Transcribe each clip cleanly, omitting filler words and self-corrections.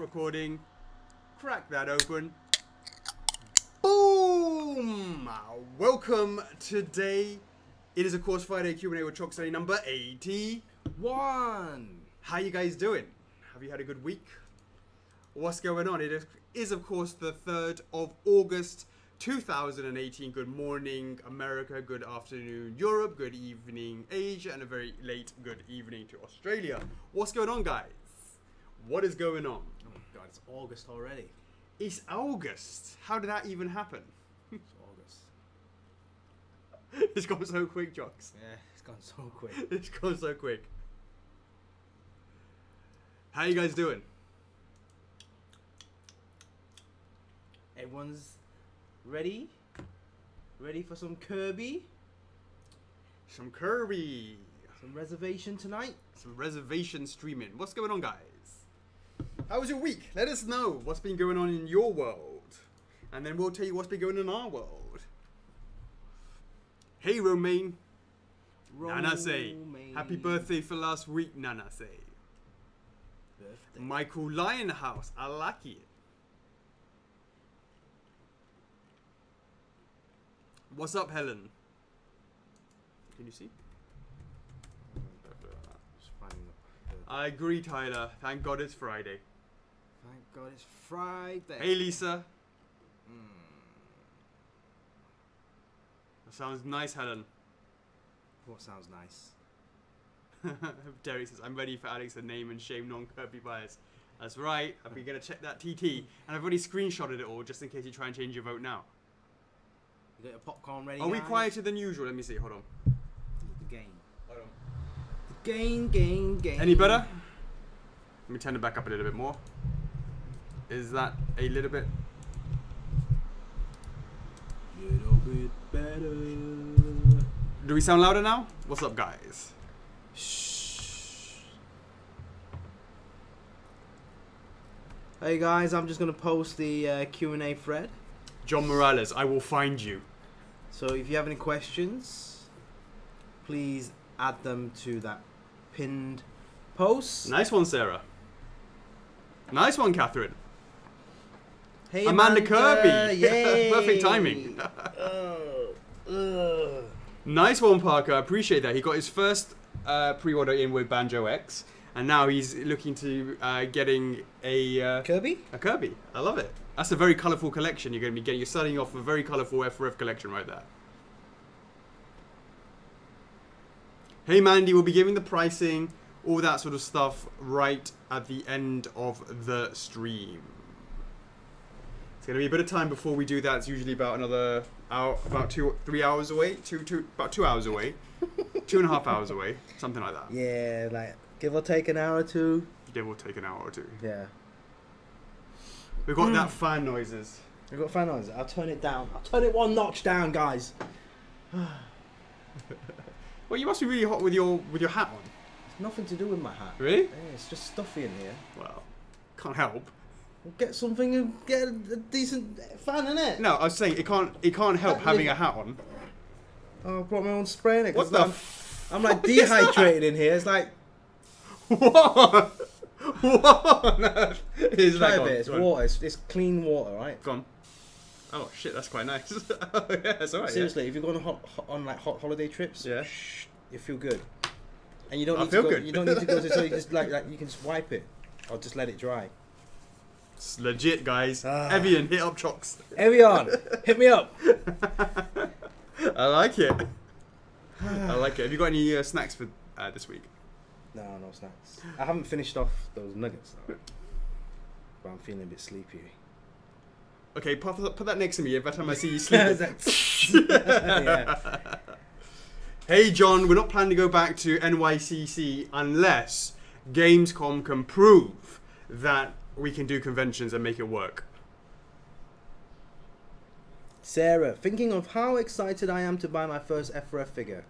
recording. Crack that open. Boom! Welcome today. It is of course Friday Q&A with Chocks A number 81. How you guys doing? Have you had a good week? What's going on? It is of course the 3rd of August 2018. Good morning America, good afternoon Europe, good evening Asia, and a very late good evening to Australia. What's going on, guys? What is going on? Oh my god, it's August already. It's August. How did that even happen? It's August. It's gone so quick, Chocks. Yeah, it's gone so quick. It's gone so quick. How you guys doing? Everyone's ready? Ready for some Kirby? Some Kirby. Some reservation tonight? Some reservation streaming. What's going on, guys? How was your week? Let us know what's been going on in your world. And then we'll tell you what's been going on in our world. Hey, Romaine. Nana say. Happy birthday for last week, Nana say. Birthday. Michael Lionhouse. I like it. What's up, Helen? Can you see? I agree, Tyler. Thank God it's Friday. Thank God it's Friday. Hey, Lisa. That sounds nice, Helen. What sounds nice? Derek says, I'm ready for Alex to name and shame non-Kirby buyers. That's right. I've been going to check that TT. And I've already screenshotted it all, just in case you try and change your vote now. You got your popcorn ready? Are we guys? quieter than usual? Let me see. Hold on. The game. Hold on. The game. Any better? Let me turn it back up a little bit more. Is that a little bit? Little bit better. Do we sound louder now? What's up, guys? Shh. Hey guys, I'm just gonna post the Q&A thread. John Morales, I will find you. So if you have any questions, please add them to that pinned post. Nice one, Sarah. Nice one, Catherine. Hey, Amanda Kirby. Yay. Perfect timing. Nice one, Parker. I appreciate that. He got his first pre-order in with Banjo X, and now he's looking to getting a Kirby. A Kirby. I love it. That's a very colourful collection you're going to be getting. You're starting off a very colourful F4F collection right there. Hey, Mandy, we'll be giving the pricing, all that sort of stuff, right at the end of the stream. It's going to be a bit of time before we do that. It's usually about another hour, about 3 hours away. About 2 hours away. 2.5 hours away. Something like that. Yeah, like give or take an hour or two. Give or take an hour or two. Yeah. We've got that fan noises. We've got fan noises. I'll turn it down. I'll turn it one notch down, guys. Well, you must be really hot with your hat on. It's nothing to do with my hat. Really? Yeah, it's just stuffy in here. Well, can't help. We'll get something and get a decent fan in it. No, I was saying it can't help having a hat on. Oh, I brought my own spray in it. What the? I'm like dehydrated in here. It's like what? What on earth is try that? a bit. It's water. It's clean water, right? Gone. Oh shit, that's quite nice. Oh, yeah, that's alright. Seriously, if you're going on like hot holiday trips, Yeah. you feel good, and you don't I need feel to go. good. You don't need to go to so you just like you can just wipe it or just let it dry. It's legit, guys. Evian, hit up Chocks. Evian, hit me up. I like it. I like it. Have you got any snacks for this week? No snacks. I haven't finished off those nuggets though, but I'm feeling a bit sleepy. Okay, put that next to me. Every time I see you sleeping. Yeah. Hey, John, we're not planning to go back to NYCC unless Gamescom can prove that we can do conventions and make it work. Sarah, thinking of how excited I am to buy my first F4F figure.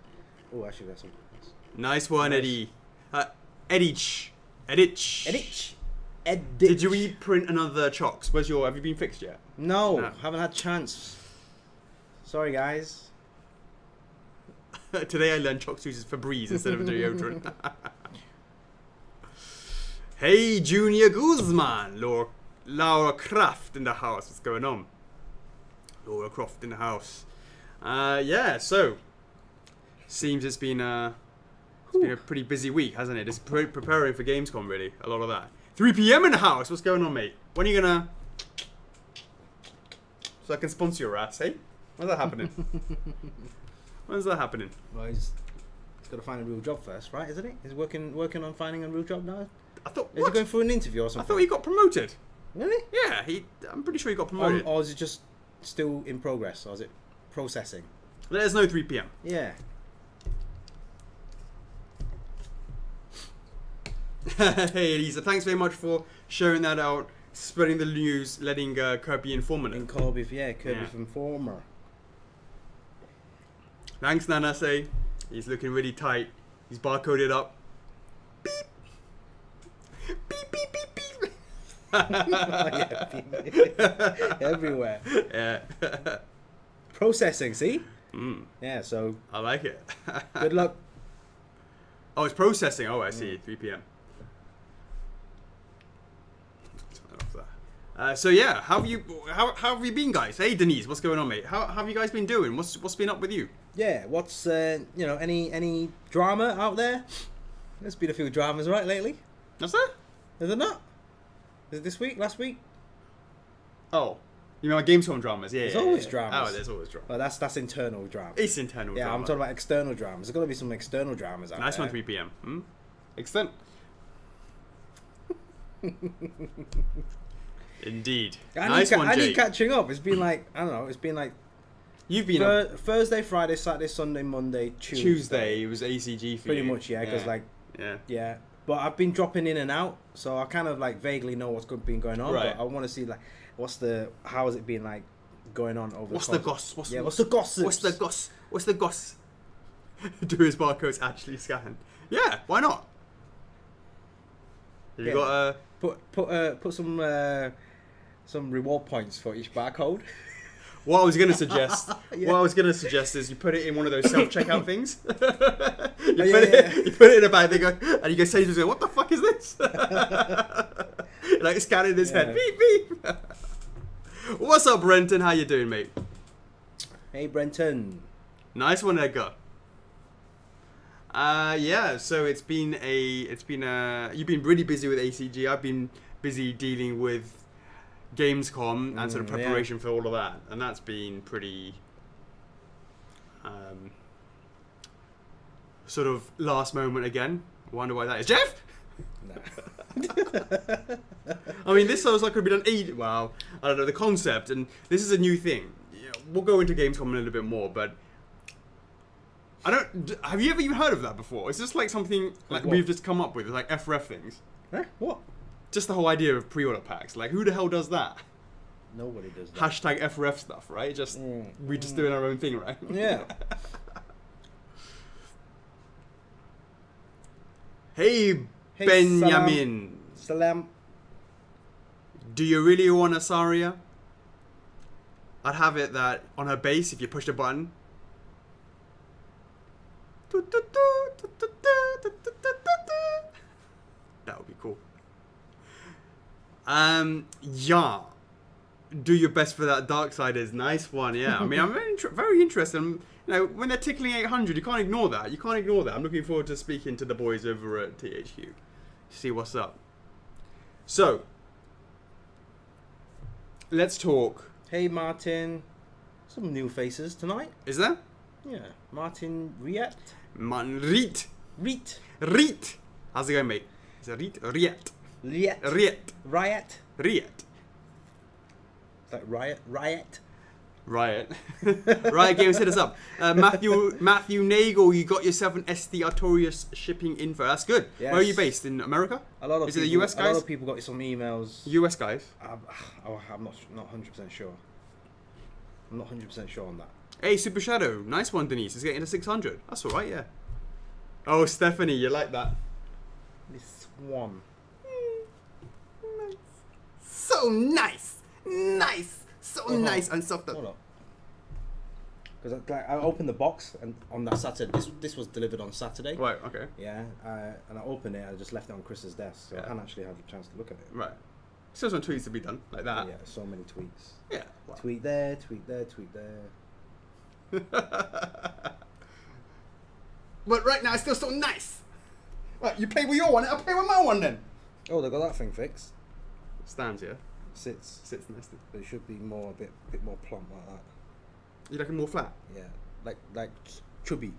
Oh, actually, that's something else. Nice one, Nice. Eddie. Editch. Did you print another Chocks? Have you been fixed yet? No, haven't had chance. Sorry, guys. Today I learned Chocks uses Febreze instead of deodorant. Hey, Junior Guzman. Laura Croft in the house. What's going on? Laura Croft in the house. Yeah, so seems it's been a pretty busy week, hasn't it? Just preparing for Gamescom, really. A lot of that. 3 p.m. in the house. What's going on, mate? When are you gonna... So I can sponsor your ass, eh? When's that happening? When's that happening? Well, he's got to find a real job first, right? Isn't he? He's working on finding a real job now. I thought. Is he going for an interview or something? I thought he got promoted. Really? Yeah, I'm pretty sure he got promoted. Or is it just still in progress, or is it processing? Let us know 3 p.m. Yeah. Hey, Elisa, thanks very much for sharing that out, spreading the news, letting Kirby inform it. Kirby Informer. Thanks, Nana. Say he's looking really tight. He's barcoded up. Beep. Beep, beep, beep, beep. Yeah, everywhere. Yeah. Processing, see? Mm. Yeah, so... I like it. Good luck. Oh, it's processing. Oh, I see. 3 p.m. So yeah, how have you been, guys? Hey, Denise, what's going on, mate? How have you guys been doing? What's been up with you? Yeah, what's any drama out there? There's been a few dramas, right, lately? That's that? Is it not? Is it this week? Last week? Oh, you know, like Gamescom dramas? Yeah, There's yeah, always yeah. dramas. Oh, there's always drama. Well, that's internal drama. It's internal yeah, drama. I'm talking about external dramas. There's got to be some external dramas out Nice there. one, 3 p.m. Hmm? Extent. Indeed. Nice one, I Jake. need catching up. It's been like, I don't know, it's been like You've been Thursday, Friday, Saturday, Sunday, Monday, Tuesday. It was ACG for Pretty you. much, yeah, because Yeah. yeah. But I've been dropping in and out, so I kind of like vaguely know what's been going on. Right. But I want to see like, how has it been like going on over What's the the course? goss? What's the gossip? What's the goss? What's the goss? Do his barcodes actually scan? Yeah, why not? You got put some reward points for each barcode. What I was gonna suggest. What I was gonna suggest is you put it in one of those self-checkout things. You put it in a bag, and you go say to "What the fuck is this?" Like scanning his head. Beep beep. What's up, Brenton? How you doing, mate? Hey, Brenton. Nice one, Edgar. Yeah. So you've been really busy with ACG. I've been busy dealing with Gamescom and sort of preparation for all of that, and that's been pretty sort of last moment again. I wonder why that is. Jeff? Nah. I mean, this sounds like it could be done well, I don't know, the concept, and this is a new thing. Yeah, we'll go into Gamescom a little bit more, but have you ever even heard of that before? Is this like something like we've just come up with, like F4F things? Huh? What? Just the whole idea of pre-order packs. Like, who the hell does that? Nobody does that. Hashtag F4F stuff, right? We just doing our own thing, right? Yeah. Hey, Benjamin. Salam. Do you really want a Saria? I'd have it that on her base, if you push the button. That would be cool. Yeah. Do your best for that Darksiders. Nice one, yeah. I mean, I'm very interested. You know, when they're tickling 800, you can't ignore that. You can't ignore that. I'm looking forward to speaking to the boys over at THQ. See what's up. So, let's talk. Hey, Martin. Some new faces tonight. Is there? Yeah. Martin Riet. Martin Riet. Riet. Riet. How's it going, mate? Is it Riet? Riet. Riet. Riet. Riot. Riet. It's like riot. Riot. Riot. Riot Games hit us up. Matthew Nagel, you got yourself an SD Artorias shipping info. That's good. Yes. Where are you based? In America? Is it the US guys? A lot of people got some emails. US guys? I'm not 100% sure. I'm not 100% sure on that. Hey, Super Shadow. Nice one, Denise. It's getting to 600. That's alright, yeah. Oh, Stephanie, you like that? This one. Nice. So nice. Nice. So nice and soft. Hold up. Because I opened the box and on that Saturday, this was delivered on Saturday. Right. Okay. Yeah, and I opened it. I just left it on Chris's desk, so Yeah. I hadn't actually had a chance to look at it. Right. Still some tweets to be done like that. Yeah, so many tweets. Yeah. Wow. Tweet there, tweet there, tweet there. But right now it's still so nice. Right, you play with your one, I'll play with my one then. Oh, they got that thing fixed. Stands, yeah. Sits. Sits nicely. But it should be more a bit more plump like that. You like it more flat? Yeah, like chubby.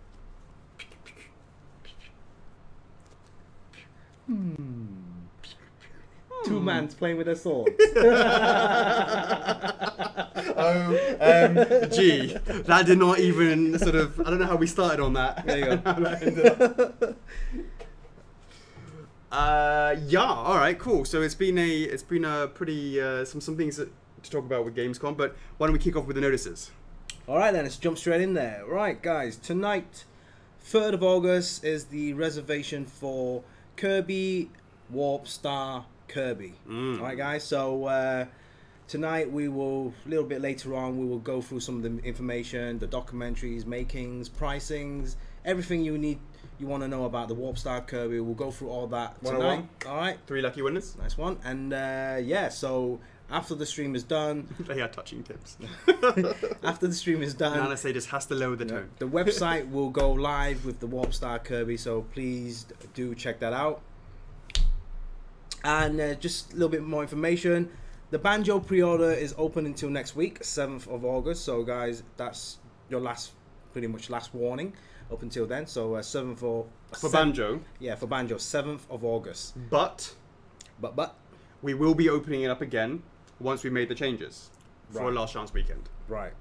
Two mans playing with their swords. OMG. That did not even sort of. I don't know how we started on that. There you go. Yeah. All right. Cool. So it's been a pretty some things to talk about with Gamescom. But why don't we kick off with the notices? All right, then let's jump straight in there. Right, guys. Tonight, 3rd of August, is the reservation for Kirby Warp Star Kirby. All right, guys. So tonight we will, a little bit later on, we will go through some of the information, the documentaries, makings, pricings, everything you want to know about the Warp Star Kirby. We'll go through all that tonight. All right. 3 lucky winners. Nice one. And yeah, so after the stream is done, they are touching tips. after the stream is done, Nana say just has to lower the tone. the website will go live with the Warp Star Kirby, so please do check that out. And just a little bit more information. The Banjo pre-order is open until next week, 7th of August. So guys, that's your pretty much last warning up until then. So 7th for Banjo. Yeah, for Banjo, 7th of August. But we will be opening it up again once we made the changes for a last chance weekend. Right.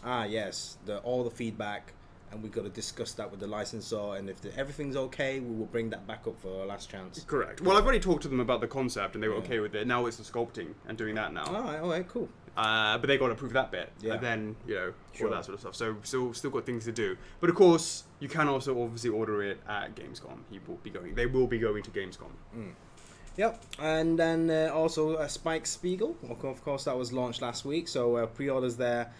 Ah, yes. All the feedback, and we've got to discuss that with the licensor, and if everything's okay, we will bring that back up for a last chance. Correct. Well, I've already talked to them about the concept, and they were okay with it. Now it's the sculpting and doing that now. All right, cool. But they got to approve that bit, yeah. And then Sure. all that sort of stuff. So still got things to do. But of course, you can also obviously order it at Gamescom. They will be going to Gamescom. Yep, and then also Spike Spiegel. Of course, that was launched last week, so pre-orders there.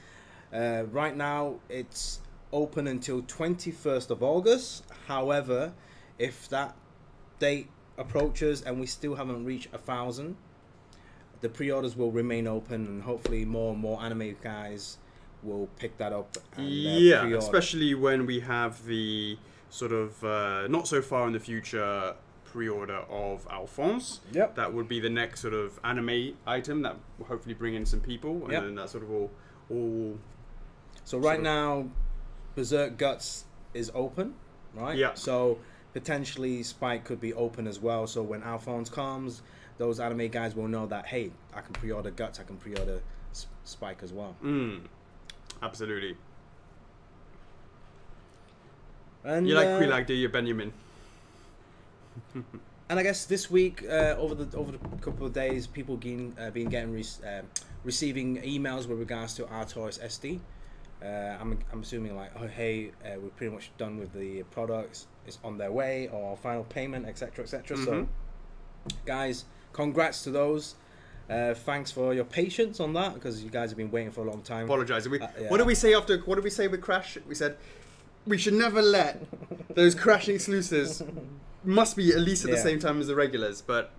Right now, it's open until 21st of August. However, if that date approaches and we still haven't reached 1,000, the pre-orders will remain open, and hopefully more and more anime guys will pick that up. And, yeah, pre-order. Especially when we have the sort of not so far in the future pre-order of Alphonse. Yep. That would be the next sort of anime item that will hopefully bring in some people, and then that sort of all. So right now, Berserk Guts is open, right? Yeah. So potentially Spike could be open as well. So when Alphonse comes, those anime guys will know that, hey, I can pre-order Guts, I can pre-order Spike as well. Absolutely. And you like Quilag, do you, Benjamin? And I guess this week, over the couple of days, people been receiving emails with regards to Artoris SD. I'm assuming like, oh hey, we're pretty much done with the products. It's on their way, or final payment, etc., etc. So, guys, congrats to those. Thanks for your patience on that, because you guys have been waiting for a long time. Apologise. Yeah. What did we say after? What did we say with Crash? We said we should never let those crashing exclusives must be at least at the same time as the regulars. But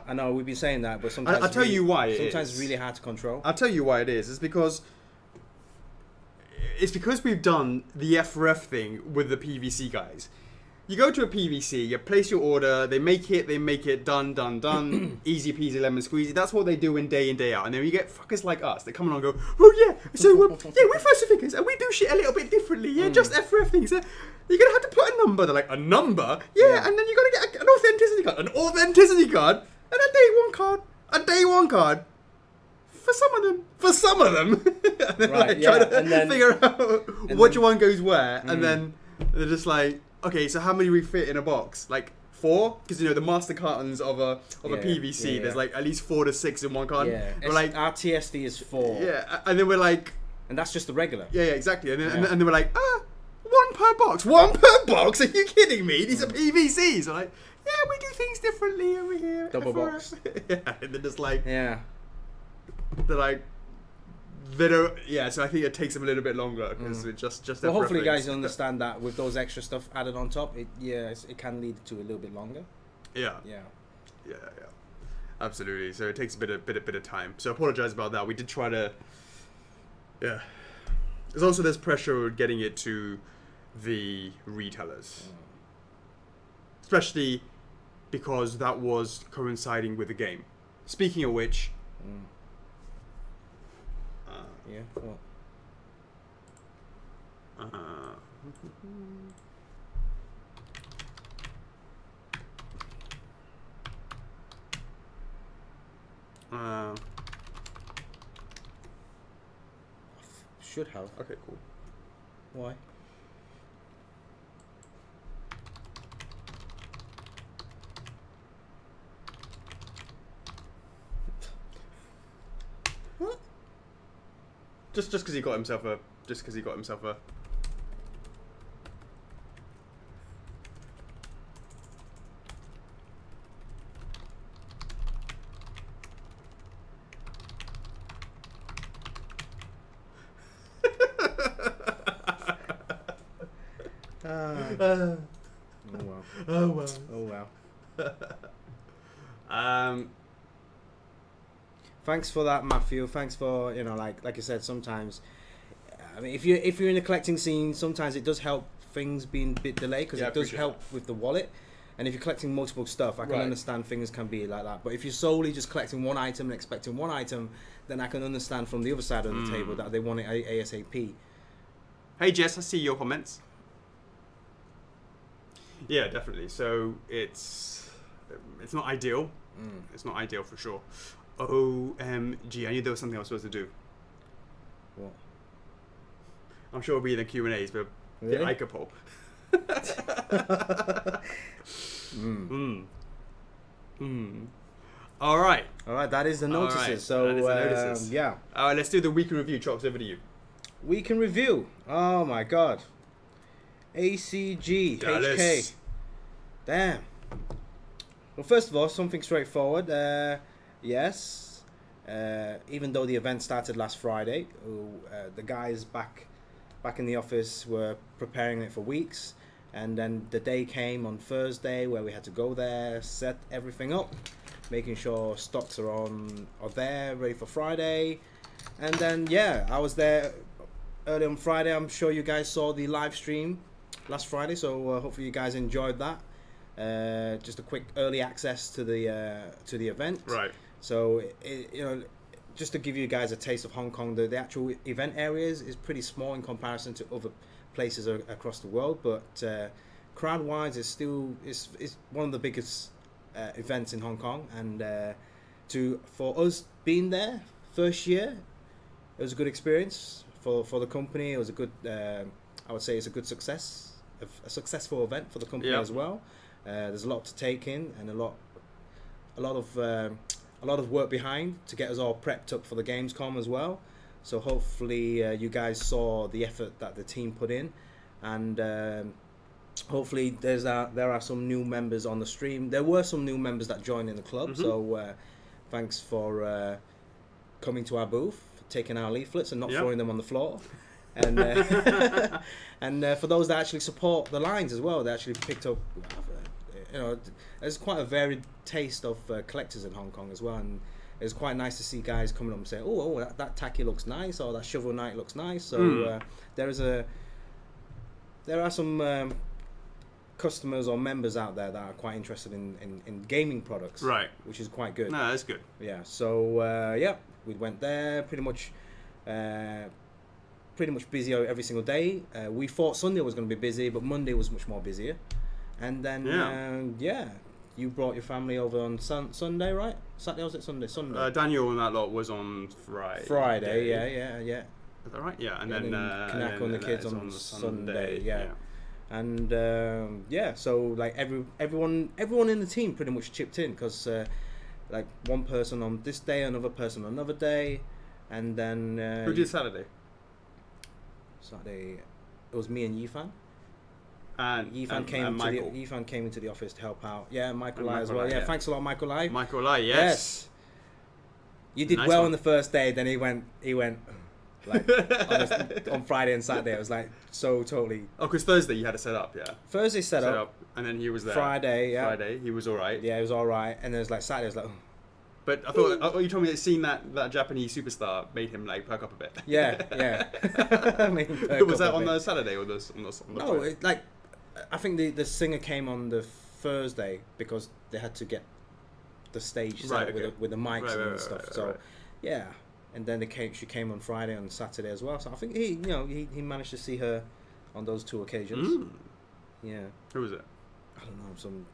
I know we've been saying that, but sometimes I'll tell you why. Sometimes it's really hard to control. I'll tell you why it is. It's because we've done the F4F thing with the PVC guys. You go to a PVC, you place your order, they make it, done, easy peasy lemon squeezy. That's what they do in, day out. And then you get fuckers like us that come along and go, oh yeah, so we're first figures and we do shit a little bit differently, just F4F things. You're gonna have to put a number. They're like, a number? Yeah, and then you gotta get an authenticity card, and a day one card. For some of them. And then try to figure out which one goes where, and then they're just like, okay, so how many we fit in a box? Like 4? Because the master cartons of a PVC, there's like at least 4 to 6 in one carton. Yeah, we're like, our TSD is 4. Yeah, and then we're like, and that's just the regular. Yeah, exactly. And then we're like, 1 per box. 1 per box? Are you kidding me? These are PVCs. We're like, yeah, we do things differently over here. Double box. Yeah, and they're just like, yeah. They're like, they don't. Yeah, so I think it takes them a little bit longer because it just. Well, hopefully, you guys understand that with those extra stuff added on top, it can lead to a little bit longer. Yeah. Yeah. Yeah. Absolutely. So it takes a bit of time. So I apologize about that. We did try to. Yeah. There's pressure getting it to the retailers, especially because that was coinciding with the game. Speaking of which. Yeah. What? Should have. Okay, cool. Why? What? Just because he got himself a. Oh wow. Oh wow. Oh wow. Thanks for that, Matthew. Thanks for like you said. Sometimes, I mean, if you're in the collecting scene, sometimes it does help things being a bit delayed because it does help with the wallet. And if you're collecting multiple stuff, I can understand things can be like that. But if you're solely just collecting one item and expecting one item, then I can understand from the other side of the table that they want it ASAP. Hey Jess, I see your comments. Yeah, definitely. So it's not ideal. It's not ideal for sure. OMG, I knew there was something I was supposed to do. What? I'm sure it'll be in the Q&As, but really? the Ica poll. All right, that is the notices. Right. So that is the notices. Yeah. All right, let's do the week in review. Chocks, over to you. Week in review. Oh my god. ACG Dallas. HK. Damn. Well, first of all, something straightforward. Yes. Even though the event started last Friday, the guys back in the office were preparing it for weeks, and then the day came on Thursday where we had to go there, set everything up, making sure stocks are there, ready for Friday, and then I was there early on Friday. I'm sure you guys saw the live stream last Friday, so hopefully you guys enjoyed that. Just a quick early access to the event. Right. So just to give you guys a taste of Hong Kong, the actual event areas is pretty small in comparison to other places across the world, but crowd-wise, it's one of the biggest events in Hong Kong, and for us being there first year, it was a good experience for the company. It was a good, I would say, it's a good success, a successful event for the company as well. There's a lot to take in, and a lot of work behind to get us all prepped up for the Gamescom as well. So hopefully you guys saw the effort that the team put in, and hopefully there are some new members on the stream. There were some new members that joined in the club, so thanks for coming to our booth, taking our leaflets and not throwing them on the floor. And and for those that actually support the lines as well, they actually picked up. There's quite a varied taste of collectors in Hong Kong as well, and it's quite nice to see guys coming up and saying, "Oh, that tacky looks nice," or "that Shovel Knight looks nice." So there are some customers or members out there that are quite interested in gaming products, right? Which is quite good. No, that's good. Yeah. So we went there pretty much busy every single day. We thought Sunday was going to be busy, but Monday was much more busier. And then, you brought your family over on Sunday, right? Saturday, was it Sunday? Sunday. Daniel and that lot was on Friday. Friday, yeah. Is that right? Yeah, and then Kanako and the kids on Sunday, yeah. And so like everyone in the team pretty much chipped in, because like one person on this day, another person on another day, and then who did Saturday? Saturday, it was me and Yifan. And Yifan came into the office to help out. Yeah, Michael Lai as well. Yeah, thanks a lot, Michael Lai. Yes. You did nice well one. on the first day. Then he went. Like on Friday and Saturday, it was like so totally. Oh, because Thursday you had to set up, yeah. Thursday set up, and then he was there. Friday, he was all right. Yeah, he was all right, and then it was like Saturday, it was like. Oh. But I thought you told me that seeing that Japanese superstar made him like perk up a bit. Yeah. Made him perk was up that a on bit. the Saturday or the No, I think the singer came on the Thursday because they had to get the stage set up with the mics and stuff. So yeah, and then she came on Friday and Saturday as well. So I think he managed to see her on those 2 occasions. Yeah. Who was it? I don't know, some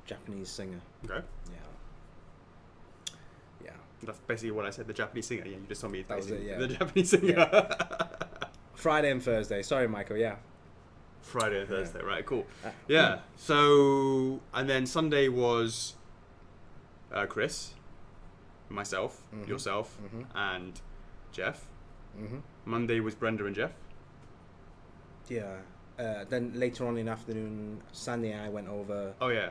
Japanese singer. Okay. Yeah. That's basically what I said. The Japanese singer. Yeah, you just told me That was it, yeah. the Japanese singer. Yeah. Friday and Thursday. Sorry, Michael. Yeah. Friday and Thursday. Right. Cool. Yeah. So and then Sunday was Chris, myself, yourself, and Jeff. Monday was Brenda and Jeff. Yeah. Then later on in the afternoon, Sandy and I went over. Oh yeah.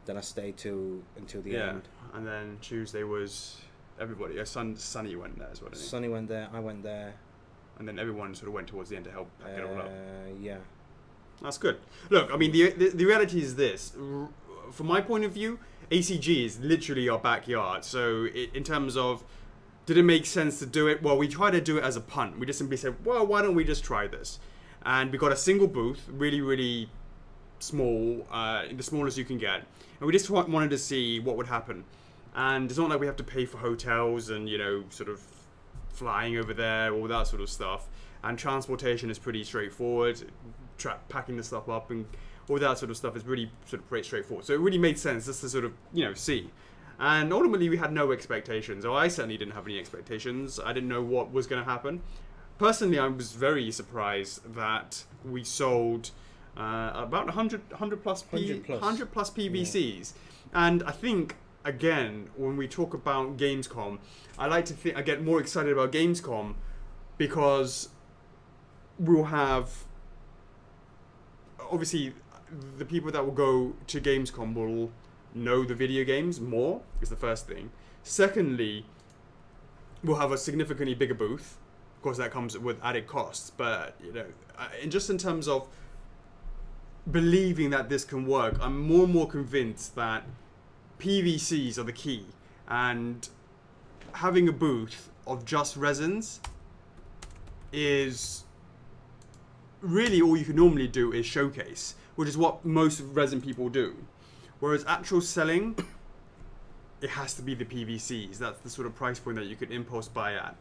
Then I stayed until the end. And then Tuesday was everybody. Sunny went there as well. Didn't he? Sunny went there. I went there. And then everyone sort of went towards the end to help pack it all up. Yeah. That's good. Look, I mean, the reality is this. From my point of view, ACG is literally our backyard. So in terms of, did it make sense to do it? Well, we tried to do it as a punt. We just simply said, well, why don't we just try this? And we got a single booth, really, really small, the smallest you can get. And we just wanted to see what would happen. And it's not like we have to pay for hotels and, sort of flying over there, all that sort of stuff. And transportation is pretty straightforward. Packing the stuff up and all that sort of stuff is really sort of pretty straightforward. So it really made sense just to sort of, see. And ultimately we had no expectations. Or I certainly didn't have any expectations. I didn't know what was going to happen. Personally, I was very surprised that we sold about 100 plus PVCs. Yeah. And I think, again, when we talk about Gamescom, I like to think I get more excited about Gamescom because we'll have, obviously, the people that will go to Gamescom will know the video games more, is the first thing. Secondly, we'll have a significantly bigger booth. Of course, that comes with added costs, but just in terms of believing that this can work, I'm more and more convinced that PVCs are the key, and having a booth of just resins is really all you can normally do is showcase, which is what most resin people do. Whereas actual selling, it has to be the PVCs. That's the sort of price point that you could impulse buy at.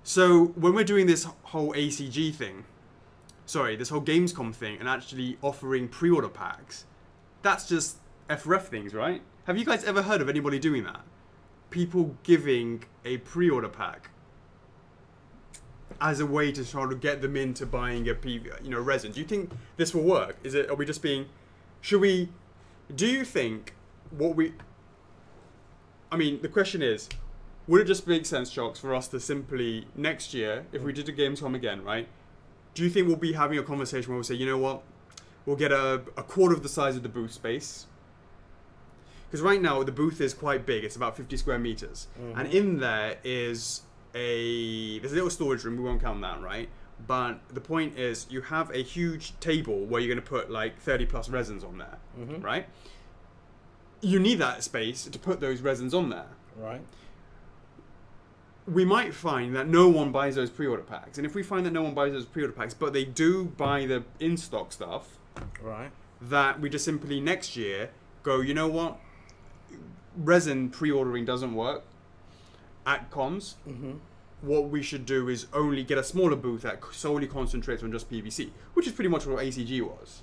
So when we're doing this whole ACG thing, this whole Gamescom thing, and actually offering pre-order packs, that's just F4F things, right? Have you guys ever heard of anybody doing that? People giving a pre-order pack as a way to try to get them into buying a resin. Do you think this will work? Are we just being? Do you think the question is, would it just make sense, Chocks, for us to simply, next year, if we did a Gamescom again, right? Do you think we'll be having a conversation where we'll say, you know what? We'll get a quarter of the size of the booth space. Because right now, the booth is quite big. It's about 50 square meters. And in there is there's a little storage room. We won't count that, right? But the point is, you have a huge table where you're going to put like 30 plus resins on there, right? You need that space to put those resins on there. Right. We might find that no one buys those pre-order packs. And if we find that no one buys those pre-order packs, but they do buy the in-stock stuff, right? That we just simply next year go, you know what? Resin pre-ordering doesn't work at cons. What we should do is only get a smaller booth that solely concentrates on just PVC, which is pretty much what ACG was.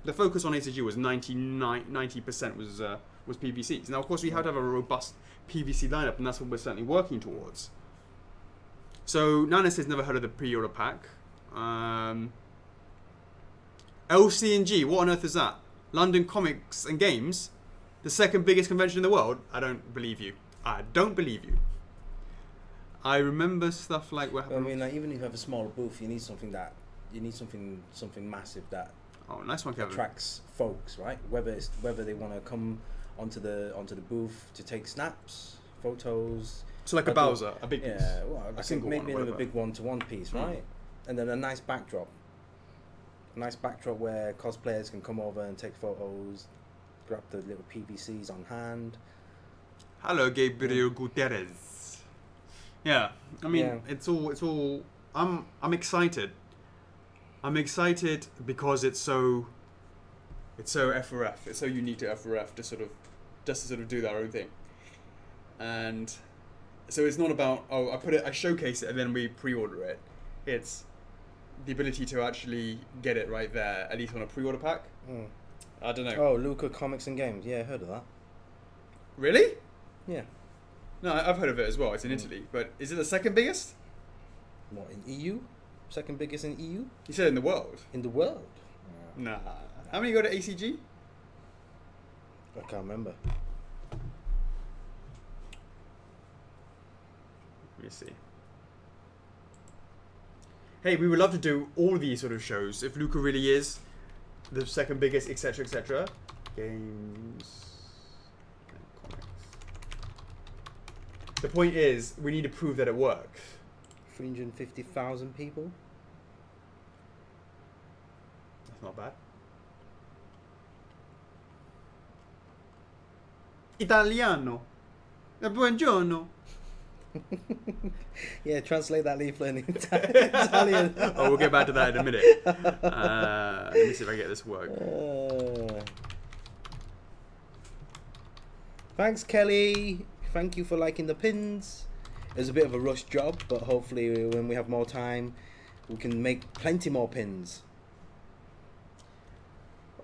The focus on ACG was 90% was PVCs. Now, of course, we have to have a robust PVC lineup, and that's what we're certainly working towards. So, Nana says never heard of the pre-order pack. LC&G, what on earth is that? London Comics and Games, the second biggest convention in the world? I don't believe you. I don't believe you. I remember stuff like what happened. I mean, like, even if you have a smaller booth, you need something something massive that nice one, Kevin. Attracts folks, right? Whether they want to come onto the booth to take snaps, photos. So like a Bowser, a big piece. Yeah, well, I think single maybe one, a big one-to-one piece, right? And then a nice backdrop. A nice backdrop where cosplayers can come over and take photos, grab the little PVCs on hand. Hello, Gabriel Gutierrez. Yeah, I mean, it's all. I'm excited. I'm excited because it's so F4F. It's so unique to F4F to sort of do their own thing. And so it's not about I showcase it and then we pre-order it. It's the ability to actually get it right there, at least on a pre-order pack. I don't know. Oh, Luca Comics and Games. Yeah, I heard of that. Really? Yeah. No, I've heard of it as well. It's in Italy, but is it the second biggest? What, in EU? Second biggest in EU? You said in the world. In the world? Nah. How many go to ACG? I can't remember. Let me see. Hey, we would love to do all these sort of shows if Luca really is the second biggest, etc., etc. Games and comics. The point is, we need to prove that it works. 350,000 people? That's not bad. Italiano. Buongiorno. Yeah, translate that leaflet in Italian. Oh, we'll get back to that in a minute. Let me see if I get this to work. Thanks, Kelly. Thank you for liking the pins. It was a bit of a rush job, but hopefully when we have more time, we can make plenty more pins.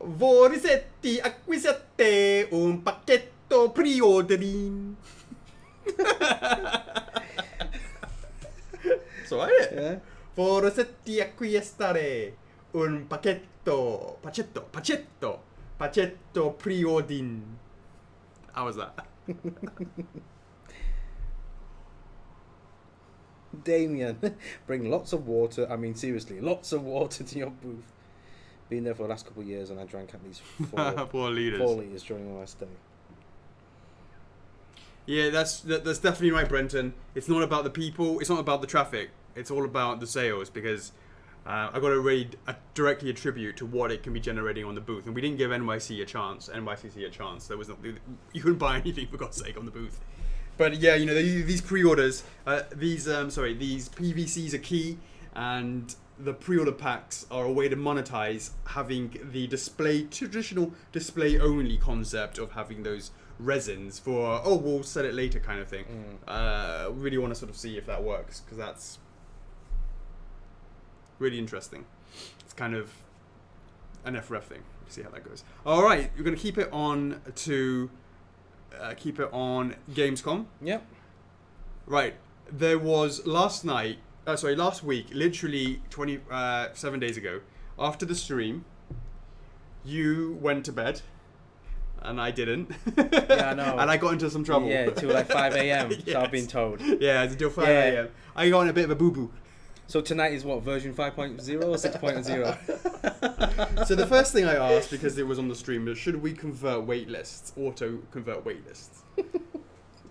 Vorisetti acquisite un pacchetto pre-ordering. So I did. Yeah. Vorisetti acquistare un pacchetto pre-ordering. How was that? Damien, bring lots of water. I mean, seriously, lots of water to your booth. Been there for the last couple of years, and I drank at least 4 liters. 4 liters during my stay. Yeah, that's definitely right, Brenton. It's not about the people. It's not about the traffic. It's all about the sales because I got to really directly attribute to what it can be generating on the booth. And we didn't give NYCC a chance. There was not. You couldn't buy anything for God's sake on the booth. But yeah, you know, these pre-orders, these PVCs are key, and the pre-order packs are a way to monetize having the traditional display only concept of having those resins for we'll sell it later kind of thing. Really want to sort of see if that works because that's really interesting. It's kind of an F4F thing. See how that goes. All right, we're gonna keep it on Gamescom. Yep. Right. There was last week, literally 27 days ago, after the stream, you went to bed, and I didn't. Yeah, I know. And I got into some trouble. Yeah, till like 5 a.m. Yes. So I've been told. Yeah, until 5 a.m. I got in a bit of a boo-boo. So tonight is what, version 5.0 or 6.0? So the first thing I asked, because it was on the stream, was should we convert wait lists, auto-convert wait lists?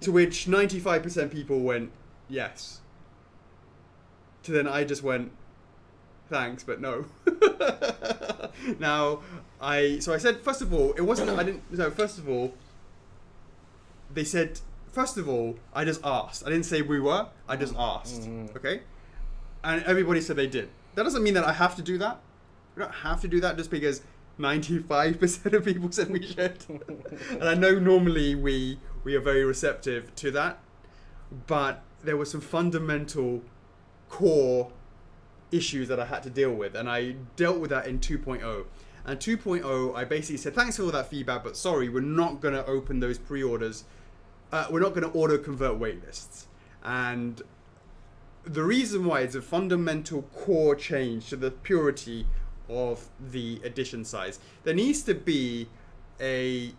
To which 95% people went, yes. To then I just went, thanks, but no. So I said, first of all, they said, first of all, I just asked. I didn't say we were, I just asked, okay? And everybody said they did. That doesn't mean that I have to do that. We don't have to do that just because 95% of people said we should. And I know normally we are very receptive to that, but there were some fundamental core issues that I had to deal with, and I dealt with that in 2.0. And 2.0, I basically said, thanks for all that feedback, but sorry, we're not going to open those pre-orders. We're not going to auto-convert waitlists. And the reason why is a fundamental core change to the purity of the edition size. There needs to be an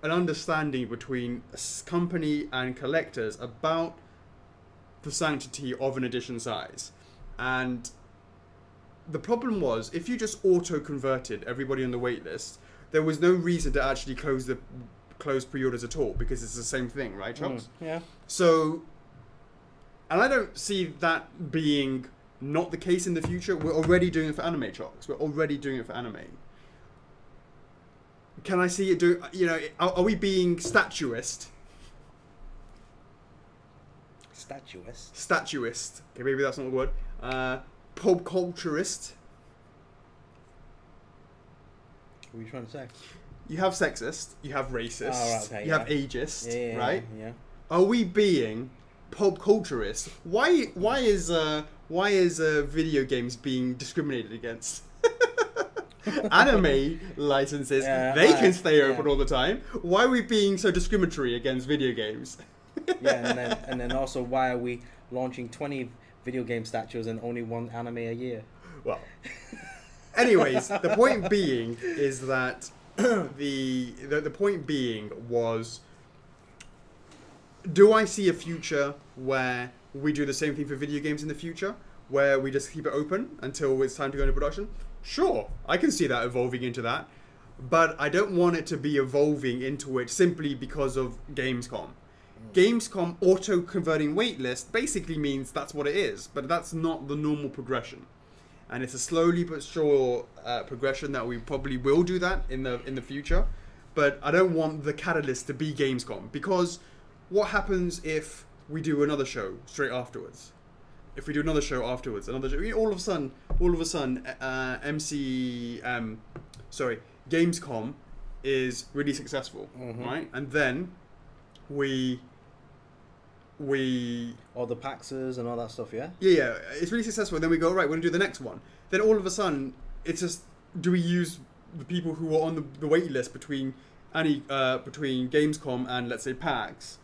understanding between a company and collectors about the sanctity of an edition size. And the problem was, if you just auto-converted everybody on the wait list, there was no reason to actually close pre-orders at all, because it's the same thing, right, Chocks? Yeah. So And I don't see that being not the case in the future. We're already doing it for anime, Chocks. We're already doing it for anime. Can I see it do? You know, are we being statuist? Statuist. Okay, maybe that's not the word. Pop culturist. What are you trying to say? You have sexist. You have racist. Oh, right, okay, you have ageist. Right? Yeah. Are we being pop culturist? Why is video games being discriminated against? Anime licenses, they can stay open all the time. Why are we being so discriminatory against video games? And then also, why are we launching 20 video game statues and only one anime a year? Well, anyways, the point being is that the point being was, do I see a future where we do the same thing for video games in the future, where we just keep it open until it's time to go into production? Sure, I can see that evolving into that, but I don't want it to be evolving into it simply because of Gamescom. Gamescom auto-converting waitlist basically means that's what it is, but that's not the normal progression. And it's a slowly but sure progression that we probably will do that in the future, but I don't want the catalyst to be Gamescom, because what happens if we do another show straight afterwards? If we do another show afterwards, another show, all of a sudden, Gamescom is really successful, right? And then we all the PAXs and all that stuff, yeah. Yeah, it's really successful. And then we go, right, we're gonna do the next one. Then all of a sudden, it's just, do we use the people who are on the wait list between Gamescom and, let's say, PAX?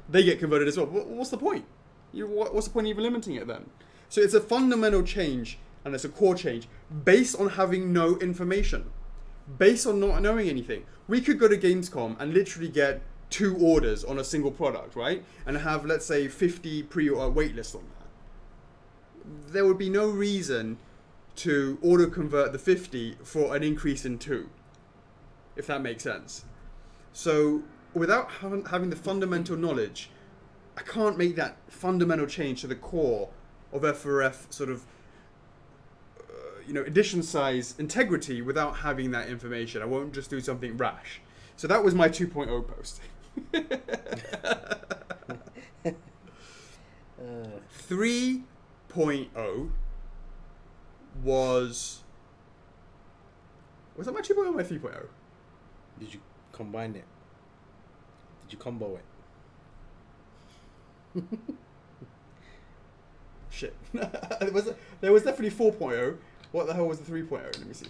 They get converted as well. What's the point? What's the point of even limiting it then? So it's a fundamental change, and it's a core change based on having no information, based on not knowing anything. We could go to Gamescom and literally get 2 orders on a single product, right? And have, let's say, 50 wait lists on that. There would be no reason to auto convert the 50 for an increase in 2, if that makes sense. So without having the fundamental knowledge, I can't make that fundamental change to the core of F4F sort of, edition size integrity without having that information. I won't just do something rash. So that was my 2.0 post. 3.0 was that my 2.0 or my 3.0? Did you combine it? Did you combo it? Shit. There was definitely 4.0. What the hell was the 3.0? Let me see.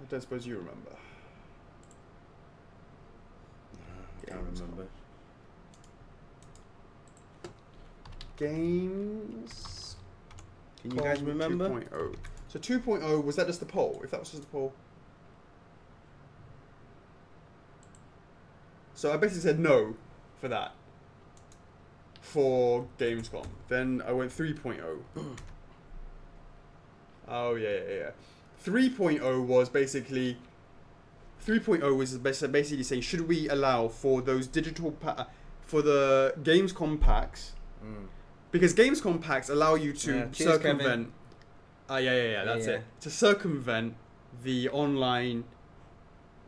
I don't suppose you remember. I can't remember. Games. Can you guys remember? 2.0. So 2.0, was that just the poll? If that was just the poll. So I basically said no for that. For Gamescom. Then I went 3.0. Oh, yeah. 3.0 was basically... 3.0 was basically saying, should we allow for those digital... for the Gamescom packs... Because Gamescom packs allow you to circumvent... that's it. To circumvent the online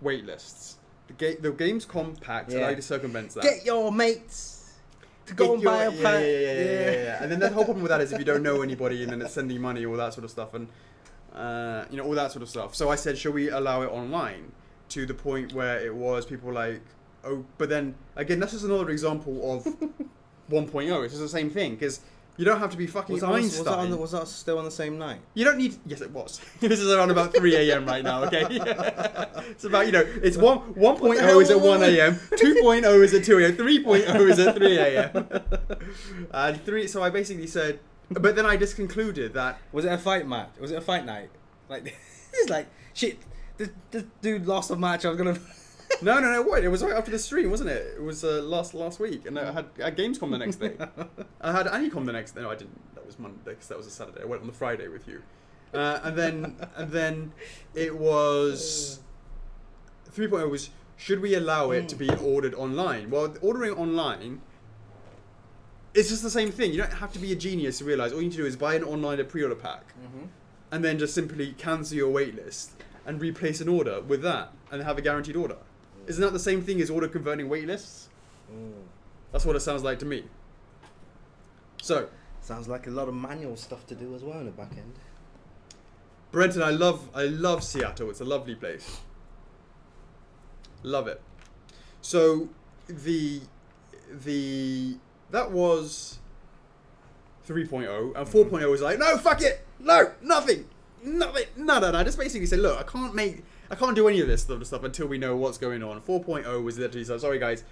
waitlists. The Gamescom packs allow you to circumvent that. Get your mates to go and buy a pack. Yeah. And then the whole problem with that is if you don't know anybody and then it's sending money, all that sort of stuff, and all that sort of stuff. So I said, shall we allow it online? To the point where it was people like, oh, but then again, that's just another example of 1.0. It's just the same thing, because you don't have to be fucking Einstein. Was that still on the same night? You don't need... Yes, it was. This is around about 3 a.m. right now, okay? It's about, it's 1.0 is at 1 a.m., 2.0 is at 2 a.m., 3.0 is at 3 a.m. And so I basically said... But then I just concluded that... Was it a fight match? Was it a fight night? Like, it's like, shit, this dude lost a match, I was going to... No, what? It was right after the stream, wasn't it? It was last week, and I had Gamescom the next day. I had Anycom the next day. No, I didn't. That was Monday, because that was a Saturday. I went on the Friday with you. And then it was 3.0 was, should we allow it to be ordered online? Well, ordering online, it's just the same thing. You don't have to be a genius to realize all you need to do is buy an online pre-order pack, and then just simply cancel your waitlist and replace an order with that and have a guaranteed order. Isn't that the same thing as order converting waitlists? That's what it sounds like to me. So sounds like a lot of manual stuff to do as well in the back end. Brenton, I love Seattle. It's a lovely place. Love it. So that was 3.0, and 4.0 was like, no, fuck it, no, nothing. No. I just basically said, look, I can't do any of this sort of stuff until we know what's going on. 4.0 was literally, so sorry guys,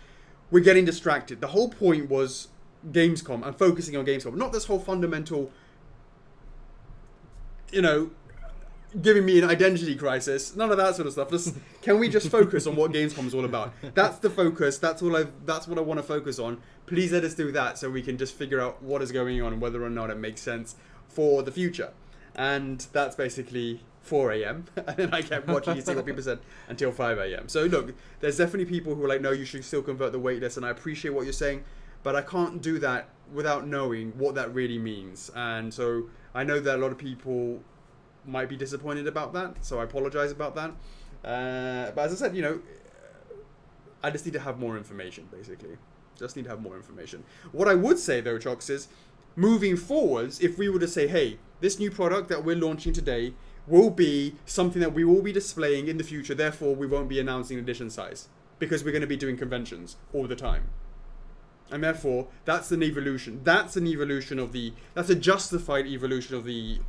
we're getting distracted. The whole point was Gamescom and focusing on Gamescom, not this whole fundamental, you know, giving me an identity crisis, none of that sort of stuff. Just, can we just focus on what Gamescom is all about? That's the focus. That's what I want to focus on. Please let us do that so we can just figure out what is going on and whether or not it makes sense for the future. And that's basically 4 a.m. and then I kept watching you see what people said until 5 a.m. So look, there's definitely people who are like, no, you should still convert the waitlist, and I appreciate what you're saying, but I can't do that without knowing what that really means. And so I know that a lot of people might be disappointed about that, so I apologize about that. But as I said, you know, I just need to have more information, basically. Just need to have more information. What I would say, though, Chocks, is moving forwards, if we were to say, hey, this new product that we're launching today will be something that we will be displaying in the future, therefore we won't be announcing edition size, because we're going to be doing conventions all the time. And therefore, that's an evolution. That's an evolution of the, that's a justified evolution of the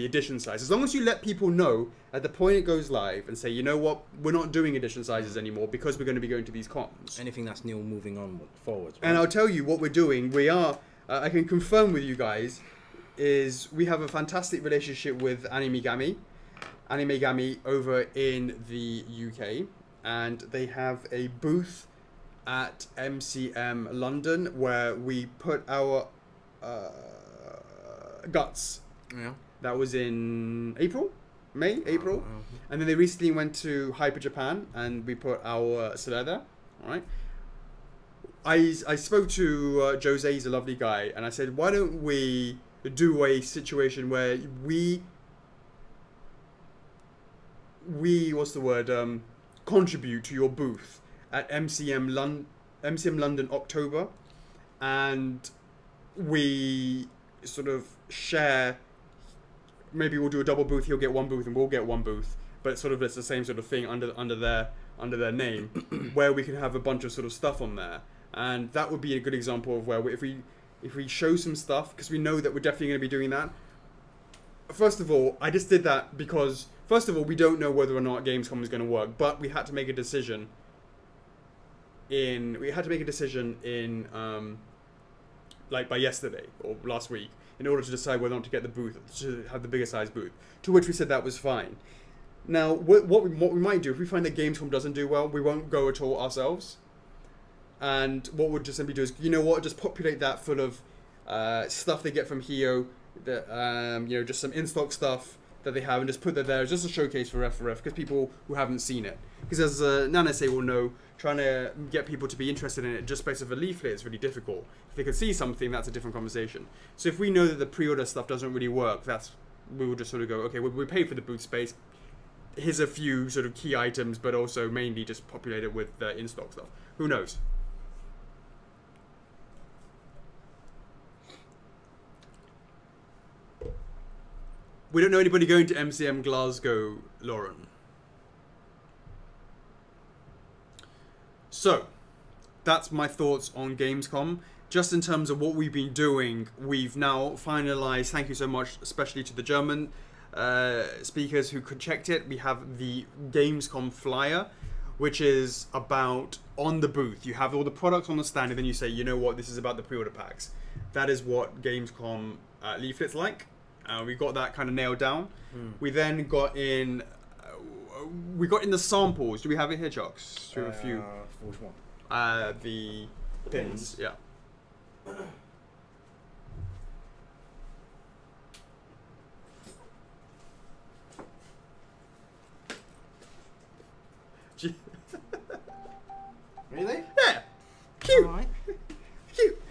edition size. As long as you let people know at the point it goes live and say, you know what, we're not doing edition sizes anymore because we're going to be going to these cons. Anything that's new moving on forward. Right? And I'll tell you what we're doing. We are, I can confirm with you guys, is we have a fantastic relationship with Anime Gami over in the UK, and they have a booth at MCM London where we put our guts. Yeah. That was in April. And then they recently went to Hyper Japan and we put our Soler there. All right. I spoke to Jose, he's a lovely guy, and I said, why don't we do a situation where we what's the word, contribute to your booth at MCM London October, and we sort of share. Maybe we'll do a double booth. He'll get one booth and we'll get one booth, but sort of it's the same sort of thing under their name, where we can have a bunch of sort of stuff on there, and that would be a good example of where if we show some stuff, because we know that we're definitely going to be doing that. First of all, I just did that because first of all we don't know whether or not Gamescom is going to work, but we had to make a decision. Like by yesterday or last week, in order to decide whether or not to get the booth, to have the bigger size booth, to which we said that was fine. Now, what we might do, if we find that Gamescom doesn't do well, we won't go at all ourselves. And what we'll just simply do is, you know what, just populate that full of stuff they get from Hio, that, you know, just some in-stock stuff that they have, and just put that there as just a showcase for F4F, because people who haven't seen it. Because as Nanase will know, trying to get people to be interested in it just based off a leaflet is really difficult. If they could see something, that's a different conversation. So if we know that the pre-order stuff doesn't really work, we will just sort of go, okay, we pay for the booth space. Here's a few sort of key items, but also mainly just populate it with in-stock stuff. Who knows? We don't know anybody going to MCM Glasgow, Lauren. So, that's my thoughts on Gamescom. Just in terms of what we've been doing, we've now finalized, thank you so much, especially to the German speakers who checked it. We have the Gamescom flyer, which is about on the booth. You have all the products on the stand, and then you say, you know what, this is about the pre-order packs. That is what Gamescom leaflet's like. We got that kind of nailed down. We then got in the samples. Do we have it here, Chocks? A few. Which one? The pins. Yeah. Really? Yeah. Cute. Alright. Cute.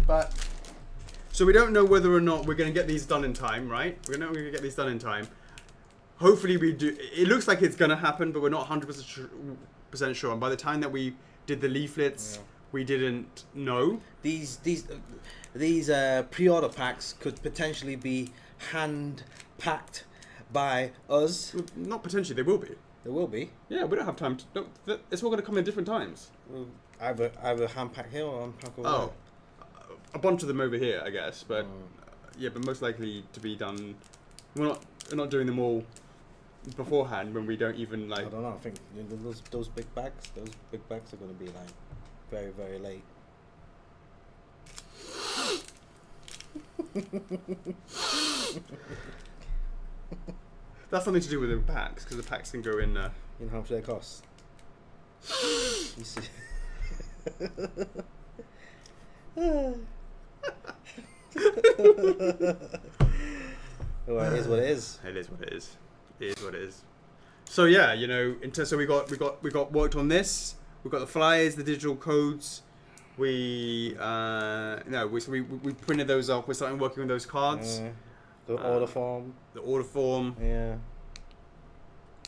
But so we don't know whether or not we're going to get these done in time, right? We're not going to get these done in time. Hopefully we do. It looks like it's going to happen, but we're not 100% sure. And by the time that we did the leaflets, we didn't know. These pre-order packs could potentially be hand packed by us. Not potentially, they will be. There will be. Yeah, we don't have time to. No, it's all going to come in different times. Well, either hand pack here or hand pack over Oh, a bunch of them over here, I guess. But yeah, but most likely to be done. We're not doing them all beforehand when we don't even like. I don't know. I think those big bags. Those big bags are going to be like very, very late. That's something to do with the packs, because the packs can go in. You know how much they cost? You see. Well, it is what it is. It is what it is. It is what it is. So yeah, you know, so we got worked on this. We got the flyers, the digital codes. We we printed those off. We're starting working on those cards. The order form. The order form. Yeah.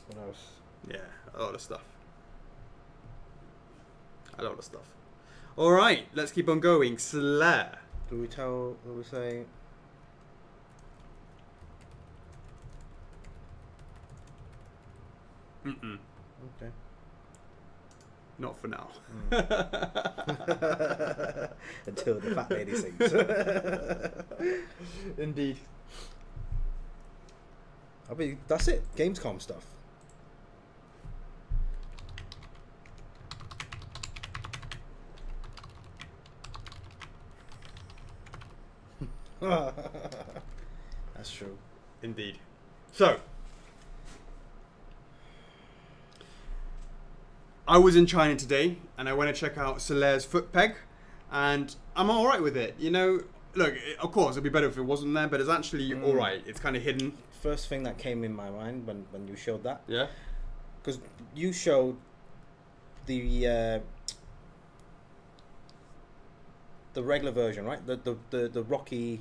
What else? Yeah, a lot of stuff. A lot of stuff. All right, let's keep on going. Slayer. Do we say? Mm-mm. Okay. Not for now. Until the fat lady sings. Indeed. I mean, that's it. Gamescom stuff. That's true. Indeed. So, I was in China today, and I went to check out Soler's foot peg, and I'm all right with it. You know, look, of course, it'd be better if it wasn't there, but it's actually all right. It's kind of hidden. First thing that came in my mind when you showed that. Yeah. Because you showed the regular version, right? The rocky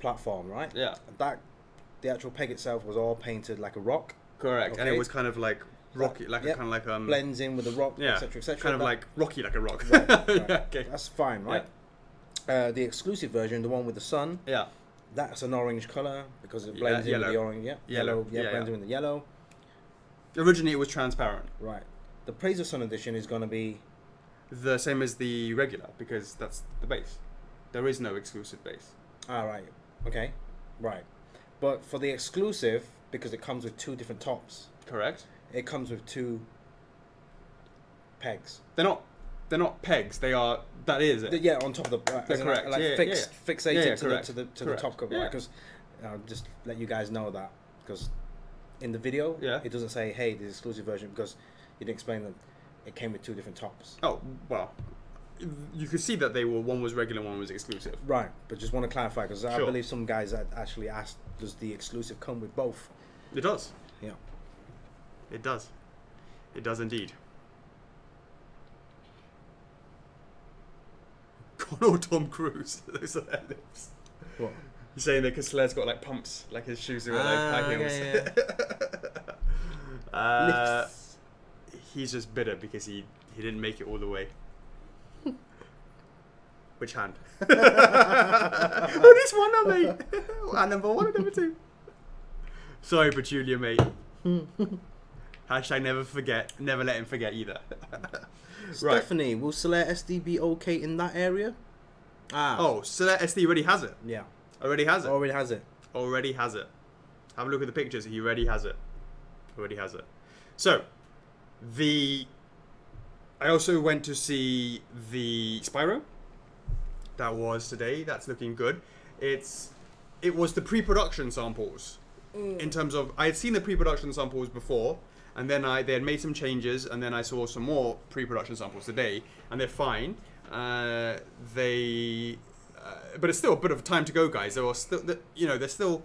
platform, right? Yeah. That the actual peg itself was all painted like a rock. Correct. Okay. And it was kind of like rocky, like a kind of like blends in with the rock, yeah, etc., etc. kind of like rocky, like a rock. Right. Yeah, okay. That's fine, right? Yeah. The exclusive version, the one with the sun. Yeah. That's an orange color because it blends in with the orange. Yeah. Yellow. Blends in with the yellow. Originally, it was transparent. Right. The Praise of Sun edition is going to be the same as the regular because that's the base. There is no exclusive base. Ah, right. Okay. Right. But for the exclusive, because it comes with two different tops. Correct. It comes with two pegs. They're not pegs. They are. That is it. Yeah, on top of the. They're correct. Like fixated to the Correct. top cover. Yeah. Because I'll just let you guys know that because in the video, it doesn't say, "Hey, the exclusive version," because you didn't explain that it came with two different tops. Oh well, you could see that one was regular, one was exclusive. Right, but just want to clarify because I believe some guys had actually asked, "Does the exclusive come with both?" It does. Yeah. It does. It does indeed. Connor Tom Cruise. Those are their lips. What? You're saying that because Slayer's got like pumps, like his shoes are like high heels. Yeah. He's just bitter because he didn't make it all the way. Which hand? Oh, this one, mate. Number one or number two? Sorry, Petulia, mate. Hashtag never forget. Never let him forget either. Stephanie, will Soler SD be okay in that area? Oh, Soler SD already has it. Yeah. Already has it. Already has it. Already has it. Have a look at the pictures. He already has it. Already has it. So, I also went to see the Spyro. That was today. That's looking good. It was the pre-production samples. In terms of, I had seen the pre-production samples before, and then they had made some changes, and then I saw some more pre-production samples today, and they're fine. But it's still a bit of time to go, guys. There are still, they're still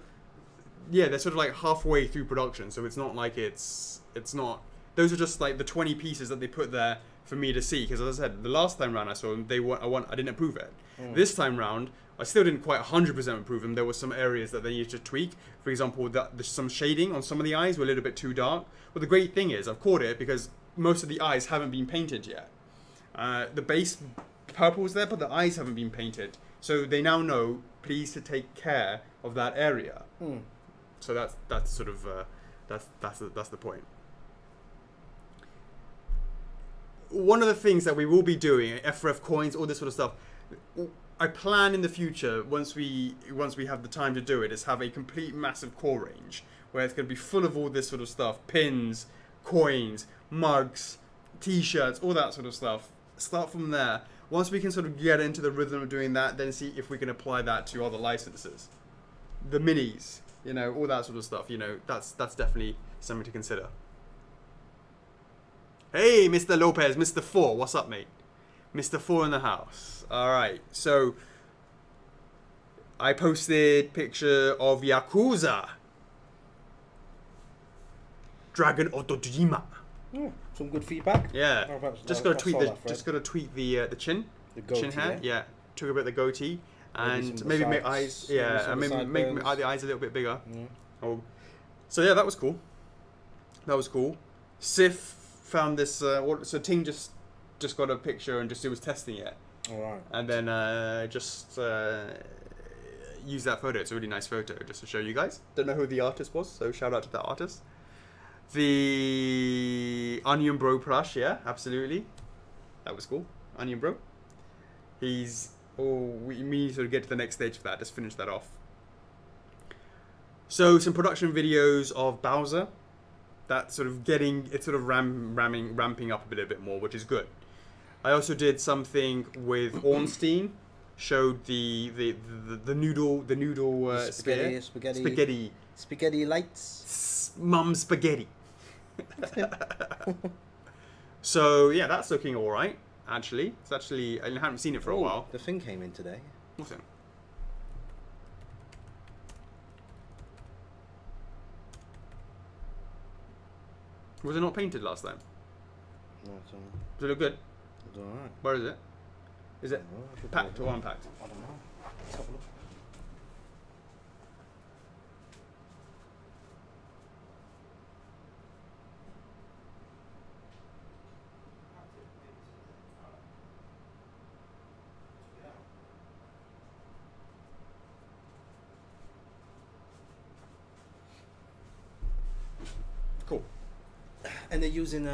yeah, they're sort of like halfway through production, so it's not like it's not. Those are just like the 20 pieces that they put there for me to see. Because as I said, the last time round I saw them, I didn't approve it. This time round, I still didn't quite 100% approve them. There were some areas that they needed to tweak. For example, there's some shading on some of the eyes were a little bit too dark. But the great thing is, I've caught it because most of the eyes haven't been painted yet. The base purple is there, but the eyes haven't been painted. So they now know, please, to take care of that area. So that's sort of that's the point. One of the things that we will be doing, F4F coins, all this sort of stuff, I plan in the future, once we have the time to do it, is have a complete massive core range where it's going to be full of all this sort of stuff, pins, coins, mugs, t-shirts, all that sort of stuff. Start from there. Once we can sort of get into the rhythm of doing that, then see if we can apply that to other licenses. The minis, you know, all that sort of stuff, you know, that's definitely something to consider. Hey, Mr. Lopez, Mr. 4, what's up, mate? Mr. 4 in the house. Alright, so I posted picture of Yakuza Dragon Otojima. Some good feedback. Yeah, just gotta tweak the chin, the chin hair. Yeah. Took a bit of the goatee, and maybe make eyes. Yeah, and maybe make the eyes a little bit bigger. Oh, so yeah, that was cool. That was cool. Sif found this. So Ting just got a picture and it was testing it. All right. And then just use that photo. It's a really nice photo, just to show you guys. Don't know who the artist was, so shout out to that artist. The Onion Bro plush, yeah, absolutely. That was cool. Onion Bro. He's... Oh, we need to sort of get to the next stage for that. Just finish that off. So, some production videos of Bowser. That's sort of getting... It's sort of ramping up a little bit more, which is good. I also did something with Ornstein. Showed the noodle spaghetti lights. Mum spaghetti. So yeah, that's looking all right. Actually, it's actually I haven't seen it for a while. The thing came in today. What's it? Was it not painted last time? No, it's all right. Does it look good? It's all right. Where is it? Is it packed or unpacked? I don't know. Let's have a look. Cool. And they're using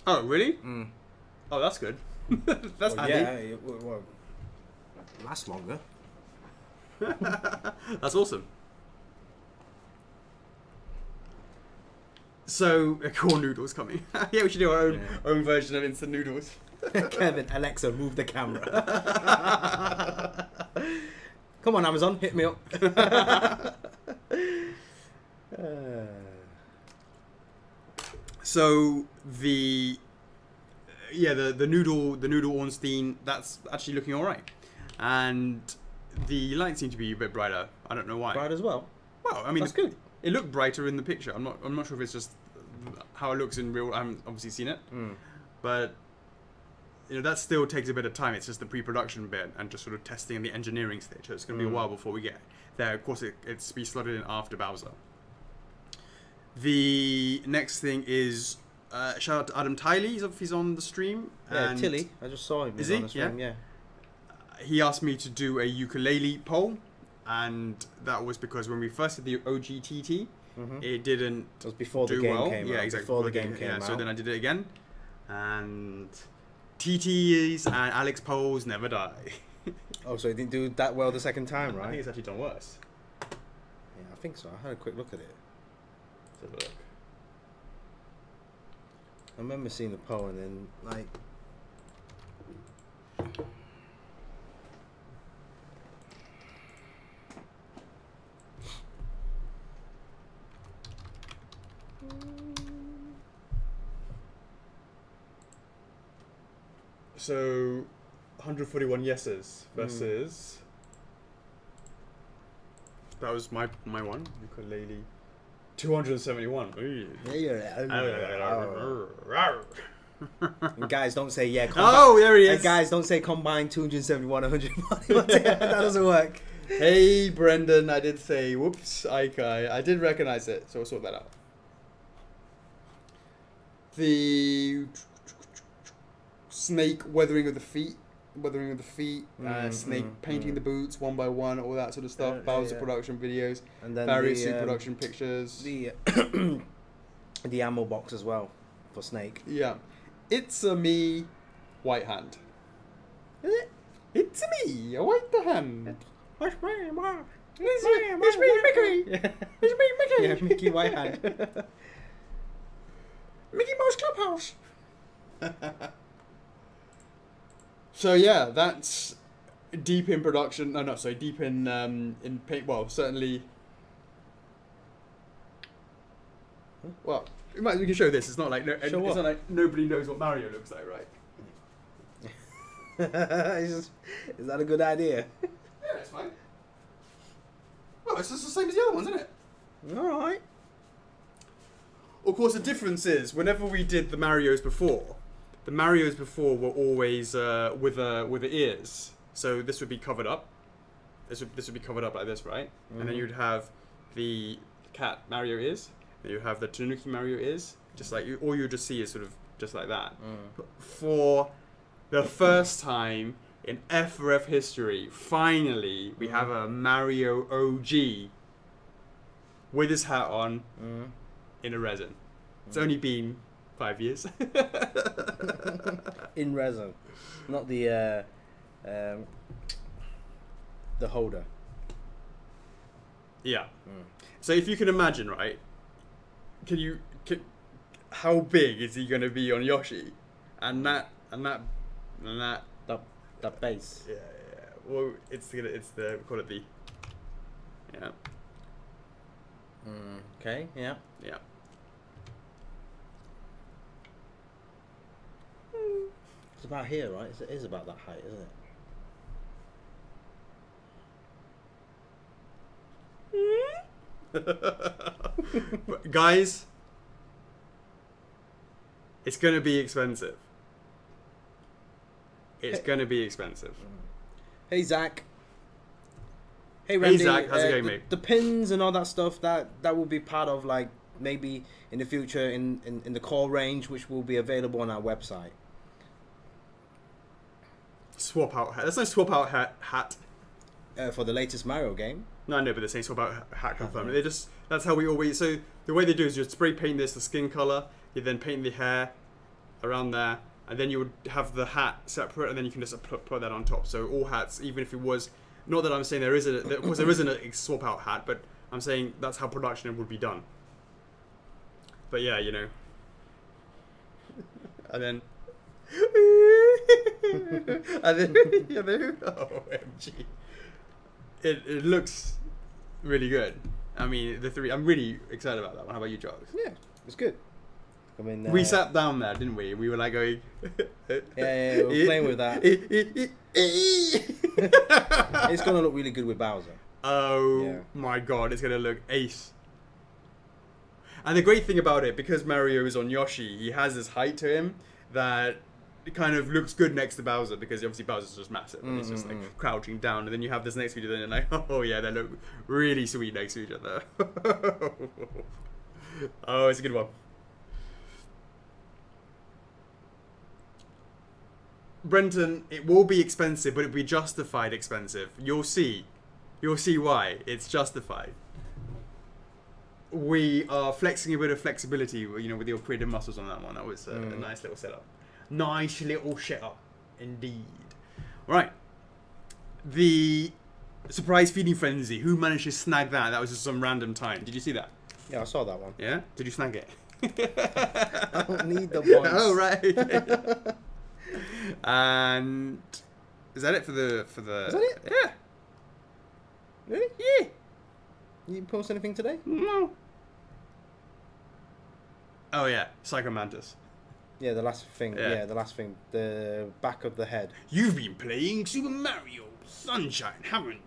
Oh, really? Oh, that's good. That's handy. Yeah, it will last longer. That's awesome. So, corn noodles coming. Yeah, we should do our own version of instant noodles. Kevin, Alexa, move the camera. Come on, Amazon, hit me up. So the noodle Ornstein, that's actually looking all right, and the lights seem to be a bit brighter. I don't know why. Bright as well. Well, I mean, that's good. It looked brighter in the picture. I'm not sure if it's just how it looks in real. I haven't obviously seen it, but you know that still takes a bit of time. It's just the pre-production bit and just sort of testing in the engineering stage. So it's going to be a while before we get there. Of course, it's be slotted in after Bowser. The next thing is shout out to Adam Tiley. He's on the stream. Yeah, Tilly. I just saw him. Is he? On the stream. Yeah. He asked me to do a ukulele poll, and that was because when we first did the OGTT, it didn't. It was before the do game well. came out. Yeah, exactly. Before the game came out. So then I did it again, and TTs and Alex polls never die. Oh, so it didn't do that well the second time, right? I think it's actually done worse. Yeah, I think so. I had a quick look at it. Let's have a look. I remember seeing the poll and then like. So, 141 yeses versus... That was my one. Ukulele. 271. And guys, don't say yeah. There he is. And guys, don't say combined 271, 141. That doesn't work. Hey, Brendan, I did say, whoops, I did recognize it, so we'll sort that out. The snake weathering of the feet, snake painting the boots one by one, all that sort of stuff. Bowser production videos, and then various suit production pictures. The the ammo box as well for Snake. Yeah, it's a me, white hand. Is it? It's a me, a white hand. It's me, Mickey. It's me, Mickey. Yeah, Mickey Whitehand. Mickey Mouse Clubhouse. So yeah, that's deep in production. No, sorry, deep in paint. Well, certainly. Well, we can show this. It's not like it's not like nobody knows what Mario looks like, right? Is that a good idea? Yeah, it's fine. Well, it's just the same as the other ones, isn't it? All right. Of course, the difference is whenever we did the Marios before were always with the ears. So this would be covered up. This would be covered up like this, right? And then you'd have the cat Mario ears. And you have the Tanuki Mario ears. Just like all you just see is sort of just like that. For the first time in F4F history, finally we have a Mario OG with his hat on in a resin. It's only been 5 years. In resin, not the holder. Yeah. So if you can imagine, right? How big is he going to be on Yoshi? And that base. Yeah. Well, we call it the. Yeah. Okay. Yeah. Yeah. It's about here, right? It is about that height, isn't it? But guys, it's going to be expensive. It's going to be expensive. Hey, Zach. Hey, Randy. Hey, Zach. How's it going, mate? The pins and all that stuff, that will be part of, like, maybe in the future in the core range, which will be available on our website. Swap out hat. That's no swap out hat. For the latest Mario game. No, but they're saying swap out hat confirmed. They just, that's how we always, so the way they do is you spray paint this, the skin color, you then paint the hair around there, and then you would have the hat separate, and then you can just put that on top. So all hats, even if it was, not that I'm saying there isn't, of course there isn't a swap out hat, but I'm saying that's how production would be done. But yeah, you know. And then OMG. It looks really good. I mean, I'm really excited about that one. How about you, Chocks? Yeah, it's good. I mean, we sat down there, didn't we? We were like going. yeah, we were playing with that. It's gonna look really good with Bowser. Oh my god, it's gonna look ace. And the great thing about it, because Mario is on Yoshi, he has this height to him that it kind of looks good next to Bowser, because obviously Bowser's just massive and he's just like crouching down, and then you have this next to each other and you're like, oh yeah, they look really sweet next to each other. Oh, it's a good one. Brenton, it will be expensive, but it'll be justified expensive. You'll see. You'll see why. It's justified. We are flexing a bit of flexibility, you know, with your creative muscles on that one. That was a nice little setup. Nice little setup, indeed. All right. The surprise feeding frenzy. Who managed to snag that? That was just some random time. Did you see that? Yeah, I saw that one. Yeah? Did you snag it? I don't need the ones. Oh, right. And is that it for the? Is that it? Yeah. Really? Yeah. You didn't post anything today? No. Oh yeah, Psycho Mantis. Yeah, the last thing. Yeah, the last thing. The back of the head. You've been playing Super Mario Sunshine, haven't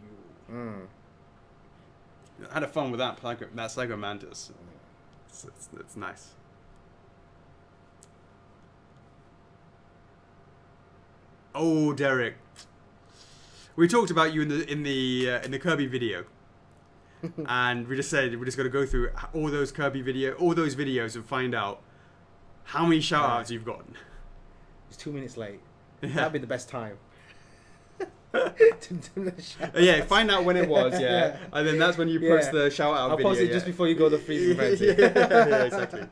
you? Mm. I had fun with that Psycho Mantis. It's nice. Oh, Derek, we talked about you in the Kirby video, and we just said we're just gonna go through all those videos and find out how many shout-outs you've gotten. It's 2 minutes late. Yeah. That'd be the best time. Yeah, find out when it was, yeah. And then that's when you post the shout-out video. I'll post it just before you go to the freezing event. Yeah, exactly.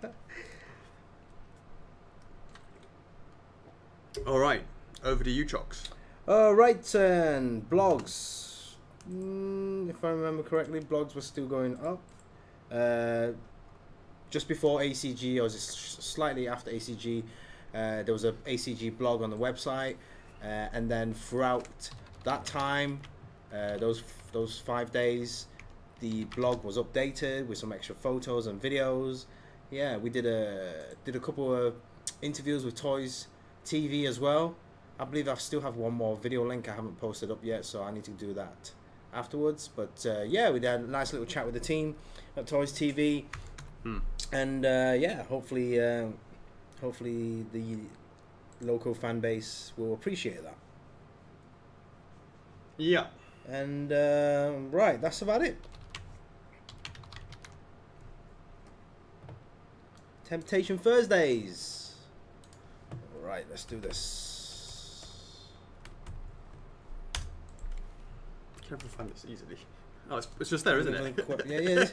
Alright, over to you, Chocks. Right turn. Blogs. If I remember correctly, blogs were still going up. Just before ACG, or slightly after ACG, there was a ACG blog on the website, and then throughout that time, those 5 days, the blog was updated with some extra photos and videos. Yeah, we did a couple of interviews with Toys TV as well. I believe I still have one more video link I haven't posted up yet, so I need to do that afterwards. But yeah, we had a nice little chat with the team at Toys TV, and yeah, hopefully the local fan base will appreciate that. Yeah. And right, that's about it. Temptation Thursdays. Right, let's do this. Can never find this easily. Oh, it's just there, isn't it? Yeah.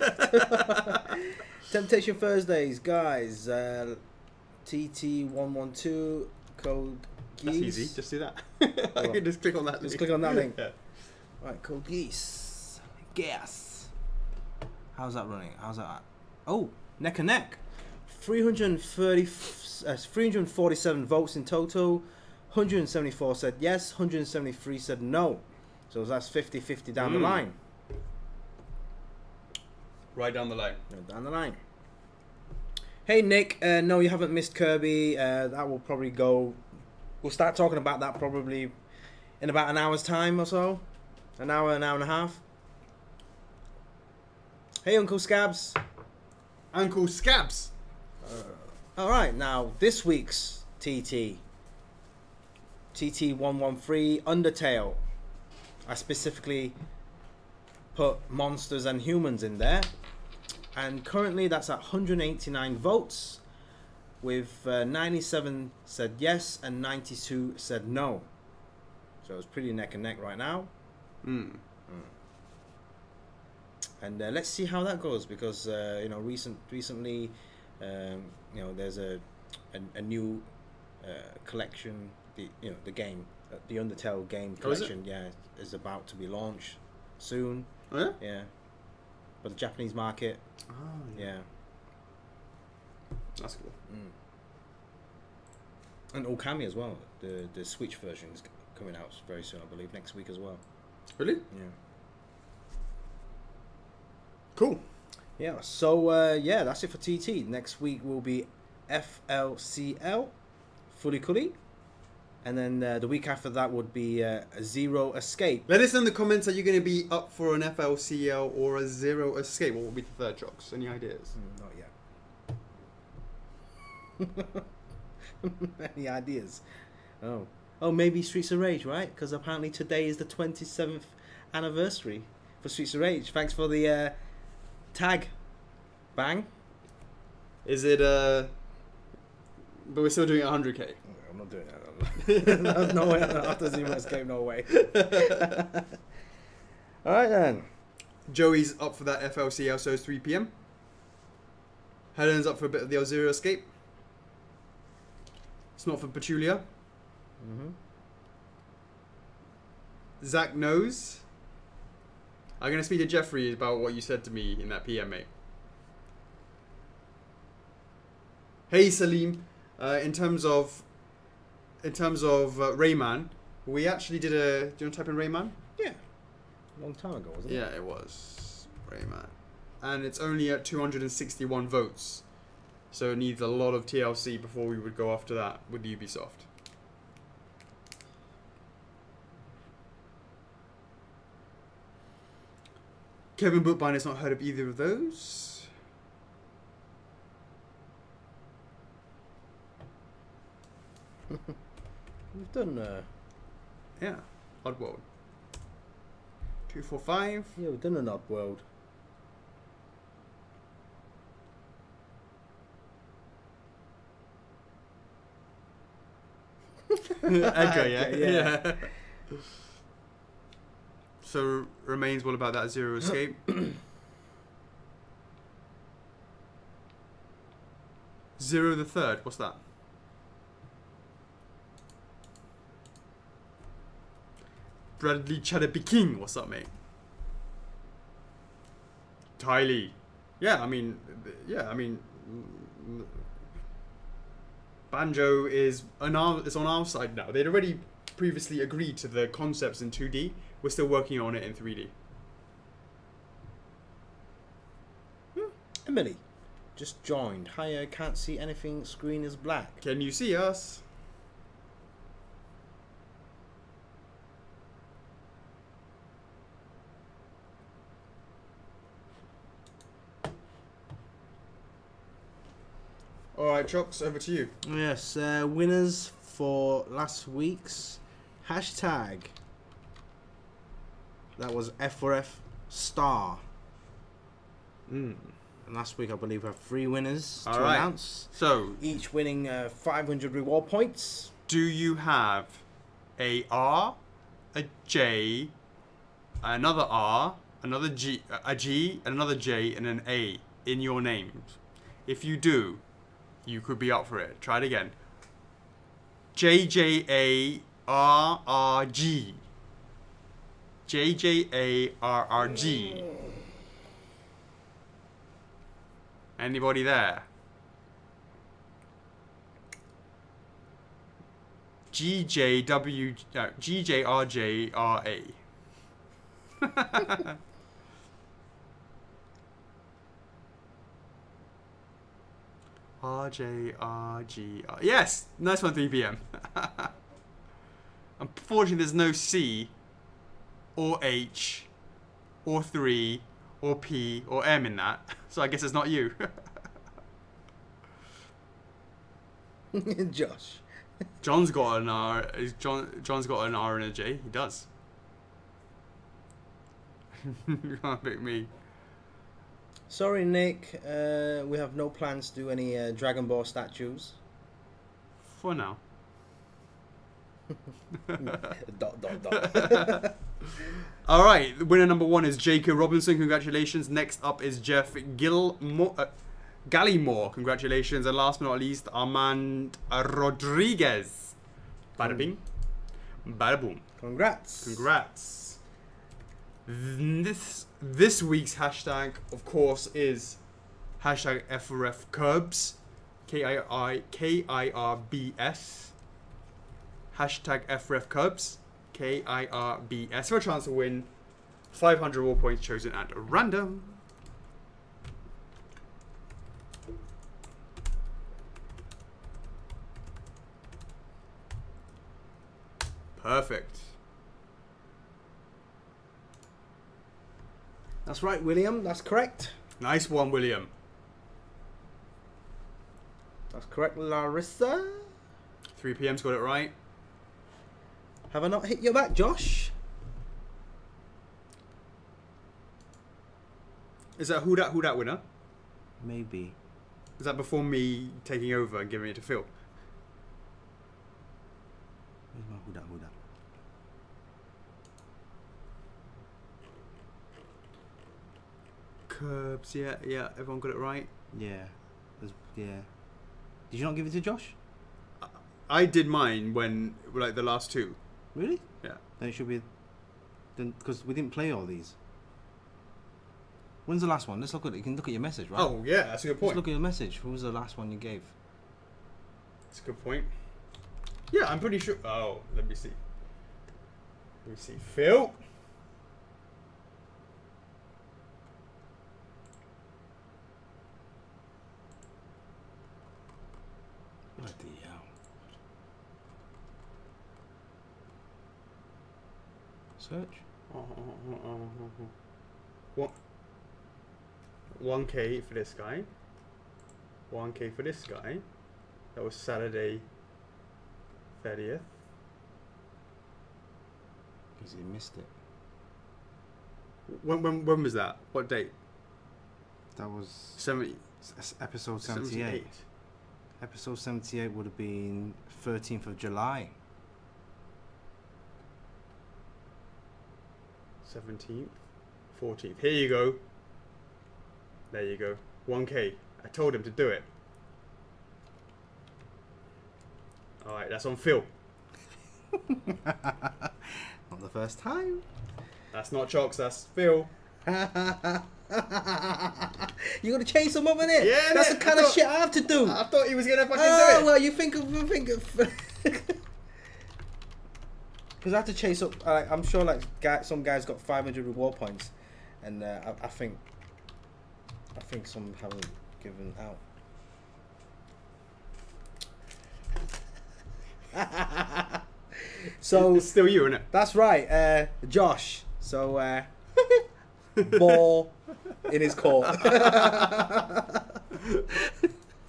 Temptation Thursdays, guys. TT112 code Geese. That's easy. Just do that. I can just click on that. Just click on that link. Yeah. Right, code Geese. Gas. How's that running? How's that? Oh, neck and neck. 347 votes in total. 174 said yes. 173 said no. So that's 50-50 down the line. Right down the line. Down the line. Hey Nick, no, you haven't missed Kirby. That will probably go. We'll start talking about that probably in about an hour's time or so. An hour and a half. Hey Uncle Scabs. Uncle Scabs. All right, now this week's TT 113 Undertale. I specifically put monsters and humans in there, and currently that's at 189 votes, with 97 said yes and 92 said no. So it's pretty neck and neck right now. And let's see how that goes, because you know, recently you know, there's a new collection, the game, the Undertale game collection, is about to be launched soon. Oh, yeah? Yeah. For the Japanese market. Oh, yeah. That's cool. And Okami as well. The Switch version is coming out very soon, I believe, next week as well. Really? Yeah. Cool. Yeah, so yeah, that's it for TT. Next week will be FLCL, Furikuri. And then the week after that would be Zero Escape. Let us know in the comments, are you going to be up for an FLCL or a Zero Escape? What will be the third, Chocks? Any ideas? Not yet. Any ideas? Oh, maybe Streets of Rage, right? Because apparently today is the 27th anniversary for Streets of Rage. Thanks for the tag. Bang. Is it but we're still doing 100k? I'm not doing that. No way. After Zero Escape, no way. Alright then. Joey's up for that FLCL, so it's 3 PM. Helen's up for a bit of the Zero Escape. It's not for Petulia. Zach knows. I'm going to speak to Jeffrey about what you said to me in that PM, mate. Hey Salim, in terms of Rayman, we actually did a. Do you want to type in Rayman? Yeah, a long time ago, wasn't it? Yeah, it was Rayman, and it's only at 261 votes. So it needs a lot of TLC before we would go after that with Ubisoft. Kevin Bookbiner's not heard of either of those. We've done. Yeah, Oddworld. 245. Yeah, we've done an Oddworld. Okay, yeah. So remains what about that Zero Escape? Zero the Third, what's that? Bradley Chadaby King, what's up, mate? Tylee. Yeah, I mean, Banjo is on our side now. They'd already previously agreed to the concepts in 2D. We're still working on it in 3D. Emily just joined. Hi, I can't see anything. Screen is black. Can you see us? Alright, Chocks, over to you. Yes, winners for last week's hashtag. That was F4F Star. And last week, I believe, we have 3 winners to announce. So, each winning 500 reward points. Do you have a R, a J, another R, another G, a G, another J, and an A in your names? If you do, you could be up for it. Try it again. JJARRG. JJARRG. Anybody there? GJRJRA. RJRGR. Yes! Nice one, 3 PM. Unfortunately, there's no C, or H, or 3, or P, or M in that. So I guess it's not you. Josh. John's got an R. John's got an R and a J. He does. You can't pick me. Sorry, Nick. We have no plans to do any Dragon Ball statues. For now. Dot. All right. Winner number 1 is J.K. Robinson. Congratulations. Next up is Jeff Gallimore. Congratulations. And last but not least, Armand Rodriguez. Bada bing. Bada boom. Congrats. This week's hashtag, of course, is hashtag F4F Curbs. KIRBS. Hashtag F4F Curbs. KIRBS. For a chance to win 500 reward points chosen at random. Perfect. That's right, William. That's correct. Nice one, William. That's correct, Larissa. 3 PM's got it right. Have I not hit your back, Josh? Is that who dat winner? Maybe. Is that before me taking over and giving it to Phil? Where's my who dat? Curbs, yeah, everyone got it right. Yeah. Yeah. Did you not give it to Josh? I did mine when, like, the last 2. Really? Yeah. Then it should be... Then, because we didn't play all these. When's the last one? Let's look at it. You can look at your message, right? Oh, yeah, that's a good point. Let's look at your message. What was the last one you gave? That's a good point. Yeah, I'm pretty sure... Oh, let me see. Phil? Search. What? 1K for this guy. 1K for this guy. That was Saturday 30th. Because he missed it. When was that? What date? That was 70. episode 78. Episode 78 would have been 13th of July. 17th, 14th. Here you go. There you go. 1K. I told him to do it. Alright, that's on Phil. Not the first time. That's not Chocks, that's Phil. You gotta chase him up in it. Yeah, that's the kind of shit I have to do. I thought he was gonna fucking do it. Well, you think of. Because I have to chase up. I'm sure, like, some guys got 500 reward points, and I think some haven't given out. So it's still you, isn't it? That's right, Josh. So ball in his court.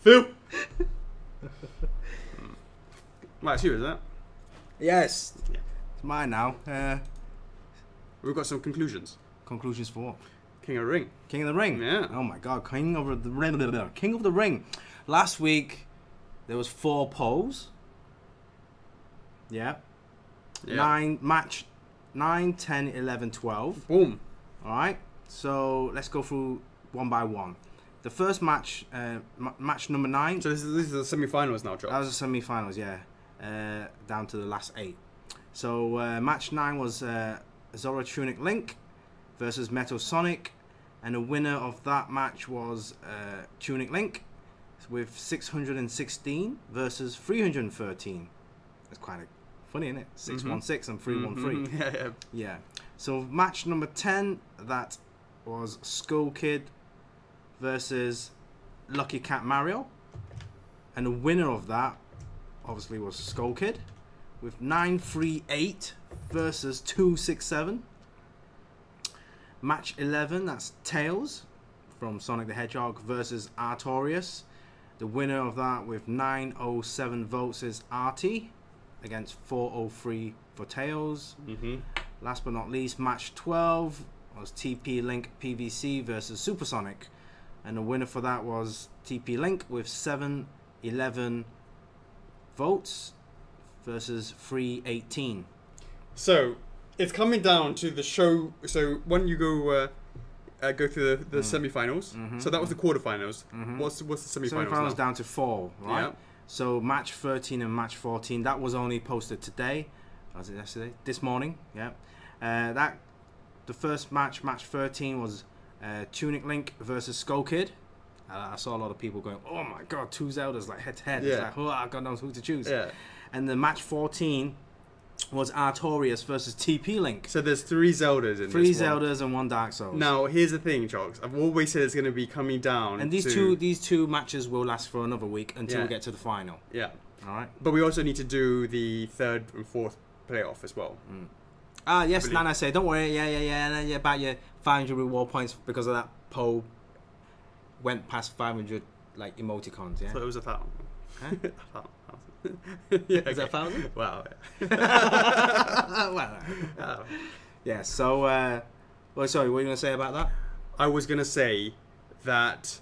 Phil. Right, it's you, is that? Yes. Yeah. It's mine now. We've got some conclusions. Conclusions for what? King of the Ring. King of the Ring. Yeah. Oh my God, King of the Ring. King of the Ring. Last week there was 4 polls. Yeah. 9, 10, 11, 12. Boom. All right. So let's go through one by one. The first match, match number 9. So this is the semi-finals now, Chocks. That was the semi-finals, yeah. Down to the last 8. So match 9 was Zora Tunic Link versus Metal Sonic, and the winner of that match was Tunic Link with 616 versus 313. That's kind of funny, isn't it? 616 and 313. Yeah. Yeah. So match number 10, that was Skull Kid versus Lucky Cat Mario, and the winner of that obviously was Skull Kid with 938 versus 267. Match 11, that's Tails from Sonic the Hedgehog versus Artorias. The winner of that with 907 votes is Artie against 403 for Tails. Last but not least, match 12 was TP Link PVC versus Supersonic, and the winner for that was TP Link with 711 votes versus 318. So it's coming down to the show. So when you go through the semi-finals, so that was the quarterfinals. What's the semi-finals? Semi-finals down to 4, right? Yeah. So match 13 and match 14, that was only posted today. Was it yesterday? This morning, yeah. The first match, match 13, was Tunic Link versus Skull Kid. I saw a lot of people going, "Oh my God, 2 Zeldas like head to head." Yeah. It's like, oh, I God knows who to choose. Yeah. And the match 14 was Artorias versus TP Link. So there's 3 Zeldas in 3 this one. Zeldas and 1 Dark Souls. Now here's the thing, Chocks. I've always said it's going to be coming down. And these two matches will last for another week until we get to the final. Yeah. All right. But we also need to do the 3rd and 4th playoff as well. Yes, Nana say, don't worry, yeah, about your 500 reward points because of that poll went past 500 like emoticons, yeah? So it was 1,000. Huh? 1,000. Yeah, Is that 1,000? Wow. Well, yeah, so, well, sorry, what were you going to say about that? I was going to say that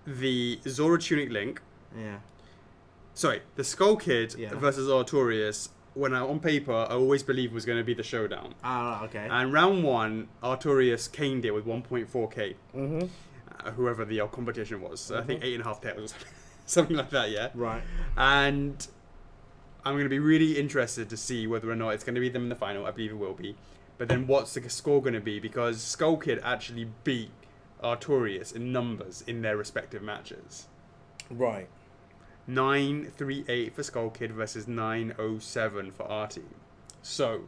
the Zora Tunic Link, the Skull Kid versus Artorias, when on paper, I always believed was going to be the showdown. Ah, okay. And round 1, Artorias caned it with 1.4k. Whoever the competition was. I think 8.5 tails or something like that, yeah? Right. And I'm going to be really interested to see whether or not it's going to be them in the final. I believe it will be. But then what's the score going to be? Because Skull Kid actually beat Artorias in numbers in their respective matches. Right. 938 for Skull Kid versus 907 for Artie. So,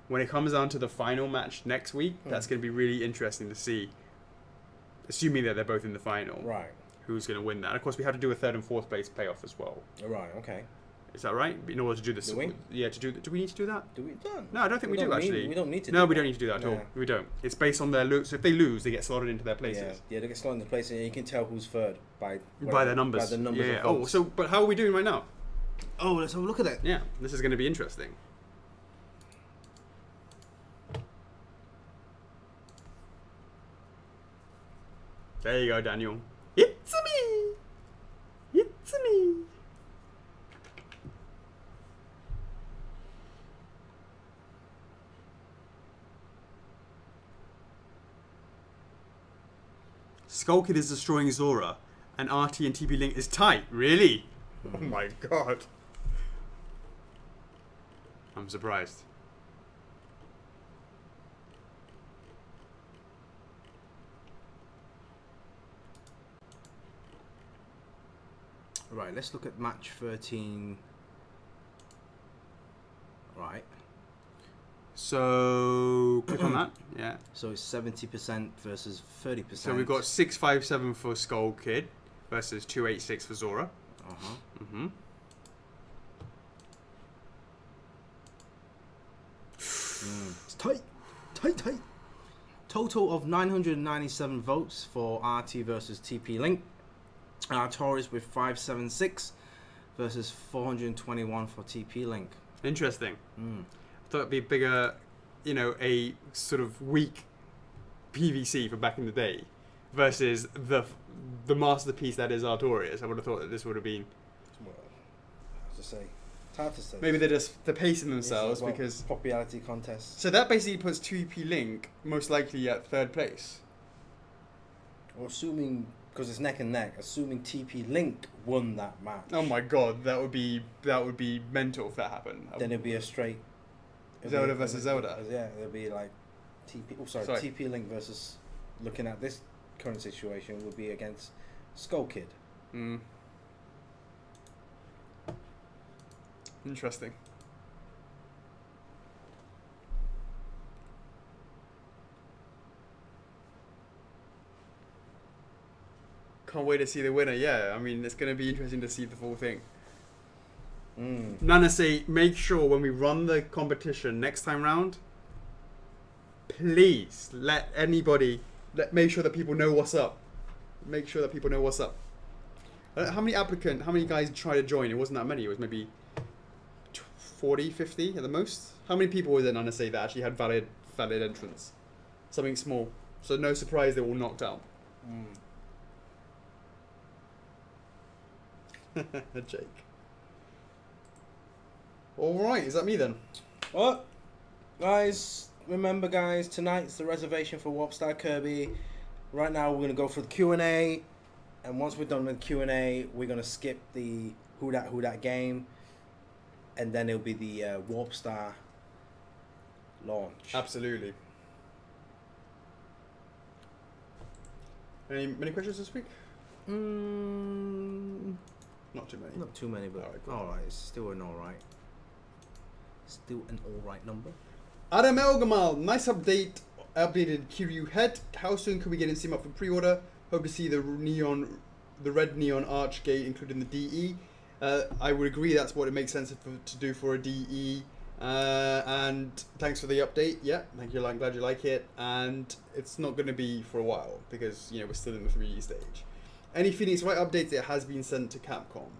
when it comes down to the final match next week, that's going to be really interesting to see, assuming that they're both in the final, right, who's going to win that. And of course, we have to do a 3rd and 4th place playoff as well. Right, okay. Is that right? In order to do this, Do we? Yeah, to do. Do we need to do that? Do we? No, I don't think we do actually. We don't need to. No, we don't need to do that at all. We don't. It's based on their lose. So if they lose, they get slotted into their places. Yeah, they get slotted into places, and you can tell who's third by their numbers. By the numbers. Yeah. Of Oh, votes. so but how are we doing right now? Oh, let's have a look at it. Yeah, this is going to be interesting. There you go, Daniel. It's me. It's me. Skull Kid is destroying Zora, and RT and TP Link is tight. Really? Oh my god. I'm surprised. Right, let's look at match 13. Right. So click on that. Yeah. So it's 70% versus 30%. So we've got 657 for Skull Kid versus 286 for Zora. Uh-huh. Mm-hmm. It's tight. Tight. Total of 997 votes for RT versus TP Link. Taurus with 576 versus 421 for TP Link. Interesting. I thought it'd be bigger, you know, a sort of weak PVC from back in the day versus the masterpiece that is Artorias. I would have thought that this would have been. Well, as I say, it's hard to say. Maybe they're pacing themselves because popularity contest. So that basically puts TP Link most likely at third place. Or assuming, because it's neck and neck, assuming TP Link won that match. Oh my god, that would be mental if that happened. Then it'd be a straight Zelda versus Zelda. Yeah, it'd be like TP Link versus, looking at this current situation, would be against Skull Kid. Interesting. Can't wait to see the winner. Yeah, I mean, it's going to be interesting to see the full thing. Nana say, make sure when we run the competition next time round, please make sure that people know what's up. Make sure that people know what's up. How many guys tried to join? It wasn't that many. It was maybe 40, 50 at the most. How many people was it, Nana say, that actually had valid entrance? Something small. So no surprise they were all knocked out. Jake. Alright, is that me then? What? Guys, remember guys, tonight's the reservation for Warp Star Kirby. Right now we're going to go for the Q&A. And once we're done with the Q&A, we're going to skip the Who Dat game. And then it'll be the Warp Star launch. Absolutely. Many questions this week? Not too many. Not too many, but alright, it's still an alright. Still an alright number. Adam Elgamal, nice updated Kiryu head. How soon can we get in Steam up for pre-order? Hope to see the red neon arch gate included in the DE. I would agree that's what it makes sense to do for a DE. And thanks for the update. Yeah, thank you. I'm glad you like it. And it's not going to be for a while because, you know, we're still in the 3E stage. Any Phoenix Wright updates? It has been sent to Capcom.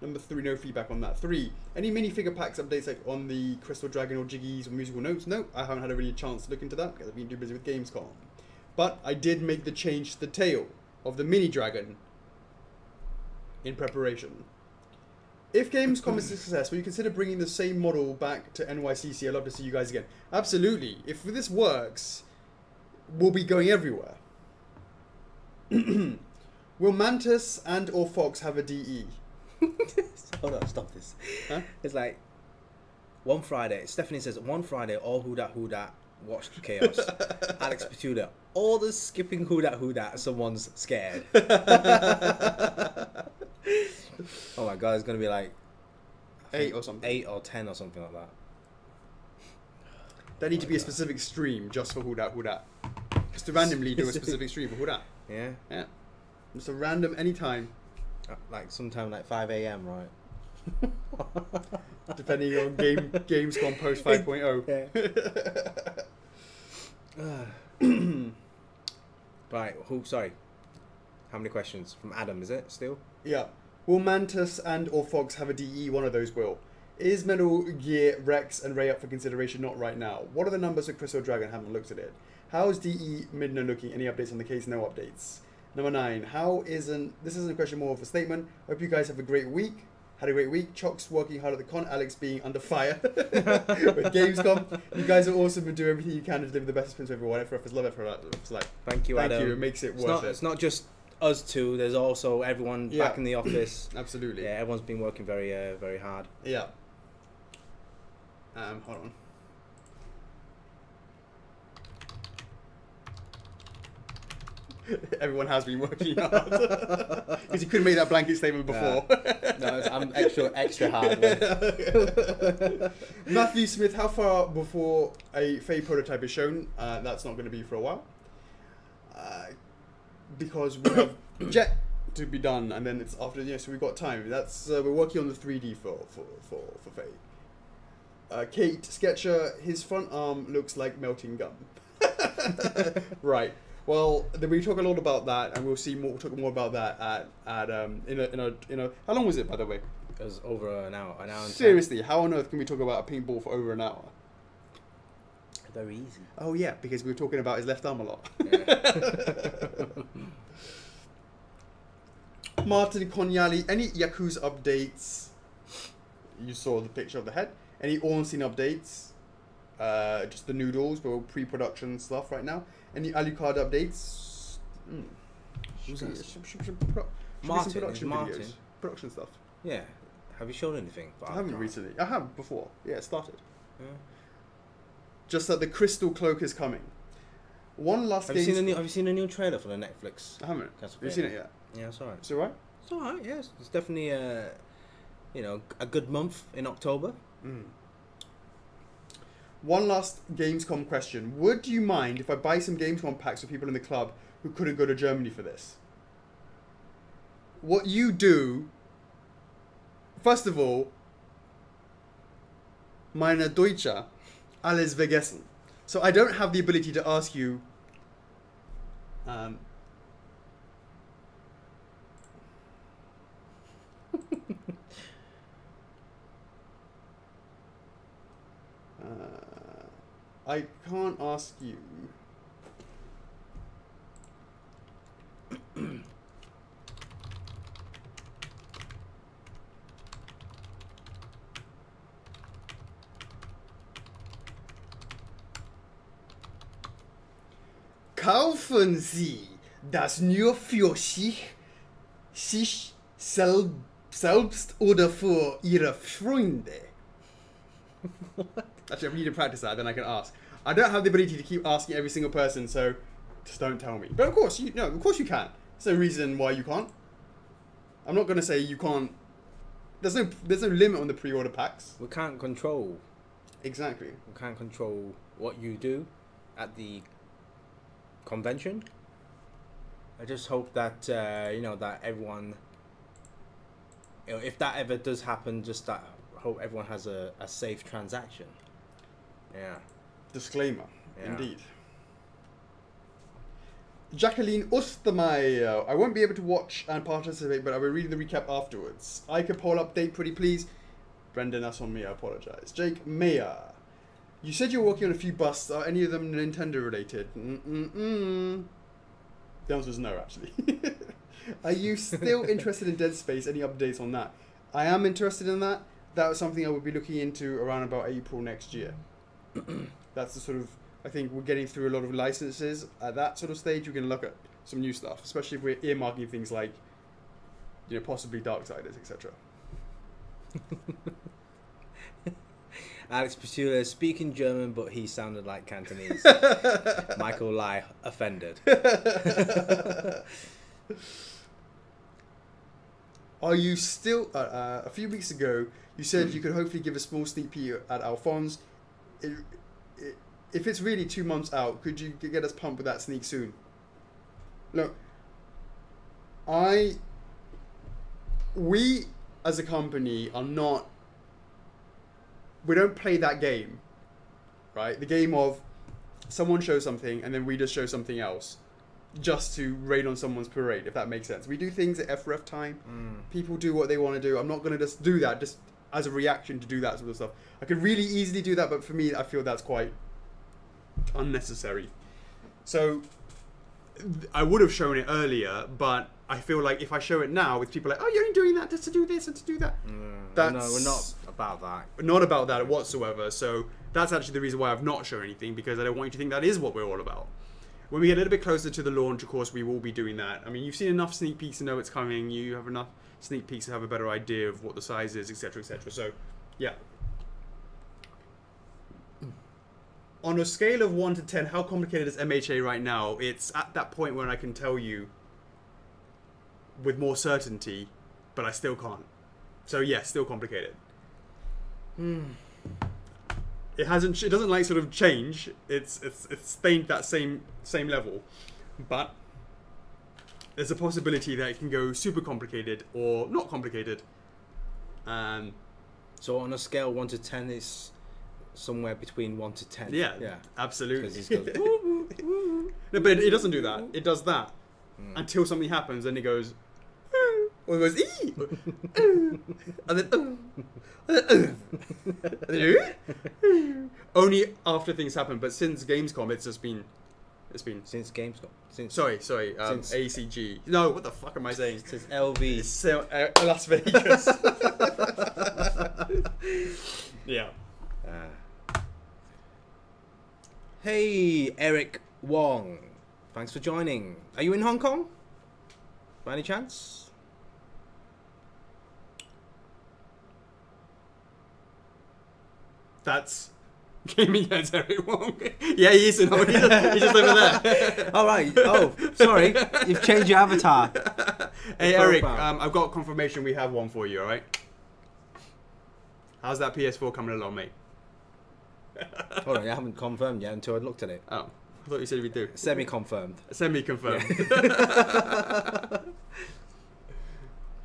Number 3, no feedback on that. 3, any minifigure packs updates like on the Crystal Dragon or Jiggies or musical notes? No, I haven't had a really chance to look into that because I've been too busy with Gamescom. But I did make the change to the tail of the mini dragon in preparation. If Gamescom is a success, will you consider bringing the same model back to NYCC? I'd love to see you guys again. Absolutely. If this works, we'll be going everywhere. Will Mantis and or Fox have a DE? Hold on, stop this. Huh? It's like one Friday. Stephanie says one Friday. All Who Dat watched Chaos. Alex Petuda. All the skipping Who Dat. Someone's scared. Oh my god, it's gonna be like 8 or something. 8 or 10 or something like that. There need to be a specific stream just for Who Dat. Just to randomly do a specific stream for Who Dat. Yeah. Yeah. Just a random anytime. Like sometime like 5 AM, right? Depending on Gamescom post 5.0. Yeah. Right. Sorry. How many questions from Adam? Is it still? Yeah. Will Mantis and or Fox have a DE? One of those will. Is Metal Gear Rex and Ray up for consideration? Not right now. What are the numbers for Crystal Dragon? Haven't looked at it. How is DE Midna looking? Any updates on the case? No updates. Number 9. This isn't a question, more of a statement. Hope you guys have a great week. Had a great week. Chocks working hard at the con. Alex being under fire with Gamescom. You guys are awesome and do everything you can to deliver the best experience for everyone. F4F love F4F. It's like, thank you, Adam. Thank you. It makes it worth it. It's not just us two. There's also everyone back in the office. Absolutely. Yeah, everyone's been working very, very hard. Yeah. Hold on. Everyone has been working hard because you couldn't make that blanket statement before. No, I'm extra hard. Matthew Smith, how far before a Faye prototype is shown? That's not going to be for a while because we have Jet to be done, and then it's after. Yeah, so we've got time. That's we're working on the 3D for Faye. Kate Sketcher, his front arm looks like melting gum. Right. Well, we talk a lot about that, and we'll talk more about that in a. How long was it, by the way? It was over an hour. An hour and Seriously, 10. How on earth can we talk about a paintball for over an hour? Very easy. Oh yeah, because we were talking about his left arm a lot. Yeah. Martin Konyali, any Yakuza updates? You saw the picture of the head. Any Ornstein updates? Just the noodles, but pre-production stuff right now. Any Alucard updates? Martin. Production stuff. Yeah. Have you shown anything? I haven't recently. I have before. Yeah, it started. Yeah. Just that the Crystal Cloak is coming. One last Have you seen a new trailer for the Netflix? I haven't. Have you seen it yet? Yeah, it's alright. It's alright? It's alright, yes. It's definitely a good month in October. Mm. One last Gamescom question. Would you mind if I buy some Gamescom packs for people in the club who couldn't go to Germany for this? What you do, first of all, meine Deutsche, alles vergessen. So I don't have the ability to ask you, I can't ask you. Kaufen Sie das nur für sich selbst oder für Ihre Freunde? Actually, I need to practice that, then I can ask. I don't have the ability to keep asking every single person, so just don't tell me. But of course, you can. There's no reason why you can't. I'm not going to say you can't. There's no limit on the pre-order packs. We can't control. Exactly. We can't control what you do at the convention. I just hope that that everyone, if that ever does happen, just that I hope everyone has a safe transaction. Yeah. Disclaimer. Yeah. Indeed. Jacqueline Ostermeyer. I won't be able to watch and participate, but I will read the recap afterwards. Ica poll update, pretty please. Brendan, that's on me. I apologize. Jake Mayer. You said you're working on a few busts. Are any of them Nintendo related? The answer is no, actually. Are you still interested in Dead Space? Any updates on that? I am interested in that. That was something I would be looking into around about April next year. That's the sort of, I think we're getting through a lot of licenses. At that sort of stage, we can look at some new stuff, especially if we're earmarking things like, possibly Darksiders, etc. Alex Petula speaking German, but he sounded like Cantonese. Michael Lai offended. Are you still? A few weeks ago, you said you could hopefully give a small sneak peek at Alphonse. If it's really 2 months out, could you get us pumped with that sneak soon? Look, we as a company are not we don't play that game, right? The game of someone shows something and then we just show something else just to raid on someone's parade, if that makes sense. We do things at F4F time. People do what they want to do. I'm not going to just do that just as a reaction to do that sort of stuff. I could really easily do that, but for me, I feel that's quite unnecessary. So I would have shown it earlier, but I feel like if I show it now, with people like, oh, you're only doing that just to do this and to do that. No, we're not about that. Not about that whatsoever. So that's actually the reason why I've not shown anything, because I don't want you to think that is what we're all about. When we get a little bit closer to the launch, of course, we will be doing that. I mean, you've seen enough sneak peeks to know it's coming. You have enough sneak peeks to have a better idea of what the size is, etc., etc. So, yeah. On a scale of 1 to 10, how complicated is MHA right now? It's at that point when I can tell you with more certainty, but I still can't. So, yeah, still complicated. It doesn't like sort of change. It's stayed that same level, but there's a possibility that it can go super complicated or not complicated. So on a scale 1 to 10, it's somewhere between 1 to 10. Yeah, absolutely. Because it goes, no, but it doesn't do that. It does that until something happens, and it goes, or it goes ee, and then only after things happen. But since Gamescom, it's been since Gamescom. Since ACG. No, what the fuck am I saying? Since LV. It's Las Vegas. Yeah. Hey, Eric Wong. Thanks for joining. Are you in Hong Kong? By any chance? That's Gaming Heads Eric Wong. Yeah, he is in Hong Kong. He's just over there. All right. Oh, sorry. You've changed your avatar. Hey, Eric, I've got confirmation we have one for you, all right? How's that PS4 coming along, mate? Hold on, I haven't confirmed yet until I looked at it. Oh, I thought you said we'd do. Semi-confirmed. Semi-confirmed.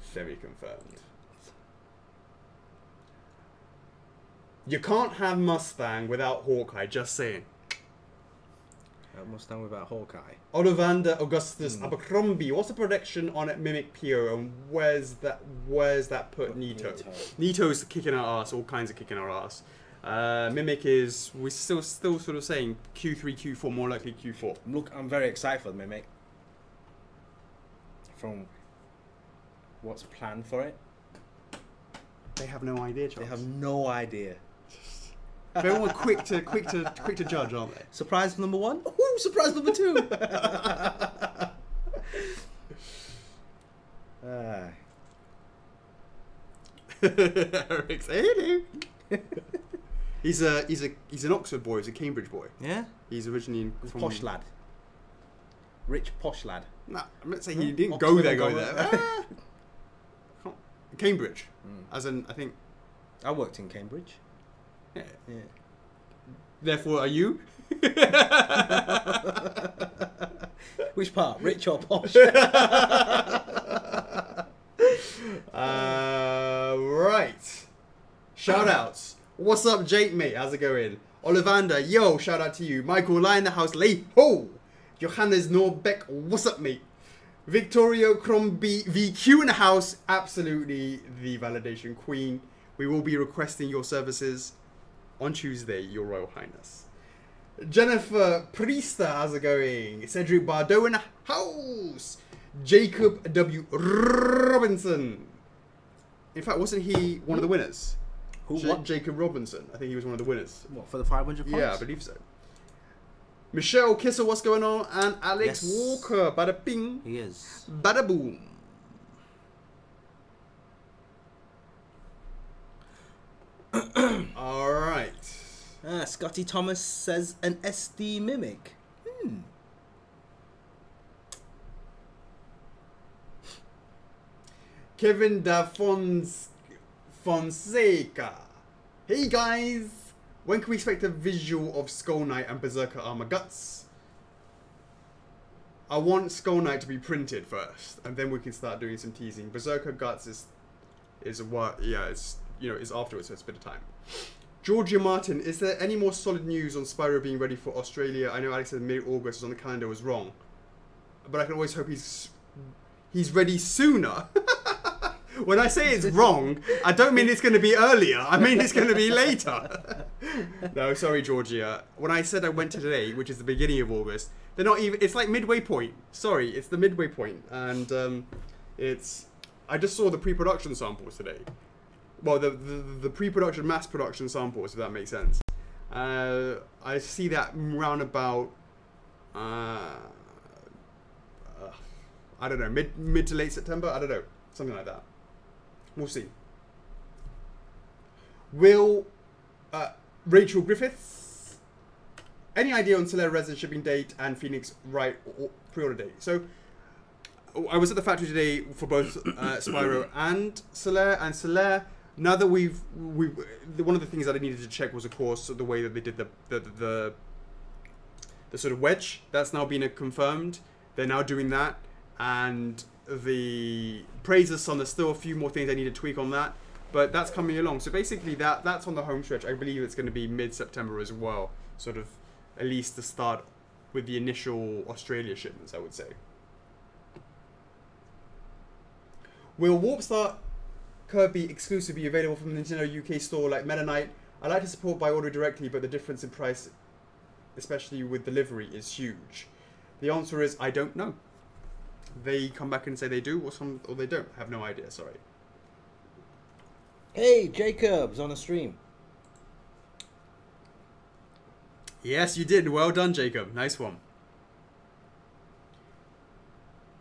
Semi-confirmed. You can't have Mustang without Hawkeye, just saying. Mustang without Hawkeye. Ollivander Augustus Abercrombie. What's the prediction on Mimic PO, and where's that put Nito? Nito's kicking our ass, all kinds of kicking our ass. Mimic is, we're still sort of saying Q3, Q4, more likely Q4. Look, I'm very excited for the Mimic. From what's planned for it. They have no idea, Chocks. They have no idea. They're all quick to judge, aren't they? Surprise number 1. Ooh, surprise number 2. Eric's hello. He's an Oxford boy. He's a Cambridge boy. Yeah. He's originally from posh lad. Rich posh lad. Nah, I'm not saying he didn't Oxford go there. Cambridge, as in I think. I worked in Cambridge. Yeah. Yeah. Therefore, are you? Which part, rich or posh? Right. Shout outs. What's up, Jake, mate? How's it going? Ollivander, yo, shout out to you. Michael, lie in the house, lay ho. Johannes Norbeck, what's up, mate? Victoria Crombie, VQ in the house, absolutely the validation queen. We will be requesting your services on Tuesday, Your Royal Highness. Jennifer Priester, how's it going? Cedric Bardot in the house. Jacob W. Robinson. In fact, wasn't he one of the winners? Who? What? Jacob Robinson. I think he was one of the winners. What, for the 500 points? Yeah, I believe so. Michelle Kissel, what's going on? And Alex Walker, bada bing. He is. Bada boom. Alright. Scotty Thomas says an SD Mimic. Kevin Da Fonseca. Hey guys! When can we expect a visual of Skull Knight and Berserker Armor Guts? I want Skull Knight to be printed first, and then we can start doing some teasing. Berserker Guts is what? Yeah, it's, you know, it's afterwards, so it's a bit of time. Georgia Martin, is there any more solid news on Spyro being ready for Australia? I know Alex said mid-August on the calendar was wrong, but I can always hope he's ready sooner. When I say it's wrong, I don't mean it's going to be earlier. I mean it's going to be later. No, sorry, Georgia. When I said I went today, which is the beginning of August, they're not even. It's like midway point. Sorry, it's the midway point, and it's. I just saw the pre-production samples today. Well, the pre-production, mass production samples, if that makes sense. I see that round about. I don't know, mid to late September. I don't know, something like that. We'll see. Will Rachel Griffiths, any idea on Solaire resin shipping date and Phoenix Wright pre-order date? So I was at the factory today for both Spyro and Solaire. Now that one of the things that I needed to check was, of course, the way that they did the sort of wedge. That's now been confirmed. They're now doing that, and the Praiser Sun, there's still a few more things I need to tweak on that, but that's coming along. So basically that's on the home stretch. I believe it's going to be mid-September as well, sort of at least to start with the initial Australia shipments, I would say. Will Warp Star Kirby exclusive be available from the Nintendo UK store like Meta Knight? I like to support by order directly, but the difference in price, especially with delivery, is huge. The answer is I don't know. They come back and say they do, or they don't. I have no idea. Sorry. Hey, Jacob's on a stream. Yes, you did. Well done, Jacob. Nice one.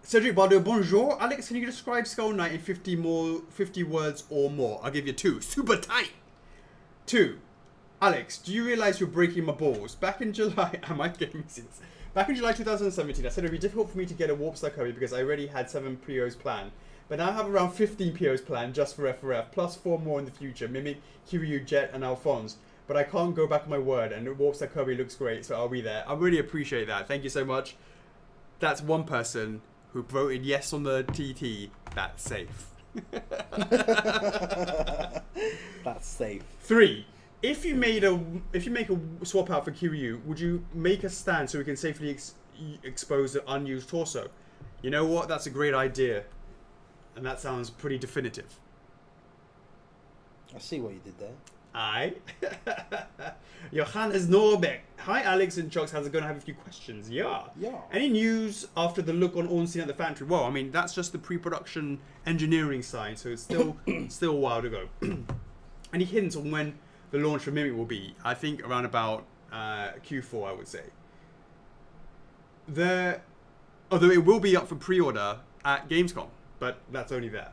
Cedric Bardo, bonjour. Alex, can you describe Skull Knight in 50 words or more? I'll give you 2. Super tight. 2. Alex, do you realize you're breaking my balls? Back in July, am I getting sense? Back in July 2017, I said it would be difficult for me to get a Warp Star Kirby because I already had 7 POs planned. But now I have around 15 POs planned just for F4F, plus 4 more in the future, Mimic, Kiryu, Jet, and Alphonse. But I can't go back on my word, and Warp Star Kirby looks great, so I'll be there. I really appreciate that. Thank you so much. That's one person who voted yes on the TT. That's safe. That's safe. 3. If you make a swap out for Kiryu, would you make a stand so we can safely expose the unused torso? You know what? That's a great idea, and that sounds pretty definitive. I see what you did there. Aye. Johannes Norbeck. Hi, Alex and Chocks. How's it going? I have a few questions. Yeah. Any news after the look on Ornstein at the factory? Well, I mean, that's just the pre-production engineering side, so it's still still a while to go. Any hints on when the launch for Mimic will be? I think around about Q4, I would say. Although it will be up for pre-order at Gamescom, but that's only there.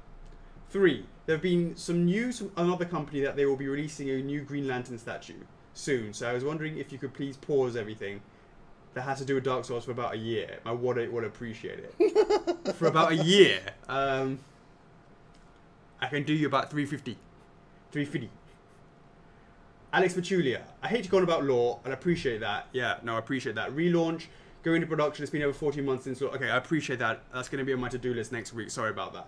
3. There have been some news from another company that they will be releasing a new Green Lantern statue soon. So I was wondering if you could please pause everything that has to do with Dark Souls for about a year. I would appreciate it. For about a year. I can do you about 350. 350. Alex Pachulia. I hate to go on about lore, and I appreciate that. Yeah, no, I appreciate that. Relaunch, go into production. It's been over 14 months since. Okay, I appreciate that. That's going to be on my to-do list next week. Sorry about that.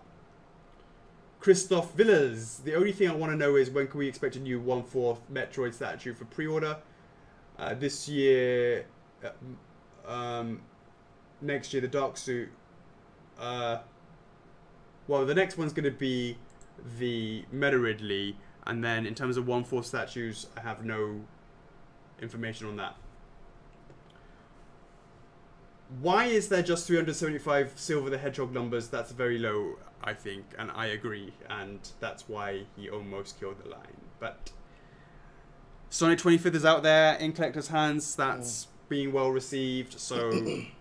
Christoph Villas. The only thing I want to know is when can we expect a new 1/4 Metroid statue for pre-order? This year, next year, the Dark Suit. Well, the next one's going to be the Meta Ridley, and then in terms of 1/4 statues, I have no information on that. Why is there just 375 Silver the Hedgehog numbers? That's very low, I think, and I agree, and that's why he almost killed the line. But Sonic 25th is out there in collectors' hands. That's being well received, so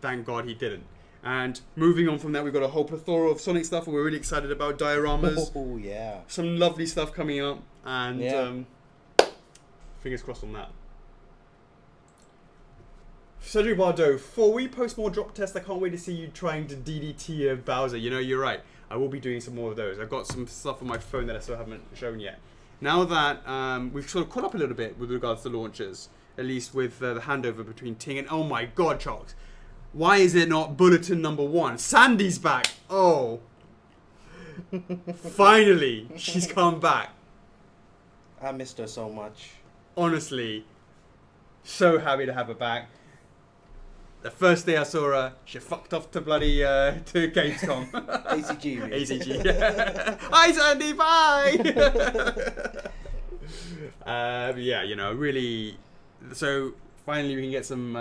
thank God he didn't. And moving on from that, we've got a whole plethora of Sonic stuff, and we're really excited about dioramas. Oh, yeah. Some lovely stuff coming up, and fingers crossed on that. Cedric Bardot, before we post more drop tests, I can't wait to see you trying to DDT a Bowser. You know, you're right. I will be doing some more of those. I've got some stuff on my phone that I still haven't shown yet. Now that we've sort of caught up a little bit with regards to launches, at least with the handover between Ting and... Oh my God, Chocks. Why is it not Bulletin number 1? Sandy's back. Oh. Finally, she's come back. I missed her so much. honestly, so happy to have her back. The first day I saw her, she fucked off to bloody to Gamescom. ACG. Really. ACG. Yeah. Hi Sandy, bye. Yeah, you know, really. So finally, we can get some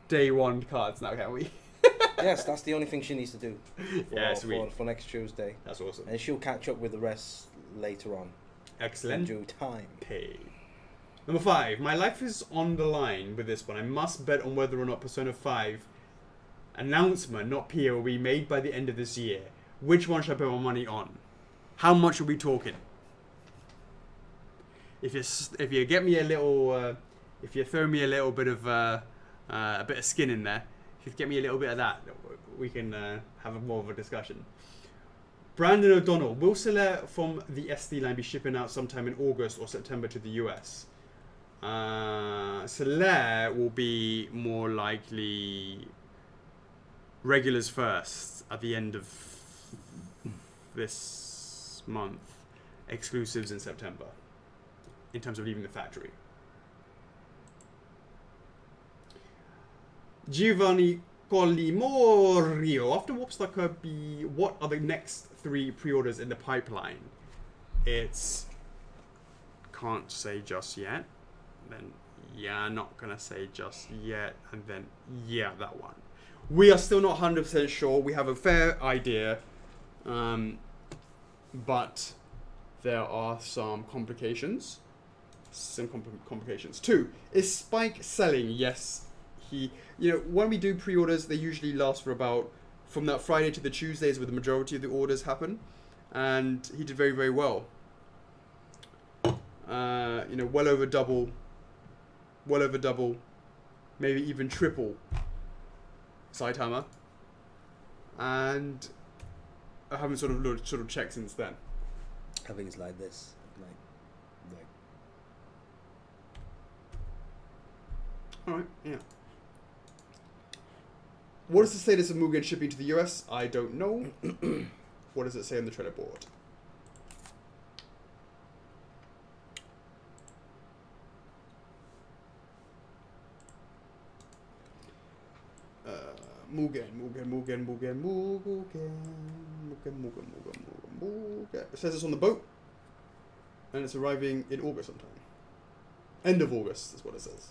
day one cards now, can't we? Yes, that's the only thing she needs to do. For next Tuesday. That's awesome. And she'll catch up with the rest later on. Excellent. Due time. Okay. Number 5. My life is on the line with this one. I must bet on whether or not Persona 5 announcement, not PO, will be made by the end of this year. Which one should I put my money on? How much are we talking? If you get me a little, if you throw me a little bit of skin in there, if you get me a little bit of that, we can have more of a discussion. Brandon O'Donnell, will Solaire from the SD line be shipping out sometime in August or September to the US? Solaire will be more likely regulars first at the end of this month, exclusives in September, in terms of leaving the factory. Giovanni Collimorio, after Warp Star Kirby, what are the next 3 pre-orders in the pipeline? It's can't say just yet, then yeah, not gonna say just yet, and then yeah, that one. We are still not 100% sure. We have a fair idea, but there are some complications. Complications. 2, is Spike selling? Yes. You know, when we do pre-orders, they usually last for about, from that Friday to the Tuesdays where the majority of the orders happen, and he did very, very well. You know, well over double, maybe even triple Saitama, and I haven't sort of checked since then. I think it's like this, like. All right, yeah. What is the status of Mugen shipping to the US? I don't know. What does it say on the trailer board? Mugen. It says it's on the boat, and it's arriving in August sometime. End of August is what it says.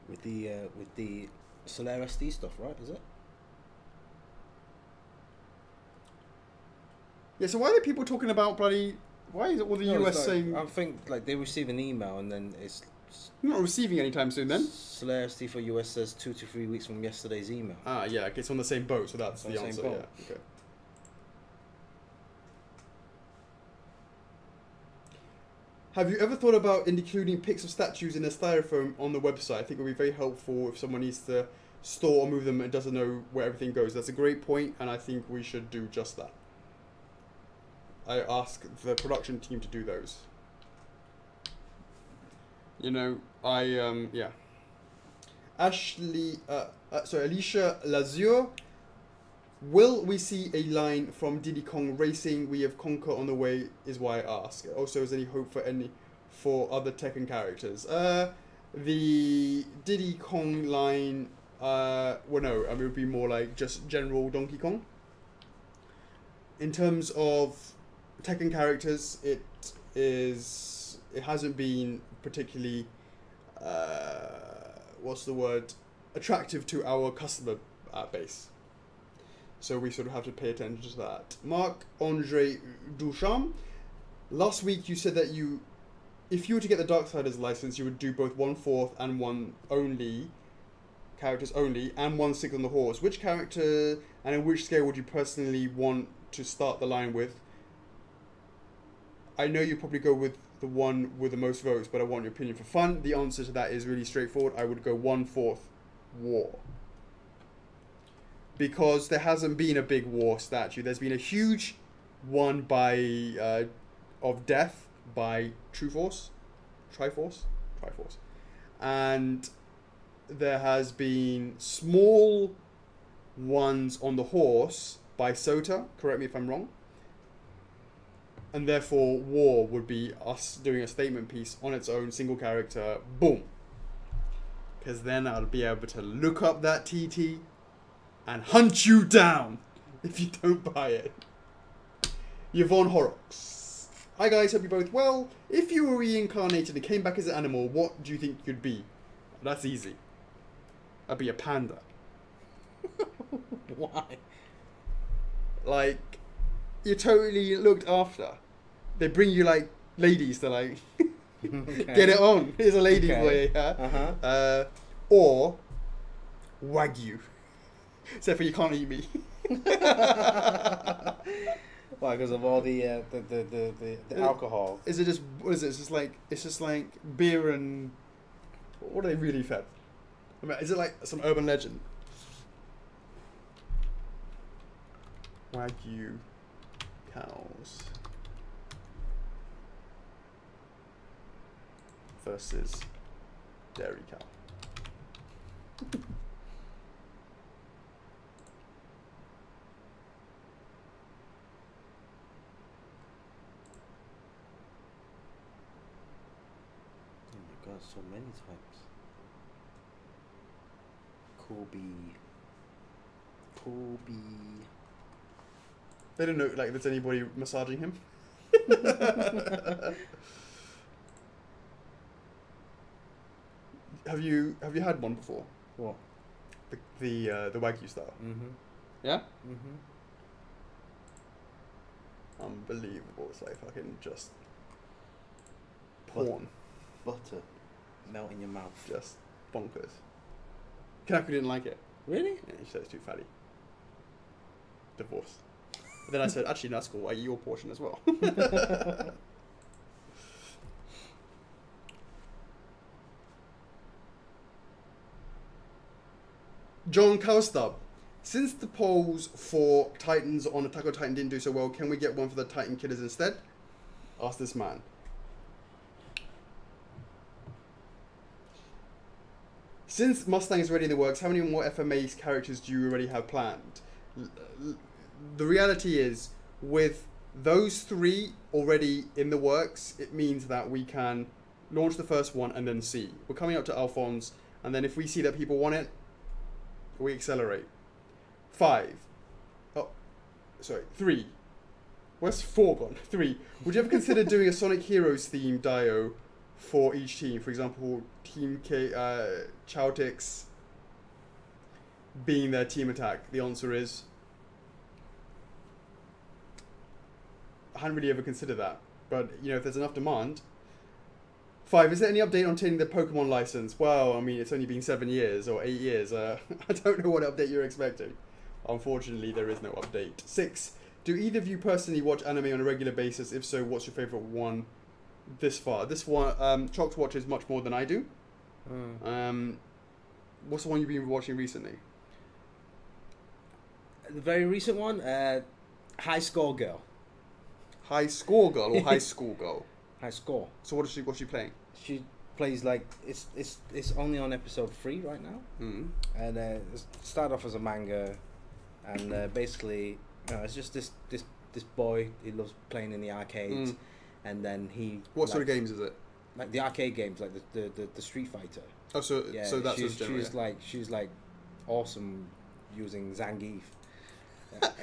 With the Solaire SD stuff, right? Is it? Yeah. So why are people talking about bloody? Why is it all the US saying? I think like they receive an email and then it's. You're not receiving anytime soon, then. Solaire SD for US says 2 to 3 weeks from yesterday's email. Ah, yeah. It's on the same boat, so that's the answer. Yeah. Okay. Have you ever thought about including pics of statues in a styrofoam on the website? I think it would be very helpful if someone needs to store or move them and doesn't know where everything goes. That's a great point, and I think we should do just that. I ask the production team to do those. You know, yeah. Alicia Lazure. Will we see a line from Diddy Kong Racing? We have Conquer on the way, is why I ask. Also, is there any hope for other Tekken characters? The Diddy Kong line, well, no, I mean, it would be more like just general Donkey Kong. In terms of Tekken characters, it hasn't been particularly, what's the word, attractive to our customer base. So we sort of have to pay attention to that. Marc-Andre Duchamp. Last week you said that if you were to get the Darksiders license, you would do both 1/4 and 1 only, characters only, and 1/6 on the horse. Which character and in which scale would you personally want to start the line with? I know you probably go with the one with the most votes, but I want your opinion for fun. The answer to that is really straightforward. I would go 1/4 war. Because there hasn't been a big war statue. There's been a huge one by of death by Triforce, and there has been small ones on the horse by Sota. Correct me if I'm wrong. and therefore War would be us doing a statement piece on its own, single character, boom. Because then I'll be able to look up that TT and hunt you down if you don't buy it. Yvonne Horrocks. Hi guys, hope you're both well. If you were reincarnated and came back as an animal, what do you think you'd be? That's easy. I'd be a panda. Why? Like, you're totally looked after. They bring you like ladies to like Okay. get it on. Here's a lady Okay. for you. Yeah? Or Wagyu. Except for you can't eat me. Why? Because of all the alcohol. Is it just? What is it? It's just like beer and what are they really fed? I mean, is it like some urban legend? Wagyu cows versus dairy cow. Oh my god, so many types. Kobe. They don't look like there's anybody massaging him. Have you had one before? What? The Wagyu style. Mm-hmm. Yeah. Mm-hmm. Unbelievable. It's like fucking just porn. Butter. Melt in your mouth. Just bonkers. Kanako didn't like it. Really? Yeah, he said it's too fatty. Divorce. But then I said, actually, no, that's cool. I eat your portion as well. John Cowstub. Since the polls for Titans on Attack on Titan didn't do so well, can we get one for the Titan Killers instead? Ask this man. Since Mustang is already in the works, how many more FMA characters do you already have planned? The reality is, with those 3 already in the works, it means that we can launch the first one and then see. We're coming up to Alphonse, and then if we see that people want it, we accelerate. 5. Oh, sorry, 3. Where's 4 gone? 3. Would you ever consider doing a Sonic Heroes themed Dio for each team? For example, Team K, Chaotix being their team attack. The answer is I hadn't really ever considered that, but you know, if there's enough demand. 5. Is there any update on taking the Pokemon license? Well, I mean, it's only been 7 years or 8 years. I don't know what update you're expecting. Unfortunately, there is no update. 6. Do either of you personally watch anime on a regular basis? If so, what's your favorite one this far? This one, Chocks watches much more than I do. What's the one you've been watching recently? The very recent one, High Score Girl. High Score Girl or High School Girl? High Score. So what's she playing? She plays like it's only on episode 3 right now, and it started off as a manga, and basically, you know, it's just this boy. He loves playing in the arcades, and then he. What sort of games is it? Like the arcade games, like the Street Fighter. Oh, so Yeah, so that's she's like awesome using Zangief.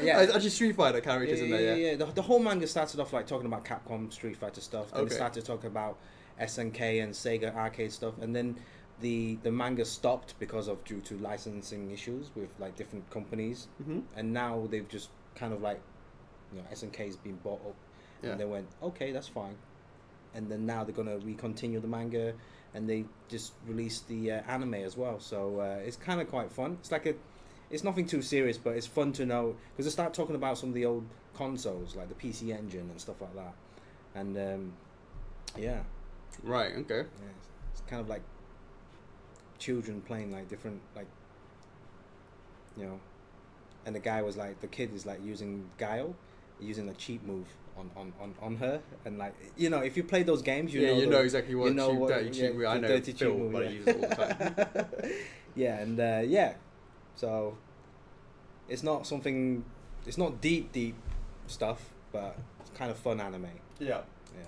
Yeah, actually Street Fighter characters in there. Yeah. The whole manga started off like talking about Capcom Street Fighter stuff. Then it Okay. started talking about SNK and Sega arcade stuff, and then the manga stopped due to licensing issues with like different companies, and now they've just kind of like, you know, SNK's been bought up, and they went, okay, that's fine, and then now they're gonna continue the manga, and they just released the anime as well. So it's kind of quite fun. It's like it's nothing too serious, but it's fun to know because they start talking about some of the old consoles like the PC Engine and stuff like that, and yeah. Right. Okay. Yeah, it's kind of like children playing like different, like, you know, and the kid is like using guile, using a cheat move on her, and like, you know, if you play those games, you know exactly what dirty cheat move. I know dirty Phil, cheat move, but I use it all the time. Yeah, and yeah, so it's not deep stuff, but it's kind of fun anime. Yeah. Yeah.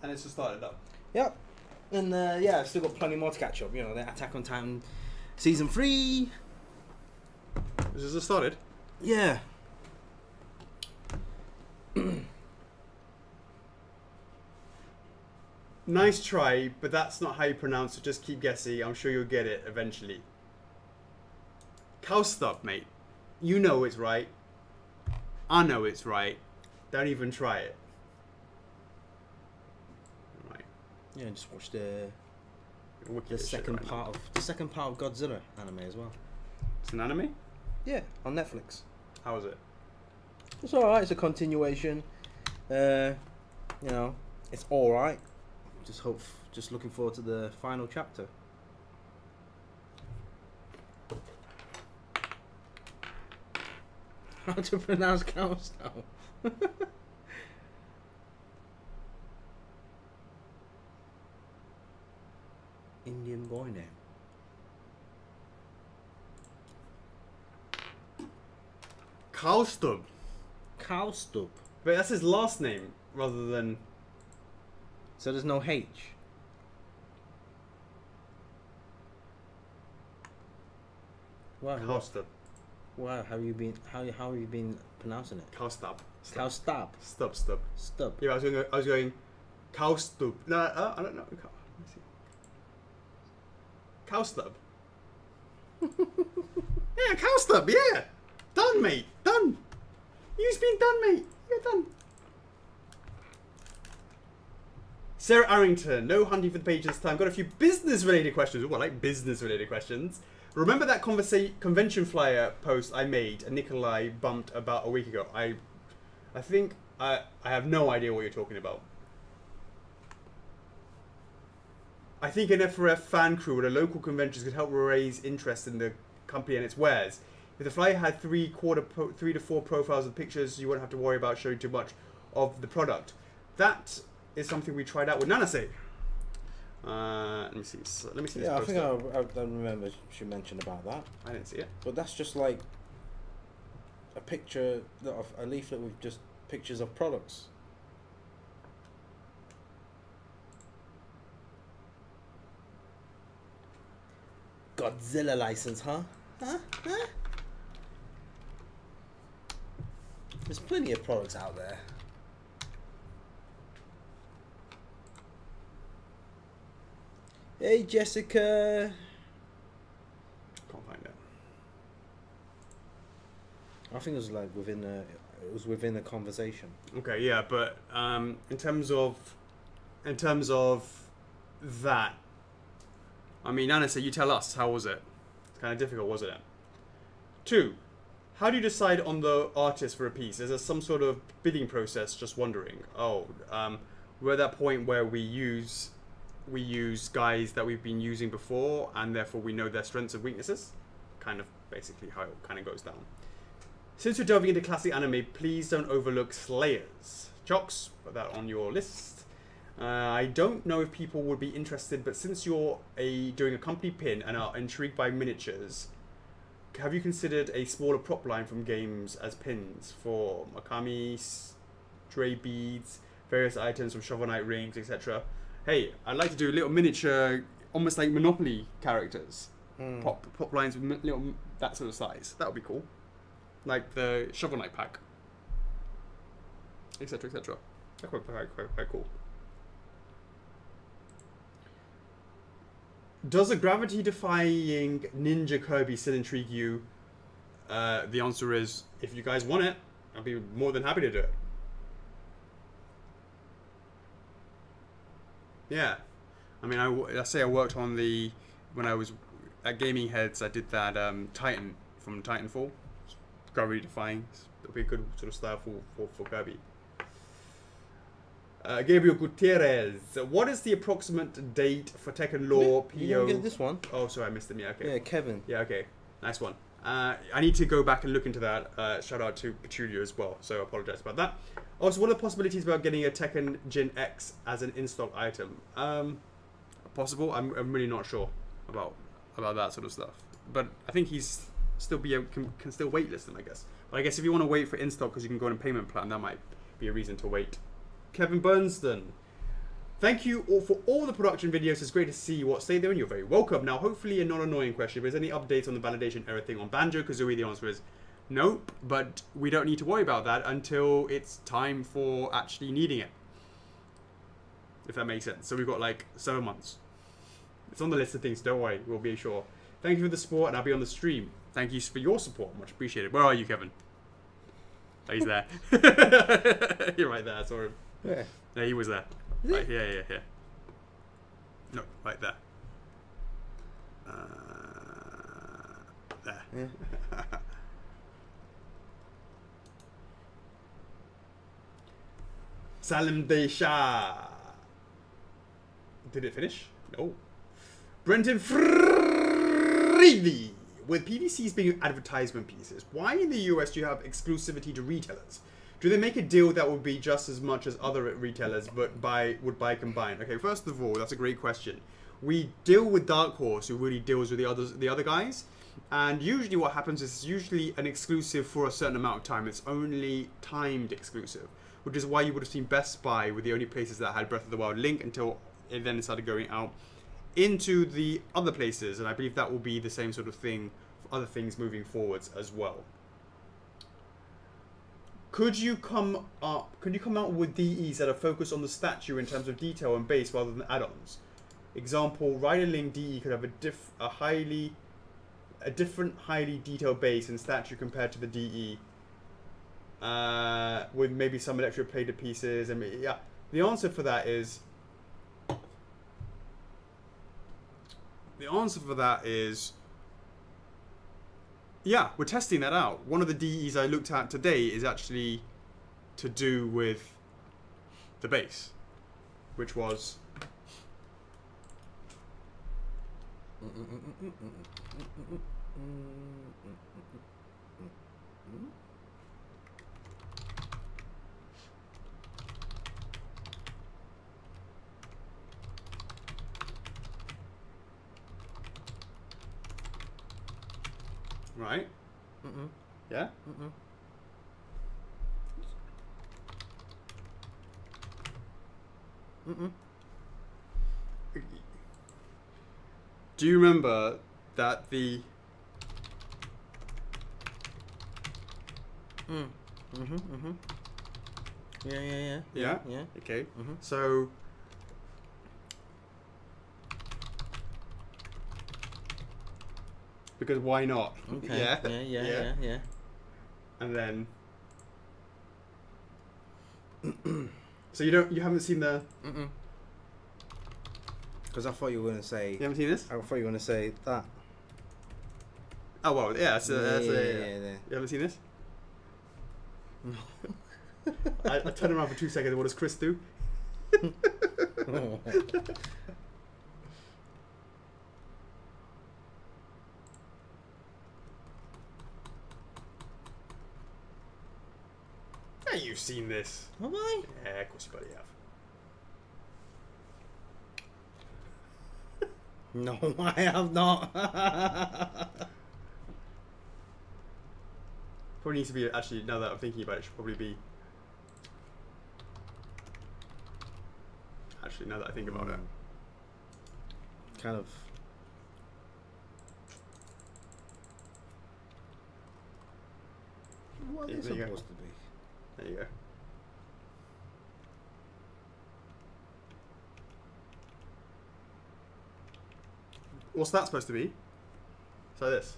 And it's just started up. Yep. And yeah, I've still got plenty more to catch up. You know, the Attack on Titan season 3. This has just started. Yeah. Nice try, but that's not how you pronounce it. Just keep guessing. I'm sure you'll get it eventually. Cowstub, mate. You know it's right. I know it's right. Don't even try it. Right. Yeah, just watch the second part of Godzilla anime as well. It's an anime? Yeah, on Netflix. How is it? It's alright, it's a continuation. You know, it's alright. Just looking forward to the final chapter. How to pronounce Cowstub? Indian boy name. Cowstub. Cowstub. But that's his last name rather than. So there's no H. Wow. Cowstub. Wow. How have you been pronouncing it? Cowstub. Cowstub. Stub. Stub. Yeah, I was going. Cowstub. No, I don't know. Let me see. Cowstub. Yeah, Cowstub. Yeah. Done, mate. Done. You've been done, mate. You're done. Sarah Arrington, no hunting for the page this time. Got a few business-related questions. Oh, I like business-related questions. Remember that convention flyer post I made and Nikolai bumped about a week ago? I think I have no idea what you're talking about. I think an F4F fan crew at a local convention could help raise interest in the company and its wares. If the flyer had 3 to 4 profiles with pictures, you wouldn't have to worry about showing too much of the product. That is something we tried out with Nanase. Let me see. Let me see. Yeah, I think I remember she mentioned about that. I didn't see it. But that's just like a picture of a leaflet with just pictures of products. Godzilla license, huh? Huh? There's plenty of products out there. Hey Jessica. Can't find it. I think it was like within a conversation. Okay, yeah, but in terms of that, I mean, Anna, you tell us, how was it? It's kind of difficult, wasn't it? 2, how do you decide on the artist for a piece? Is there some sort of bidding process? Just wondering. Oh, we're at that point where we use guys that we've been using before, and therefore we know their strengths and weaknesses. Kind of basically how it kind of goes down. Since we're delving into classic anime, please don't overlook Slayers. Chocks, put that on your list. I don't know if people would be interested, but since you're doing a company pin and are intrigued by miniatures, have you considered a smaller prop line from games as pins for Makami, stray beads, various items from Shovel Knight rings, etc.? Hey, I'd like to do a little miniature, almost like Monopoly characters. Pop lines with little that sort of size. That would be cool. Like the Shovel Knight pack, etc., etc. That's quite cool. Does a gravity-defying Ninja Kirby still intrigue you? The answer is, if you guys want it, I'll be more than happy to do it. Yeah, I mean, I say I worked on when I was at Gaming Heads, I did that Titan from Titanfall. Gravity defying. It'll be a good sort of style for Kirby. Gabriel Gutierrez, what is the approximate date for Tekken Law PO? You didn't get this one. Oh, sorry, I missed them. Yeah, okay. Yeah, Kevin. Yeah, okay. Nice one. I need to go back and look into that. Shout out to Petulia as well, so I apologize about that. Also, what are the possibilities about getting a Tekken Jin X as an in-stock item? Possible. I'm really not sure about that sort of stuff. But I think can still waitlist them, I guess. But I guess if you want to wait for in-stock because you can go on a payment plan, that might be a reason to wait. Kevin Burnston. Thank you all for all the production videos. It's great to see you. What state they're in. You're very welcome. Now, hopefully a non-annoying question, but is there any updates on the validation error thing on Banjo-Kazooie? The answer is nope, but we don't need to worry about that until it's time for actually needing it. If that makes sense. So we've got like 7 months. It's on the list of things, don't worry, we'll be sure. Thank you for the support, and I'll be on the stream. Thank you for your support, much appreciated. Where are you, Kevin? Oh, he's there. You're right there, I saw him. Yeah. Yeah, he was there. Right, yeah. No, right there. There. Yeah. Salim Desha. Did it finish? No. Brenton Freely. With PVCs being advertisement pieces, why in the US do you have exclusivity to retailers? Do they make a deal that would be just as much as other retailers but would buy combined? Okay, first of all, that's a great question. We deal with Dark Horse, who really deals with the other guys. And usually what happens is it's usually an exclusive for a certain amount of time. It's only timed exclusive, which is why you would have seen Best Buy were the only places that had Breath of the Wild link until it then started going out into the other places, and I believe that will be the same sort of thing for other things moving forwards as well. Could you come out with DEs that are focused on the statue in terms of detail and base rather than add-ons? Example, Rider Link DE could have a different highly detailed base and statue compared to the DE, with maybe some electroplated pieces. And yeah, the answer for that is. Yeah, we're testing that out. One of the DEs I looked at today is actually to do with the base, which was right? Yeah? Do you remember that the... Yeah? Okay. So... Because why not? Okay. Yeah. And then... So you haven't seen the... Because I thought you were going to say... You haven't seen this? I thought you were going to say that. Oh, well, yeah. You haven't seen this? No. I turned around for 2 seconds. What does Chris do? Yeah, you've seen this. Have I? Yeah, of course you bloody have. No, I have not. Probably needs to be, actually, now that I'm thinking about it, should probably be... Actually, now that I think about it. Kind of... What is it supposed to be? There you go. What's that supposed to be? So this.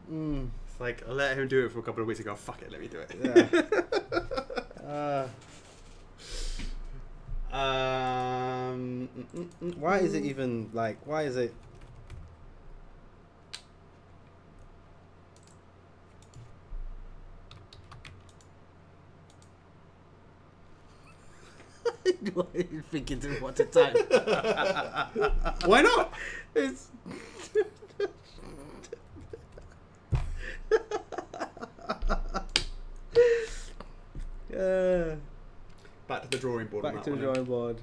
It's like, I let him do it for a couple of weeks ago. Fuck it, let me do it. Yeah. Why is it even like? Why is it? What are you thinking to what to type? Why not? It's. Back to the drawing board. Back to the drawing board.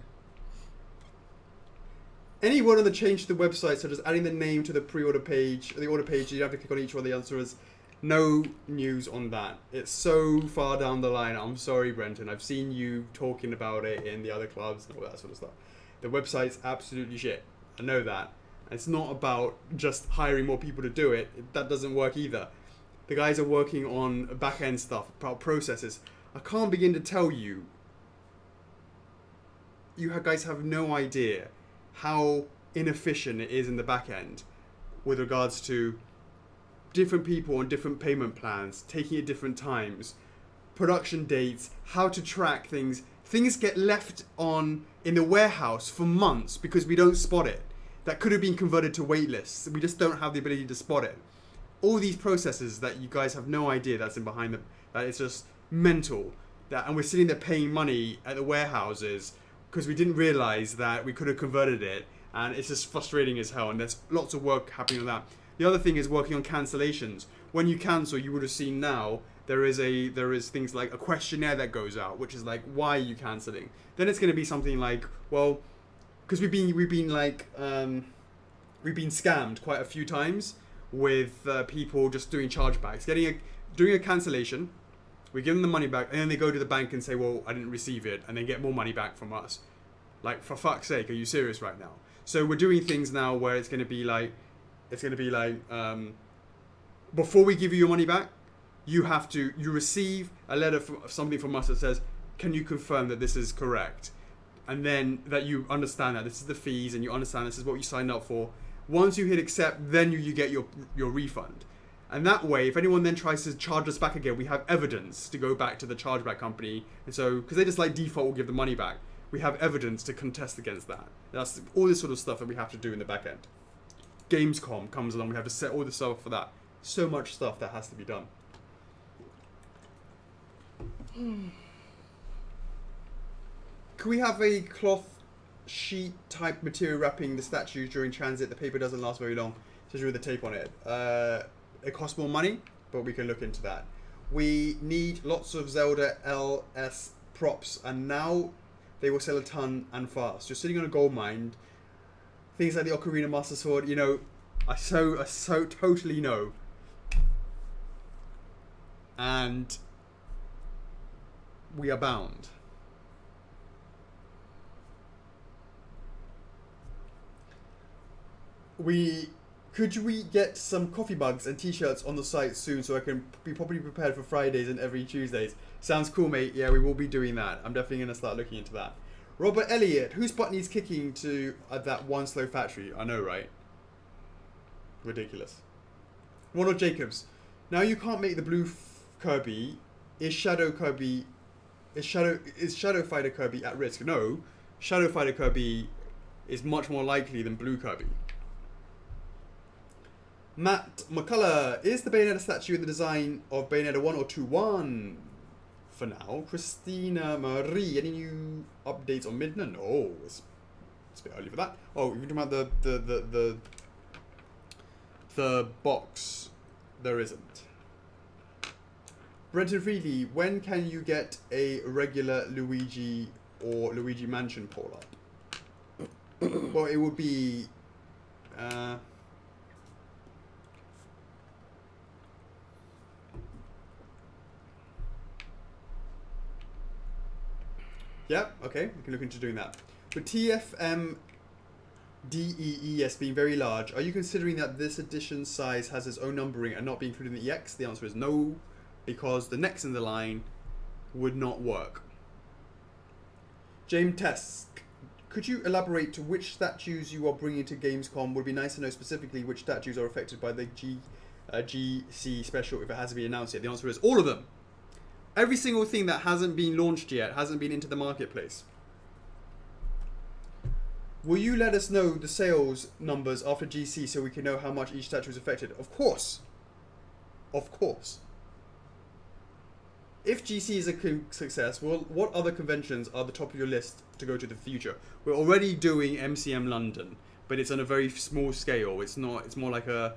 Any word on the change to the website, such as adding the name to the pre-order page, the order page, you have to click on each one. The answer is no news on that. It's so far down the line. I'm sorry, Brenton. I've seen you talking about it in the other clubs and all that sort of stuff. The website's absolutely shit. I know that. It's not about just hiring more people to do it. That doesn't work either. The guys are working on back-end stuff, processes. I can't begin to tell you. You guys have no idea how inefficient it is in the back end with regards to different people on different payment plans, taking at different times, production dates, how to track things. Things get left on in the warehouse for months because we don't spot it. That could have been converted to wait lists. We just don't have the ability to spot it. All these processes that you guys have no idea that's in behind them, that it's just mental. And we're sitting there paying money at the warehouses because we didn't realize that we could have converted it, and it's just frustrating as hell, and there's lots of work happening on that. The other thing is working on cancellations. When you cancel, you would have seen now there is things like a questionnaire that goes out, which is like, why are you canceling? Then it's going to be something like, well, because we've been scammed quite a few times with people just doing chargebacks, doing a cancellation. We give them the money back, and then they go to the bank and say, well, I didn't receive it, and then get more money back from us. Like, for fuck's sake, are you serious right now? So we're doing things now where it's going to be like, before we give you your money back, you receive a letter something from us that says, can you confirm that this is correct? And then that you understand that this is the fees, and you understand this is what you signed up for. Once you hit accept, then you get your refund. And that way, if anyone then tries to charge us back again, we have evidence to go back to the chargeback company. And so, because they just like default will give the money back, we have evidence to contest against that. That's all this sort of stuff that we have to do in the back end. Gamescom comes along, we have to set all the stuff up for that. So much stuff that has to be done. Can we have a cloth sheet type material wrapping the statues during transit? The paper doesn't last very long, especially with the tape on it. It costs more money, but we can look into that. We need lots of Zelda LS props, and now they will sell a ton and fast. You're sitting on a gold mine. Things like the Ocarina Master Sword, you know, I so totally know. And we are bound. Could we get some coffee mugs and t-shirts on the site soon so I can be properly prepared for Fridays and every Tuesdays? Sounds cool, mate. Yeah, we will be doing that. I'm definitely going to start looking into that. Robert Elliott, whose butt needs kicking to that one slow factory? I know, right? Ridiculous. Ronald Jacobs, now you can't make the blue Kirby. Is Shadow Fighter Kirby at risk? No, Shadow Fighter Kirby is much more likely than blue Kirby. Matt McCullough, is the Bayonetta statue in the design of Bayonetta 1 or 2? 1 for now. Christina Marie, any new updates on Midna? No, it's a bit early for that. Oh, you're talking about the box. There isn't. Brenton Freely, when can you get a regular Luigi or Luigi Mansion pull up? Well, it would be... yeah, okay, we can look into doing that. With TFM DEES being very large, are you considering that this edition size has its own numbering and not be included in the EX? The answer is no, because the next in the line would not work. James Tesk, could you elaborate to which statues you are bringing to Gamescom? Would be nice to know specifically which statues are affected by the GC special if it hasn't been announced yet. The answer is all of them. Every single thing that hasn't been launched yet, hasn't been into the marketplace. Will you let us know the sales numbers after GC so we can know how much each statue is affected? Of course. Of course. If GC is a success, well, what other conventions are the top of your list to go to the future? We're already doing MCM London, but it's on a very small scale. It's not. It's more like a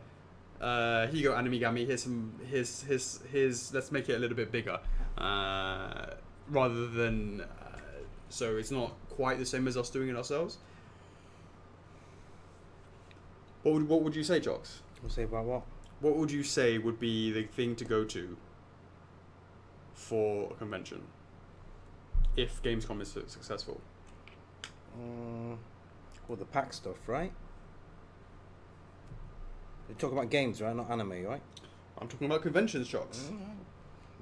here you go, Animigami. Here's some. Here's. Let's make it a little bit bigger, rather than so it's not quite the same as us doing it ourselves. What would you say, Chocks? We'll say about what? What would you say would be the thing to go to for a convention if Gamescom is successful? Well, the pack stuff, right? You're talking about games, right? Not anime, right? I'm talking about conventions, Chocks.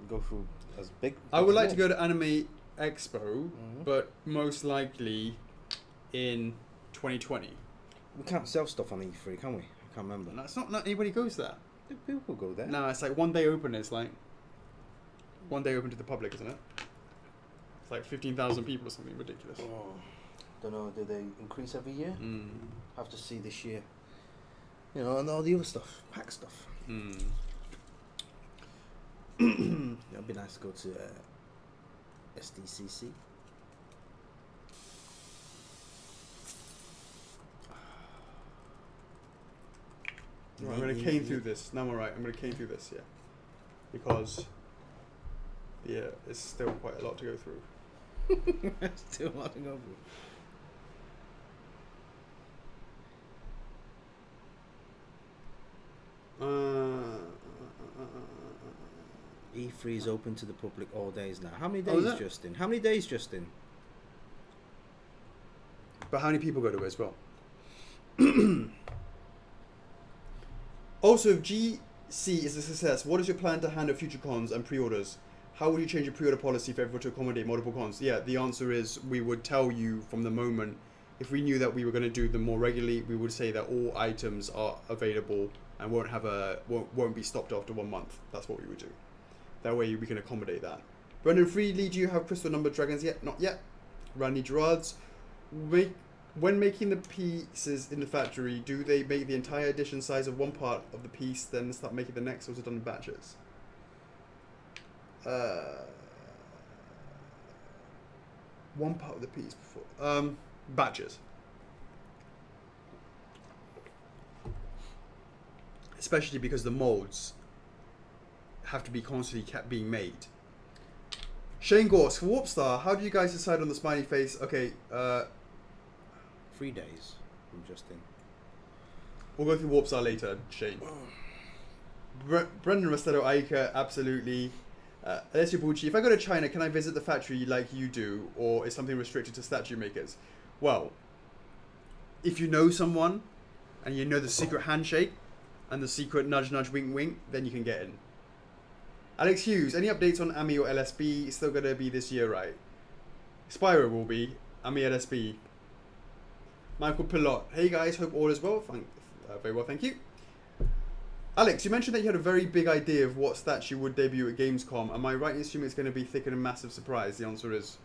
Go through as big. I would like to go to Anime Expo, but most likely in 2020. We can't sell stuff on E3, can we? I can't remember. No, it's not anybody goes there. People go there. No, it's like one day open. It's like one day open to the public, isn't it? It's like 15,000 people or something ridiculous. Oh, don't know. Do they increase every year? Have to see this year. You know, and all the other stuff, pack stuff. It'd be nice to go to SDCC. Right, I'm going to cane through this. No, I'm alright. I'm going to cane through this, yeah. Because, yeah, it's still quite a lot to go through. Still a lot to go through. E3 is open to the public all days now. How many days, Justin? How many days, Justin? But how many people go to it as well? Also, if GC is a success, what is your plan to handle future cons and pre-orders? How would you change your pre-order policy for everyone to accommodate multiple cons? Yeah, the answer is we would tell you from the moment, if we knew that we were going to do them more regularly, we would say that all items are available and won't be stopped after 1 month. That's what we would do. That way we can accommodate that. Brendan Freely, do you have crystal numbered dragons yet? Not yet. Randy Gerards, when making the pieces in the factory, do they make the entire edition size of one part of the piece, then start making the next, or is it done in batches? One part of the piece before. Batches. Especially because the molds have to be constantly kept being made. Shane Gorse, for Warpstar, how do you guys decide on the smiley face? Okay, 3 days from Justin. We'll go through Warpstar later, Shane. Brendan Rossetto, Aika, absolutely. Alessio Bucci, if I go to China, can I visit the factory like you do, or is something restricted to statue makers? Well, if you know someone, and you know the secret handshake, and the secret nudge nudge wink wink, then you can get in. Alex Hughes, any updates on AMI or LSB? It's still going to be this year, right? Spyro will be. AMI LSB. Michael Pilot, hey guys, hope all is well. Very well, thank you. Alex, you mentioned that you had a very big idea of what statue would debut at Gamescom. Am I right in assuming it's going to be thick and a massive surprise? The answer is,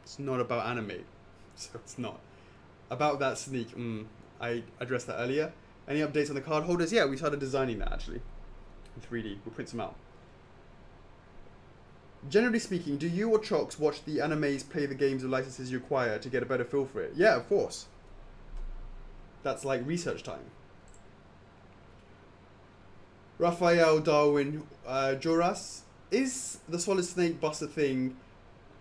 it's not about anime, so it's not. About that sneak, I addressed that earlier. Any updates on the card holders? Yeah, we started designing that actually. In 3D, we'll print some out. Generally speaking, do you or Chocks watch the animes, play the games or licenses you acquire to get a better feel for it? Yeah, of course. That's like research time. Raphael Darwin Joras, is the Solid Snake bust a thing?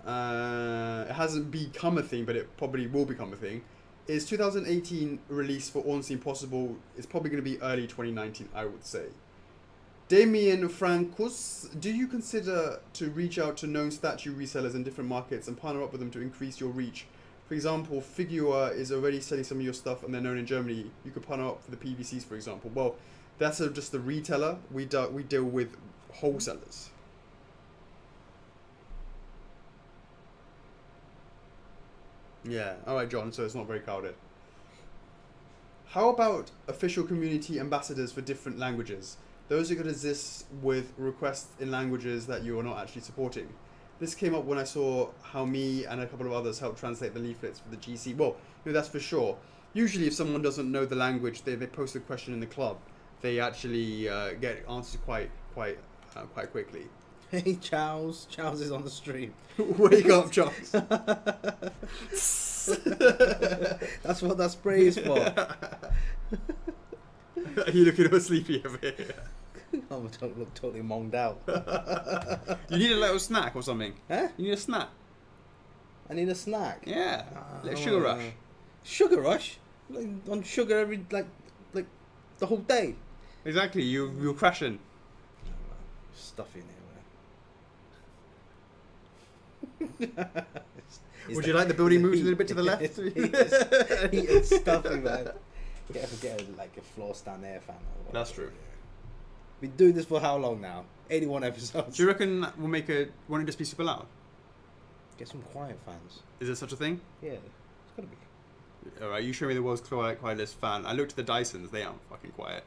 It hasn't become a thing, but it probably will become a thing. Is 2018 release for Ornstein possible? It's probably going to be early 2019, I would say. Damien Francus, do you consider to reach out to known statue resellers in different markets and partner up with them to increase your reach? For example, Figure is already selling some of your stuff and they're known in Germany. You could partner up for the PVCs, for example. Well, that's just a retailer. We deal with wholesalers. Yeah, alright John, so it's not very crowded. How about official community ambassadors for different languages? Those are going to exist with requests in languages that you are not actually supporting. This came up when I saw how me and a couple of others helped translate the leaflets for the GC. Well, you know, that's for sure. Usually if someone doesn't know the language, they post a question in the club. They actually get answers quite quickly. Hey Charles, Charles is on the stream. Wake up, Charles. That's what that spray is for. Are you looking all sleepy over here? I don't look totally monged out. You need a little snack or something? Huh? You need a snack? I need a snack. Yeah, like sugar rush. Sugar rush? Like, on sugar every like the whole day. Exactly. You're crashing. Stuff in here, man. Would you like the building moves a little bit to the left? It's stuffy, man. Get like a floor stand air fan. That's true. Been doing this for how long now? 81 episodes. Do you reckon we'll make won't it just be super loud? Get some quiet fans. Is there such a thing? Yeah, it's gotta be. Alright, you show me the world's quietest fan. I looked at the Dysons, they aren't fucking quiet.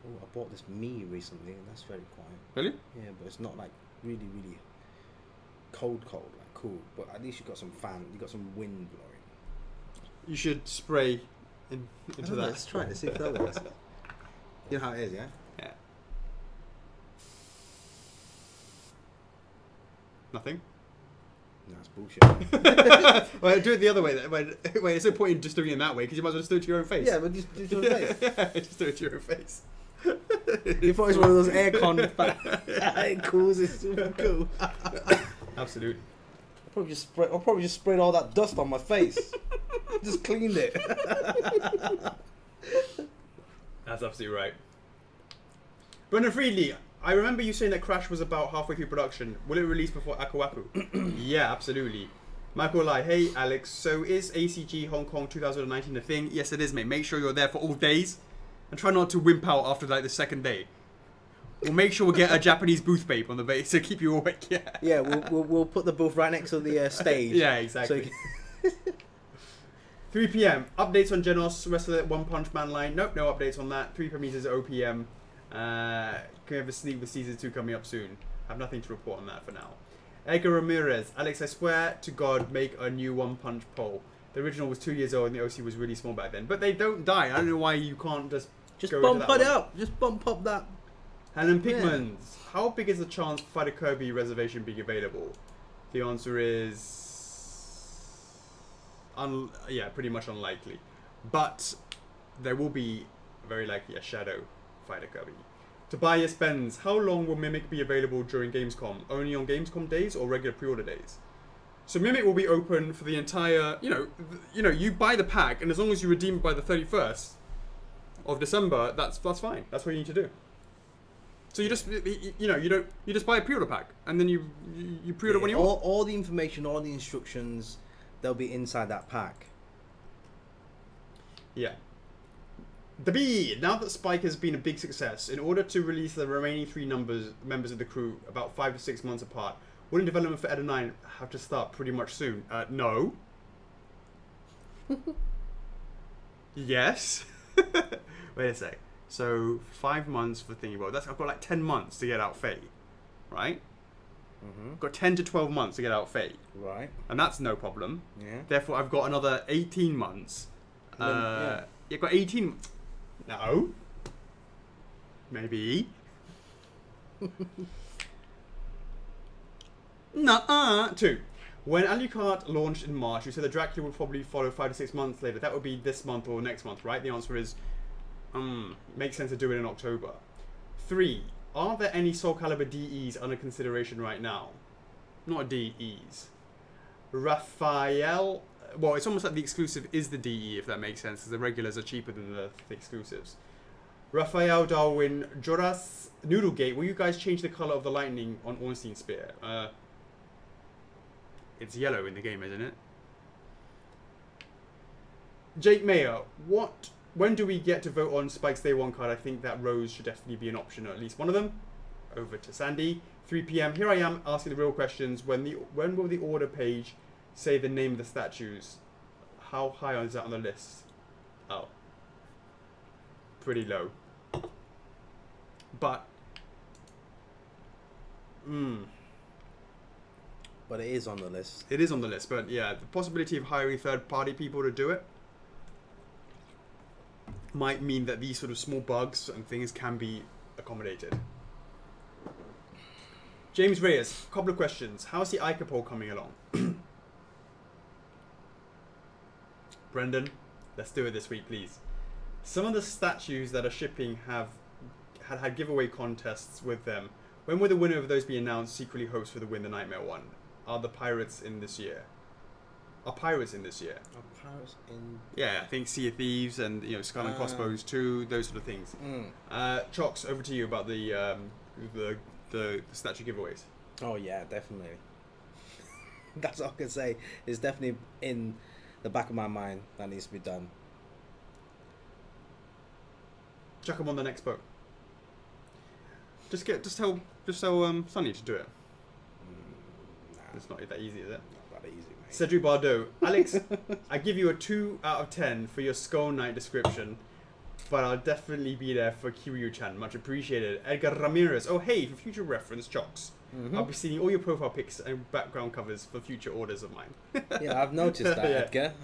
Oh, I bought this Me recently, and that's very quiet. Really? Yeah, but it's not like really cold, like cool. But at least you got some fan, you got some wind blowing. You should spray into that. Let's try it. Let's see if that works. You know how it is, yeah? Yeah. Nothing? No, it's bullshit. Well, do it the other way then. Wait, there's no point in just doing it that way, because you might as well just do it to your own face. Yeah, but just do it to your face. Yeah, just do it to your own face. You thought it was one of those aircon fans. It cools, it's super cool. Absolutely. I'll probably just sprayed all that dust on my face. Just cleaned it. That's absolutely right. Brendan Friedley, I remember you saying that Crash was about halfway through production. Will it release before Aku Aku? Yeah, absolutely. Michael Lai, hey Alex, so is ACG Hong Kong 2019 a thing? Yes, it is, mate. Make sure you're there for all days, and try not to wimp out after like the second day. We'll make sure we get a Japanese booth babe on the base to keep you awake. Yeah. Yeah, we'll put the booth right next to the stage. Yeah, exactly. So 3 p.m. Updates on Genos, rest of the One Punch Man line. Nope, no updates on that. 3 p.m. is OPM. Can we have a sneak with season 2 coming up soon? I have nothing to report on that for now. Edgar Ramirez. Alex, I swear to God, make a new One Punch poll. The original was 2 years old and the OC was really small back then. But they don't die. I don't know why you can't just go bump into that it one. up. Just bump up that. Helen Pigmans. Yeah. How big is the chance for Fighter Kirby reservation being available? The answer is... yeah, pretty much unlikely. But there will be, very likely, a Shadow Fighter Kirby. Tobias Benz. How long will Mimic be available during Gamescom? Only on Gamescom days or regular pre-order days? So Mimic will be open for the entire... You know, you buy the pack, and as long as you redeem it by the 31st of December, that's fine. That's what you need to do. So you just, you just buy a pre-order pack, and then you pre-order when you want. All the information, all the instructions, they'll be inside that pack. Yeah. The B. Now that Spike has been a big success, in order to release the remaining 3 members of the crew about 5 to 6 months apart, wouldn't development for Eda 9 have to start pretty much soon? No. Yes. Wait a sec. So 5 months for thingy. Well, I've got like 10 months to get out Faye, right? I've got 10 to 12 months to get out Faye, right? And that's no problem. Yeah. Therefore, I've got another 18 months. Yeah. You've got 18. No. Maybe. Nuh-uh. 2. When Alucard launched in March, you said the Dracula would probably follow 5 to 6 months later. That would be this month or next month, right? The answer is, makes sense to do it in October. 3. Are there any Soul Calibur DEs under consideration right now? Not DEs. Raphael... Well, it's almost like the exclusive is the DE, if that makes sense, because the regulars are cheaper than the exclusives. Raphael Darwin, Joras, Noodlegate, will you guys change the color of the lightning on Ornstein's spear? It's yellow in the game, isn't it? Jake Mayer, when do we get to vote on Spike's Day 1 card? I think that Rose should definitely be an option, or at least one of them. Over to Sandy. 3 p.m. Here I am asking the real questions. When will the order page say the name of the statues? How high is that on the list? Oh. Pretty low. But... But it is on the list. It is on the list, but yeah, the possibility of hiring third-party people to do it might mean that these sort of small bugs and things can be accommodated. James Reyes, couple of questions. How's the Ica poll coming along? Brendan, let's do it this week, please. Some of the statues that are shipping have had giveaway contests with them. When will the winner of those be announced? Secretly hopes for the Win the Nightmare one. are the pirates in this year? Are pirates in this year? Are pirates in? Yeah, I think Sea of Thieves and Skull and Crossbones 2, those sort of things. Chocks, over to you about the statue giveaways. Oh yeah, definitely. That's all I can say. It's definitely in the back of my mind that needs to be done. Chuck them on the next boat. Just tell Sonny to do it. Nah, it's not that easy, is it? Not that easy, mate. Cedric Bardot. Alex, I give you a 2 out of 10 for your Skull Knight description, but I'll definitely be there for Kiryu-chan. Much appreciated. Edgar Ramirez. Oh hey, for future reference, Chocks. I'll be seeing all your profile pics and background covers for future orders of mine. Yeah, I've noticed that, Edgar.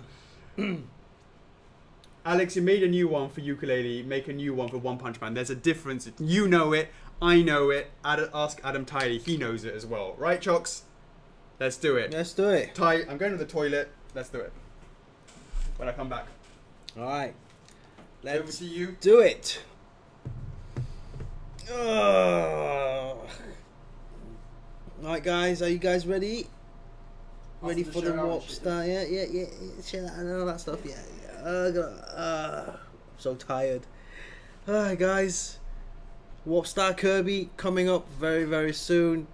Alex, you made a new one for ukulele. Make a new one for One Punch Man. There's a difference. You know it. I know it. Ask Adam Tiley. He knows it as well. Right, Chocks? Let's do it. Let's do it. Ty, I'm going to the toilet. Let's do it. When I come back. Alright. Over to you. Do it. Alright guys, are you guys ready? Ready for the warp star? Yeah. Share that and all that stuff. Yeah. I'm so tired. Alright guys. Warp Star Kirby coming up very, very soon.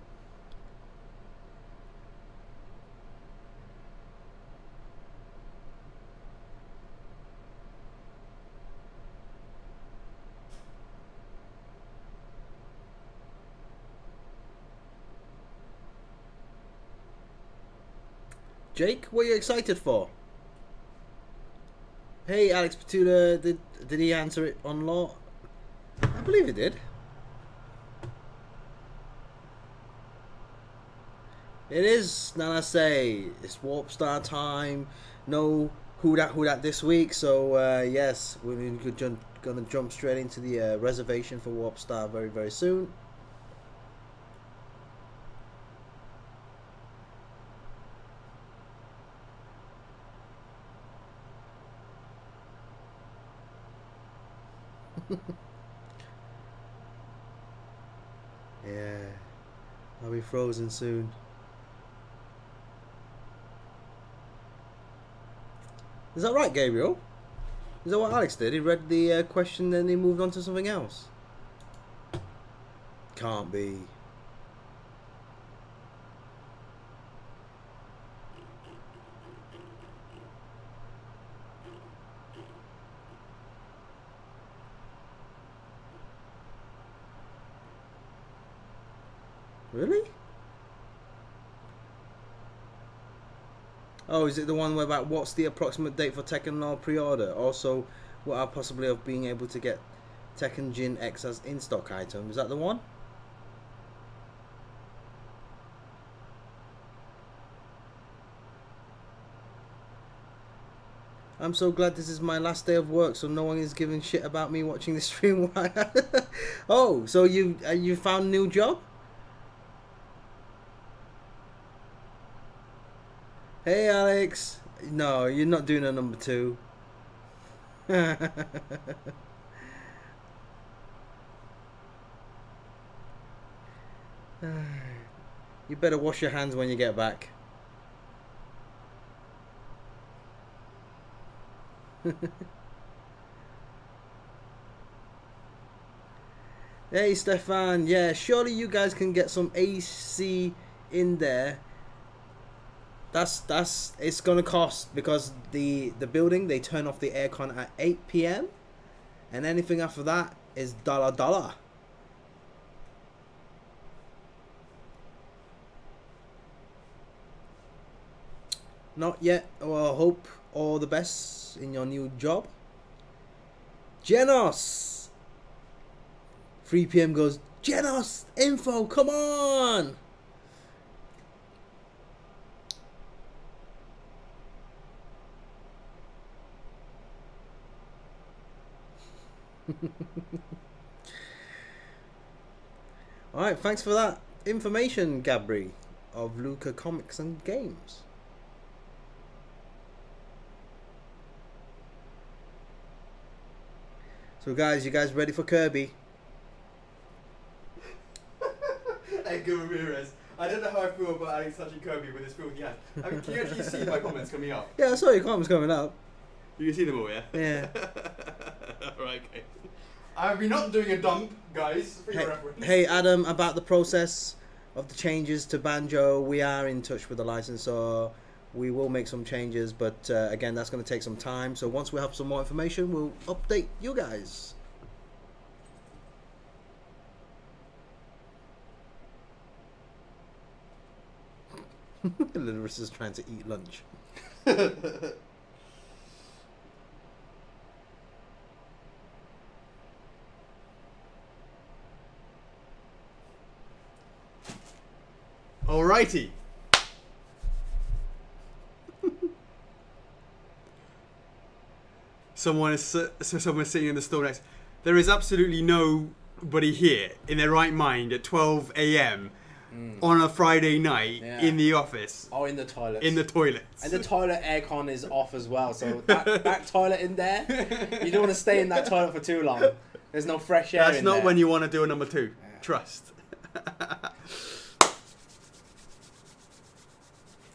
Jake, what are you excited for? Hey, Alex Petula, did he answer it on law? I believe he did. It is, Nanase. It's Warp Star time. No who dat this week. So yes, we're gonna jump straight into the reservation for Warp Star very, very soon. Yeah, I'll be frozen soon. Is that right, Gabriel? Is that what Alex did? He read the question, then he moved on to something else. Can't be. Really? Oh, is it the one where about what's the approximate date for Tekken Law pre-order? Also, what are possibly of being able to get Tekken Jin X as in-stock item? Is that the one? I'm so glad this is my last day of work, so no one is giving shit about me watching the stream. Oh, so you found a new job? Hey Alex, no, you're not doing a number 2. You better wash your hands when you get back. Hey Stefan, yeah, surely you guys can get some AC in there. It's gonna cost, because the building, they turn off the aircon at 8 PM and anything after that is $. Not yet. Well, hope all the best in your new job. Genos 3 PM goes, Genos info, come on. Alright, thanks for that information, Gabri, of Luca Comics and Games. So guys, you guys ready for Kirby? Edgar Ramirez. I don't know how I feel about Alex touching Kirby with his filthy hand. I mean, can you actually see my comments coming up? Yeah, I saw your comments coming up. You can see them all, yeah? Yeah. Right, okay. I'll be not doing a dump, guys, for your reference. Hey, Adam, about the process of the changes to Banjo, we are in touch with the licensor. We will make some changes, but again, that's going to take some time. So once we have some more information, we'll update you guys. Larissa's trying to eat lunch. Alrighty. Someone's sitting in the store next. There is absolutely nobody here in their right mind at 12 a.m. On a Friday night in the office. Or in the toilets. In the toilets. And the toilet aircon is off as well, so that toilet in there, you don't want to stay in that toilet for too long. There's no fresh air. That's not when you want to do a number 2. Yeah. Trust.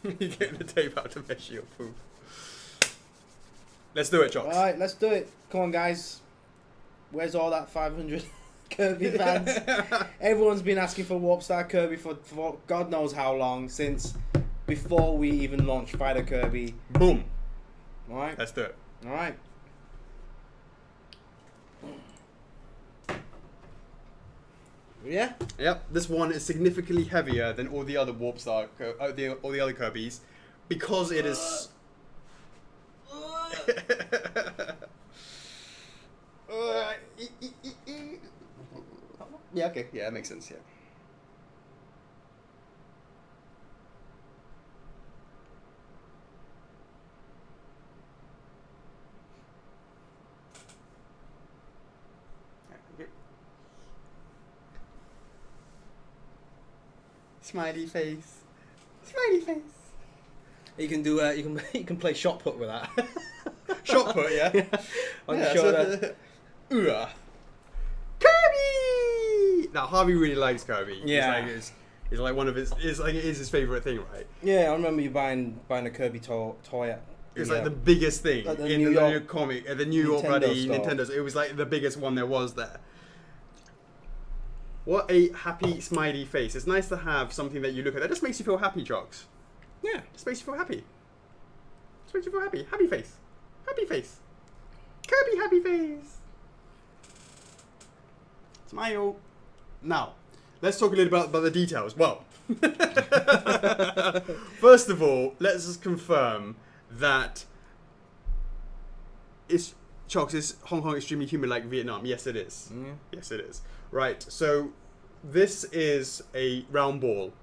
You get the tape out to measure your poop. Let's do it, Chocks. Alright, let's do it. Come on, guys. Where's all that 500 Kirby fans? Everyone's been asking for Warp Star Kirby for God knows how long, since before we even launched Fighter Kirby. Boom. Alright. Let's do it. Alright. Yeah? Yep, this one is significantly heavier than all the other Warp Star, all the other Kirbys, because it is... Yeah, okay, yeah, that makes sense, yeah. Smiley face. Smiley face. You can do you can play shot put with that. Shot put, yeah. On your shoulder. Kirby. Now Harvey really likes Kirby. Yeah. It's like one of his. It is his favorite thing, right? Yeah, I remember you buying a Kirby toy at. It was like the biggest thing like in the New York comic, at the New York bloody Nintendo's. It was like the biggest one there was there. What a happy, smiley face. It's nice to have something that you look at that just makes you feel happy, Chocks. Yeah. Just makes you feel happy. Just makes you feel happy. Happy face. Happy face. Kirby happy face. Smile. Now, let's talk a little about the details. Well, first of all, let's just confirm that Chocks, is Hong Kong extremely humid like Vietnam? Yes, it is. Mm. Yes, it is. Right, so this is a round ball.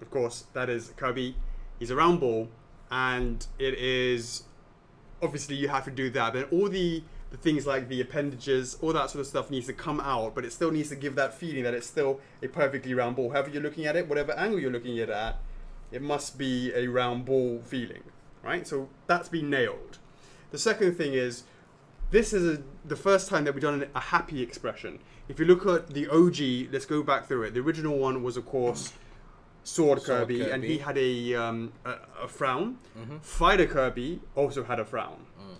Of course, that is Kirby. He's a round ball, and it is... Obviously, you have to do that. But all the things like the appendages, all that sort of stuff needs to come out, but it still needs to give that feeling that it's still a perfectly round ball. However you're looking at it, whatever angle you're looking at it, it must be a round ball feeling, right? So that's been nailed. The second thing is, this is the first time that we've done a happy expression. If you look at the OG, let's go back through it. The original one was, of course, Sword Kirby, and he had a frown. Mm-hmm. Fighter Kirby also had a frown. Mm.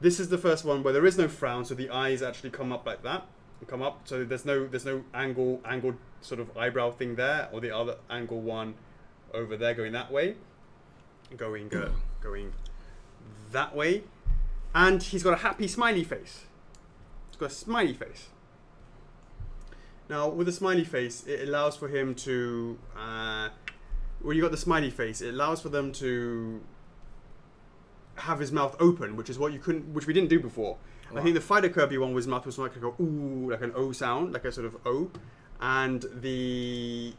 This is the first one where there is no frown, so the eyes actually come up like that. Come up, so there's no angled sort of eyebrow thing there, or the other angle one over there going that way, going that way, and he's got a happy smiley face. He's got a smiley face. Now, with a smiley face, it allows for him to, when you got the smiley face, it allows for them to have his mouth open, which is what we didn't do before. Wow. I think the Fighter Kirby one, his mouth was like a ooh, like an O sound, like a sort of O, and the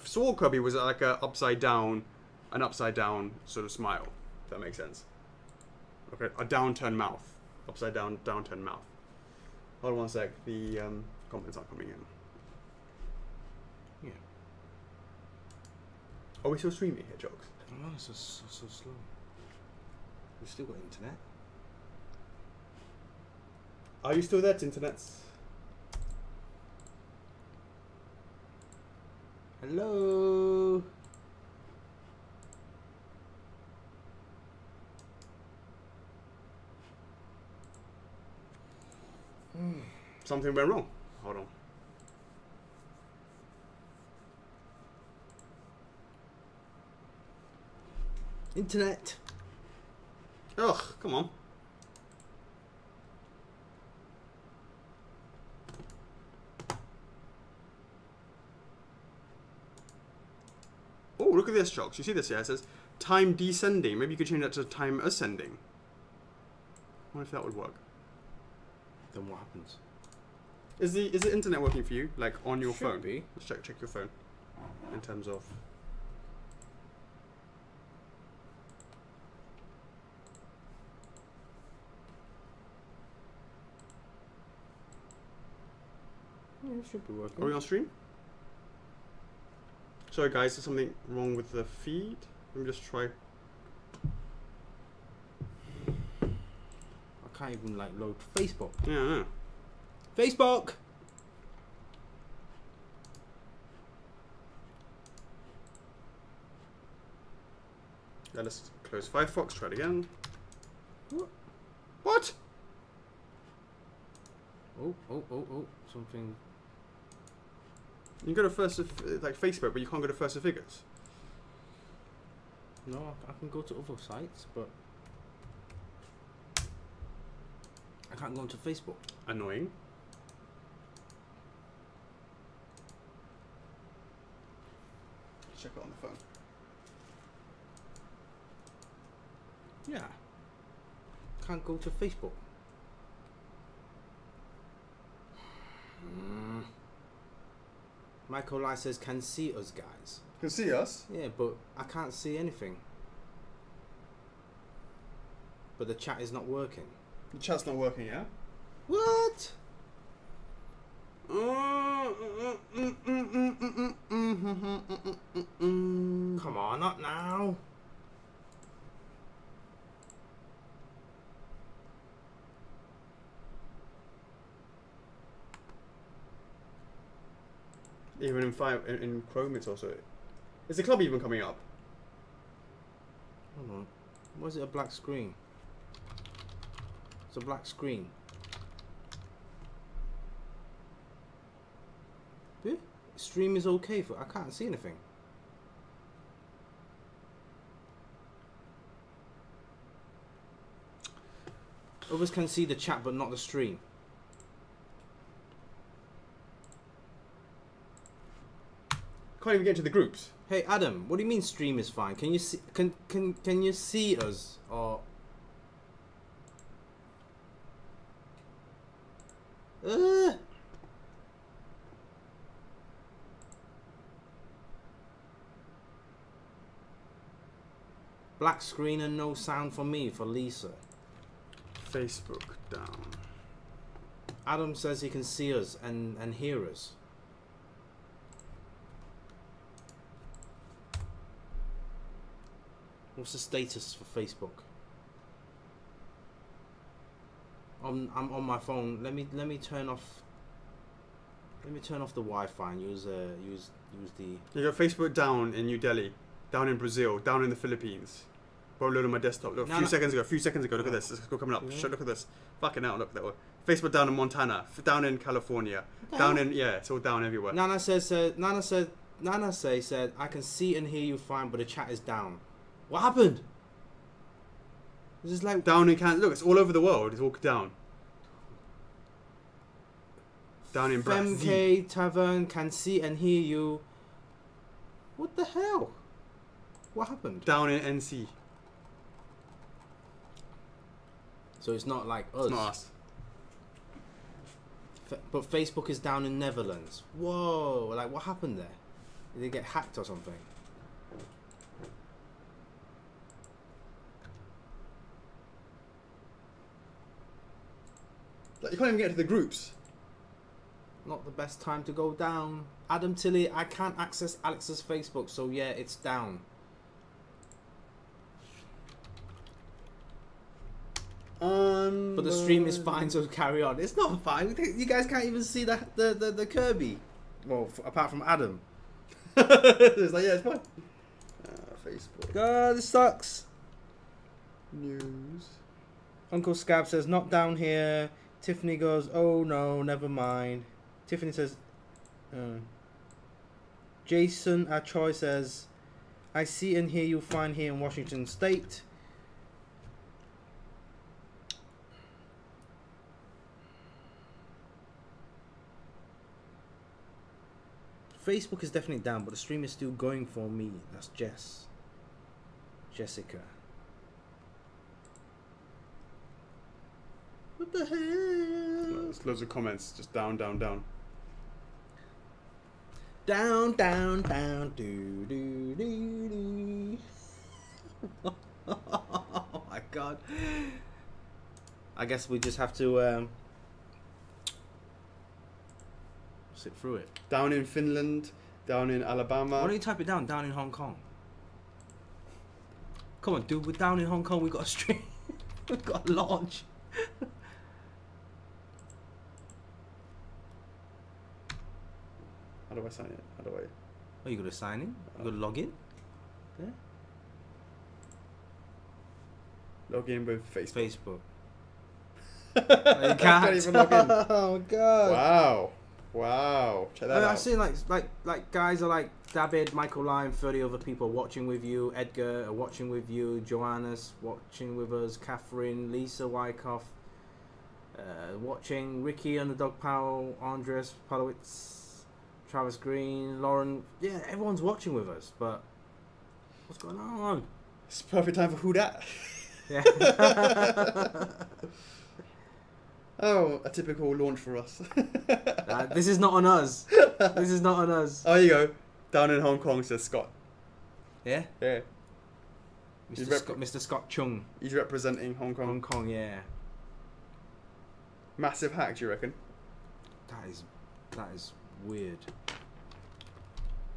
Sword Kirby was like an upside down sort of smile. If that makes sense. Okay, a downturned mouth, upside down, downturned mouth. Hold on one sec. The comments aren't coming in. Yeah. Are we still streaming here, Chocks? Oh, it's so slow. We've still got internet. Are you still there, internets? Hello. Something went wrong. Hold on. Internet. Ugh, come on. Oh, look at this, Chocks. You see this here? It says time descending. Maybe you could change that to time ascending. I wonder if that would work. Then what happens? Is the internet working for you? Like on your phone? Be. Let's check your phone. In terms of. Yeah, it should be working. Are we on stream? Sorry guys, there's something wrong with the feed. Let me just try. I can't even like load Facebook. Yeah, I know. Facebook. Yeah, let's close Firefox. Try it again. What? What? Oh, something. You can go to first like Facebook, but you can't go to first of figures. No, I can go to other sites, but I can't go into Facebook. Annoying. Check it on the phone. Yeah. Can't go to Facebook. Michael Lai says, can see us, guys. You can see us? Yeah, but I can't see anything. But the chat is not working. The chat's not working, yeah? What? Come on, not now. Even in Chrome, it's also. Is the club even coming up? Hold on. Why is it a black screen? It's a black screen. Yeah? Stream is okay for. I can't see anything. Others can see the chat, but not the stream. Can't even get into the groups. Hey Adam, what do you mean stream is fine? Can you see? Can you see us or? Black screen and no sound for me, for Lisa. Facebook down. Adam says he can see us and hear us. What's the status for Facebook? I'm on my phone. Let me turn off. Let me turn off the Wi-Fi and use the. You got Facebook down in New Delhi, down in Brazil, down in the Philippines. Bro, load on my desktop. Look, a few seconds ago. Look at this. It's coming up. Yeah. Look at this. Fucking hell. Look that way. Facebook down in Montana, down in California, down in it's all down everywhere. Nana says. Nana said I can see and hear you fine, but the chat is down. What happened? This is like down in Canada. Look, it's all over the world. It's all down. Down in Brazil. FMK Tavern can see and hear you. What the hell? What happened? Down in NC. So it's not like us. It's not us. But Facebook is down in Netherlands. Whoa! Like what happened there? Did they get hacked or something? Like, you can't even get into the groups. Not the best time to go down. Adam Tilly, I can't access Alex's Facebook, so yeah, it's down. But the stream is fine, so carry on. It's not fine. You guys can't even see the Kirby. Well, apart from Adam. It's like, yeah, it's fine. Facebook. God, this sucks. News. Uncle Scab says, not down here. Tiffany goes, oh no, never mind. Tiffany says, Jason Troy says, I see and hear you fine here in Washington State. Facebook is definitely down, but the stream is still going for me. That's Jessica. What the hell? There's loads of comments, just down, down, down. Down, down, down, do, do, do, do. Oh my god. I guess we just have to sit through it. Down in Finland, down in Alabama. Why don't you type it down? Down in Hong Kong. Come on, dude. We're down in Hong Kong. We got a stream. We've got a launch. How do I sign in? How do I? Oh, you got to sign in? You got to log in? Yeah. Log in with Facebook. Facebook. You can't even log in. Oh god. Wow. Wow. Check that out. I've seen like guys are like David, Michael Lime, 30 other people watching with you. Edgar are watching with you. Joanna's watching with us. Catherine, Lisa Wyckoff watching. Ricky, Underdog Powell, Andres Palowitz, Travis Green, Lauren. Yeah, everyone's watching with us. But what's going on? It's perfect time for Who Dat. Yeah. Oh, a typical launch for us. This is not on us. This is not on us. Oh, you go. Down in Hong Kong, says Scott. Yeah? Yeah. Mr. Scott Chung. He's representing Hong Kong. Hong Kong, yeah. Massive hack, do you reckon? That is weird.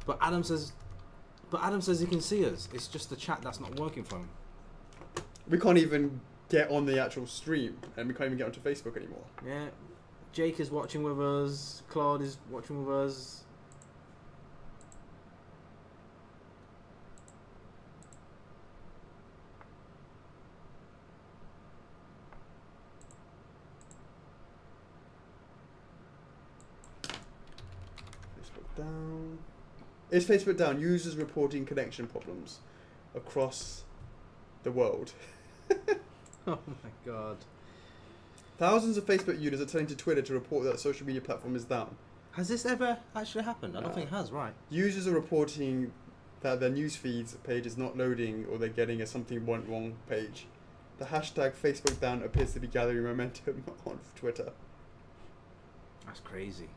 But Adam says he can see us. It's just the chat that's not working for him. We can't even get on the actual stream, and we can't even get onto Facebook anymore. Yeah. Jake is watching with us. Claude is watching with us. Facebook down. Is Facebook down? Users reporting connection problems across the world. Oh my god. Thousands of Facebook users are turning to Twitter to report that the social media platform is down. Has this ever actually happened? I don't think it has, right? Users are reporting that their newsfeeds page is not loading, or they're getting a something went wrong page. The hashtag Facebook down appears to be gathering momentum on Twitter. That's crazy.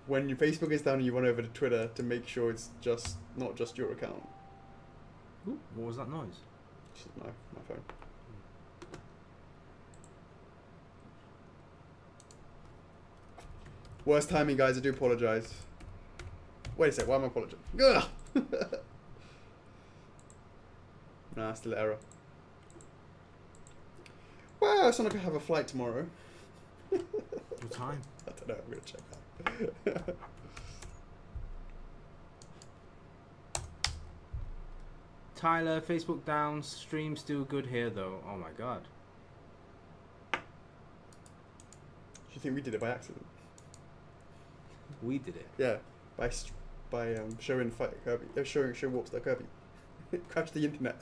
When your Facebook is down, you run over to Twitter to make sure it's just not just your account. Ooh, what was that noise? Just my phone. Worst timing, guys. I do apologise. Wait a sec. Why am I apologising? Nah, still error. Well, it's not like I have a flight tomorrow. What time? I don't know. I'm gonna check that. Tyler, Facebook down, stream still good here though. Oh my god. Do you think we did it by accident? We did it. Yeah, by showing Kirby, showing Warps that Kirby crashed the internet.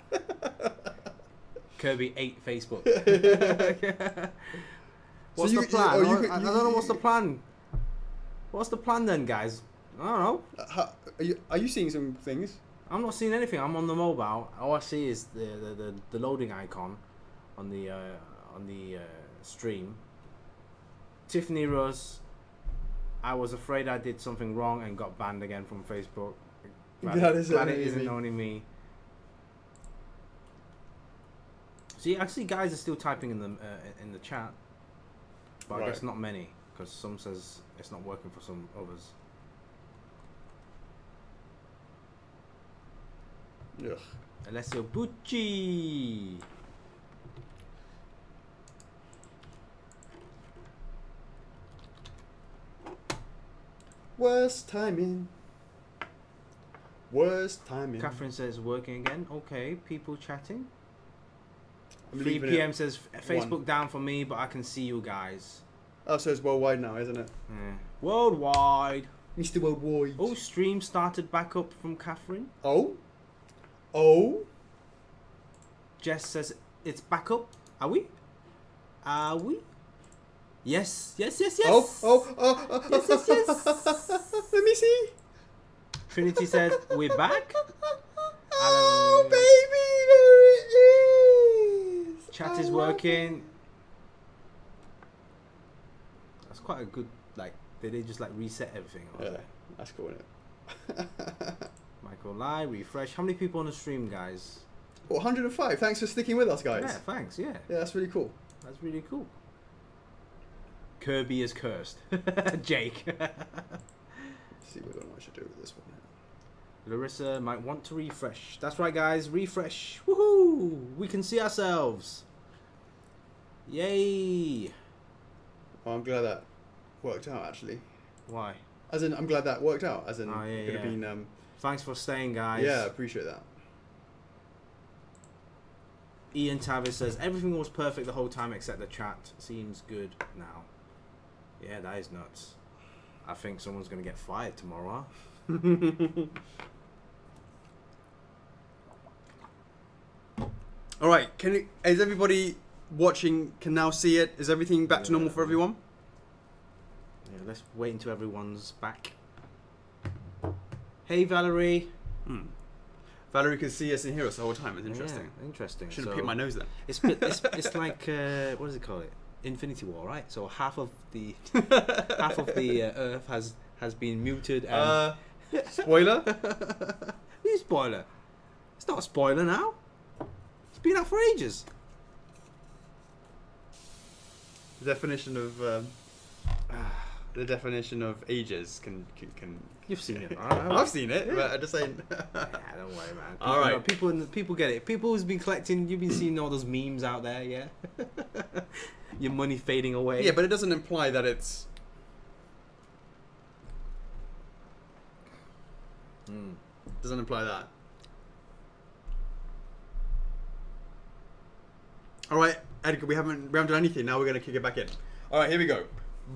Kirby ate Facebook. So What's you- the plan? oh, you I don't know what's the plan. What's the plan then, guys? I don't know. Are you seeing some things? I'm not seeing anything. I'm on the mobile. All I see is the loading icon on the stream. Tiffany Rose. I was afraid I did something wrong and got banned again from Facebook. Glad it isn't only me. See, I see guys are still typing in the chat, but Right. I guess not many, because some says it's not working for some others. Ugh. Alessio Bucci. worst timing. Worst timing. Catherine says working again. Okay, people chatting. I'm 3 leaving PM it says Facebook down for me, but I can see you guys. Oh, so it's worldwide now, isn't it? Yeah. Worldwide. Mr. Worldwide. Oh, stream started back up from Catherine. Oh? Oh? Jess says it's back up. Are we? Are we? Yes, yes, yes, yes. Oh. Yes, yes, yes. Let me see. Trinity says we're back. Oh, baby, there it is. Chat is working. That's quite a good, like, did they just like reset everything? Or Yeah, that's cool, isn't it? Michael Lai, refresh. How many people on the stream, guys? Well, 105. Thanks for sticking with us, guys. Yeah, thanks, yeah. Yeah, that's really cool. That's really cool. Kirby is cursed. Jake. Let's see what I should do with this one. Larissa might want to refresh. That's right, guys. Refresh. Woohoo! We can see ourselves. Yay! Oh, I'm glad that worked out, actually. Why? As in, I'm glad that worked out. As in, Oh, yeah, it could have yeah. been... Thanks for staying, guys. yeah, appreciate that. Ian Tavis says, everything was perfect the whole time except the chat. Seems good now. Yeah, that is nuts. I think someone's going to get fired tomorrow. All right, is everybody watching can now see it? Is everything back to normal for everyone? Yeah, let's wait until everyone's back. Hey, Valerie. Valerie can see us and hear us the whole time. It's interesting. Yeah, interesting. Should have picked my nose then. It's like what does it call it? Infinity War, right? So half of the Earth has been muted. And Spoiler? Who's spoiler? It's not a spoiler now. It's been out for ages. The definition of ages can. You've seen it. I've seen it, but I'm just saying. Yeah, don't worry, man. All right. People get it. People who's been collecting. You've been seeing all those memes out there, yeah. Your money fading away. Yeah, but it doesn't imply that it's. Doesn't imply that. All right, Edgar, we haven't done anything. Now we're gonna kick it back in. All right, here we go.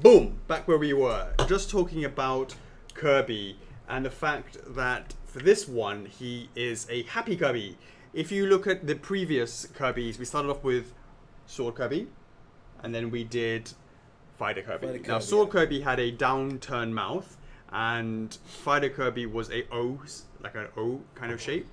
Boom, back where we were. Just talking about Kirby and the fact that for this one he is a happy Kirby. If you look at the previous Kirbys, we started off with Sword Kirby, and then we did Fighter Kirby. Now Sword Kirby had a downturn mouth, and Fighter Kirby was a O, like an O kind of shape,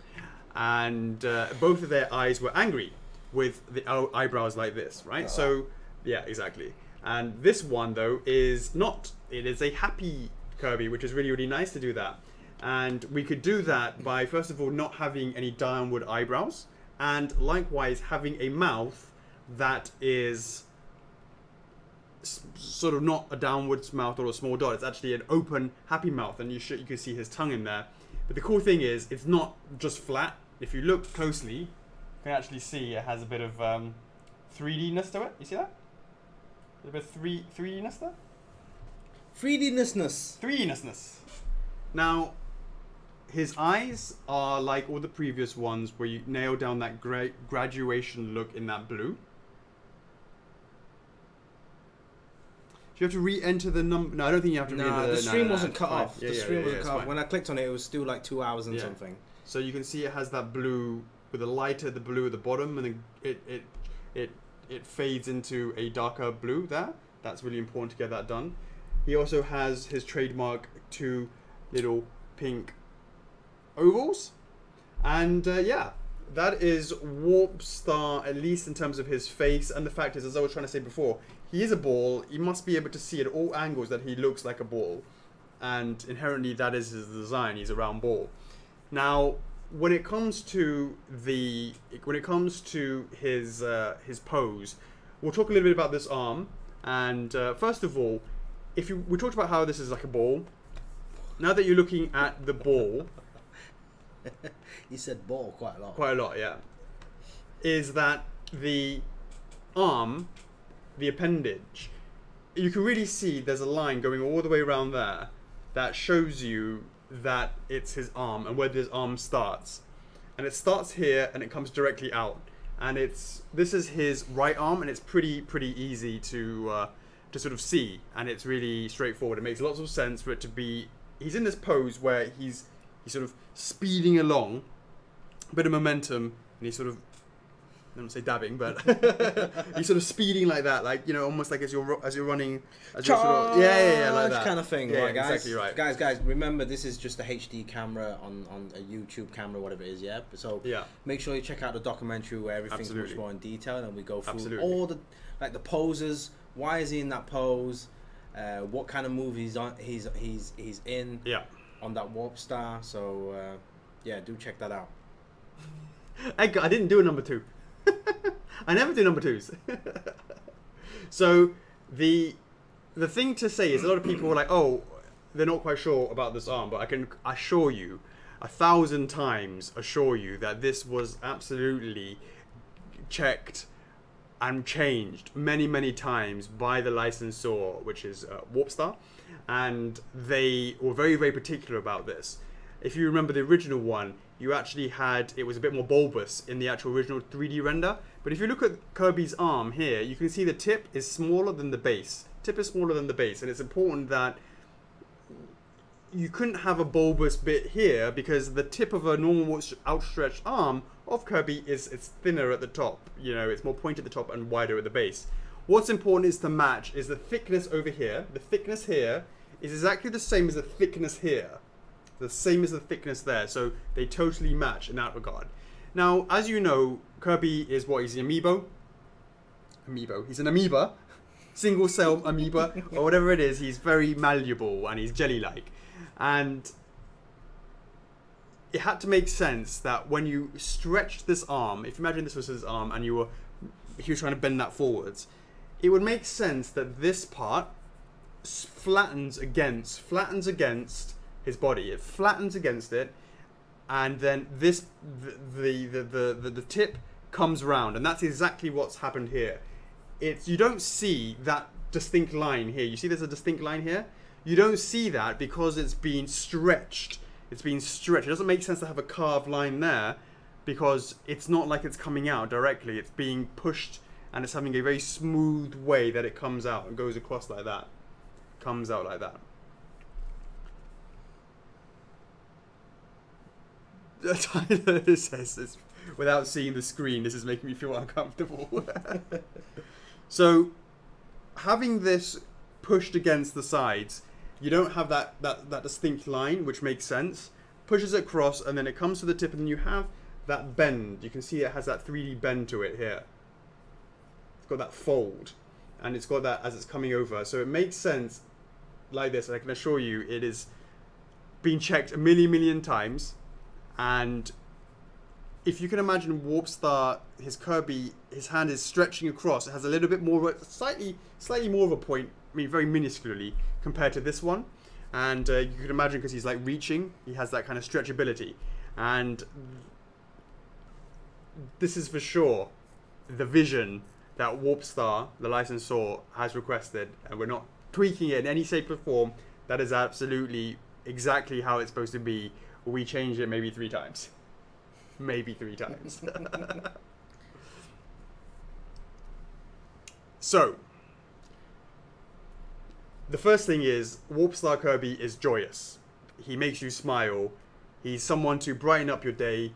and both of their eyes were angry with the eyebrows like this, right? So yeah, exactly. And this one though is not. It is a happy Kirby, which is really, really nice to do that. And we could do that by first of all not having any downward eyebrows, and likewise having a mouth that is sort of not a downwards mouth or a small dot. It's actually an open, happy mouth, and you can see his tongue in there. But the cool thing is, it's not just flat. If you look closely, you can actually see it has a bit of 3D-ness to it. You see that? A bit of 3D-ness there? 3D-ness. 3D-ness. Now, his eyes are like all the previous ones where you nail down that graduation look in that blue. Do you have to re-enter the number? No, I don't think you have to re-enter the stream wasn't cut off. Yeah, the stream wasn't cut off. When I clicked on it, it was still like 2 hours and something. So you can see it has that blue with a lighter, the blue at the bottom, and then it fades into a darker blue there. That's really important to get that done. He also has his trademark 2 little pink ovals, and yeah, that is Warp Star, at least in terms of his face. And the fact is, as I was trying to say before, he is a ball. You must be able to see at all angles that he looks like a ball, and inherently that is his design. He's a round ball. Now, when it comes to his pose, we'll talk a little bit about this arm. And first of all, we talked about how this is like a ball. Now that you're looking at the ball, you said ball quite a lot. Quite a lot, yeah. Is that the arm, the appendage? You can really see there's a line going all the way around there that shows you that it's his arm and where his arm starts. And it starts here and it comes directly out. And this is his right arm, and it's pretty easy to sort of see, and it's really straightforward. It makes lots of sense for it to be. He's in this pose where he's sort of speeding along, a bit of momentum, and he's sort of, I don't say dabbing, but he's sort of speeding like that, like, you know, almost like as you're running, as you're sort of, yeah, like that kind of thing, yeah, right, guys? Exactly right. Guys, remember this is just a HD camera on a YouTube camera, whatever it is, yeah. So make sure you check out the documentary where everything's much more in detail, and we go through all the the poses. Why is he in that pose? What kind of movie he's in? Yeah. On that Warp Star. So yeah, do check that out. I didn't do a number 2. I never do number 2s. So the thing to say is a lot of people are like, oh, they're not quite sure about this arm, but I can assure you, 1,000 times assure you that this was absolutely checked and changed many times by the licensor, which is Warp Star, and they were very particular about this. If you remember the original one, you actually had, it was a bit more bulbous in the actual original 3D render, but if you look at Kirby's arm here, you can see the tip is smaller than the base. Tip is smaller than the base, and it's important that you couldn't have a bulbous bit here because the tip of a normal outstretched arm of Kirby it's thinner at the top. You know, it's more pointed at the top and wider at the base. What's important is to match is the thickness over here. The thickness here is exactly the same as the thickness here. The same as the thickness there. So they totally match in that regard. Now, as you know, Kirby is what? He's an amiibo. He's an amoeba. Single cell amoeba or whatever it is. He's very malleable and he's jelly-like. And it had to make sense that when you stretched this arm, if you imagine this was his arm and he was trying to bend that forwards, it would make sense that this part flattens against his body. It flattens against it, and then this the tip comes round, and that's exactly what's happened here. You don't see that distinct line here. You see there's a distinct line here? You don't see that because it's been stretched. It's been stretched. It doesn't make sense to have a carved line there because it's not like it's coming out directly. It's being pushed and it's having a very smooth way that it comes out and goes across like that. Comes out like that. Tyler says this without seeing the screen. This is making me feel uncomfortable. So having this pushed against the sides, you don't have that distinct line, which makes sense. Pushes it across, and then it comes to the tip, and then you have that bend. You can see it has that 3D bend to it here. It's got that fold, and it's got that as it's coming over. So it makes sense like this, and I can assure you it is been checked a million times. And if you can imagine Warp Star, his Kirby, his hand is stretching across. It has a little bit more, slightly more of a point, I mean very minusculely, compared to this one. And you could imagine because he's like reaching, he has that kind of stretchability. And this is for sure the vision that Warp Star, the licensor, has requested. And we're not tweaking it in any shape or form. That is absolutely exactly how it's supposed to be. We changed it maybe 3 times. Maybe 3 times. So, the first thing is, Warp Star Kirby is joyous. He makes you smile. He's someone to brighten up your day.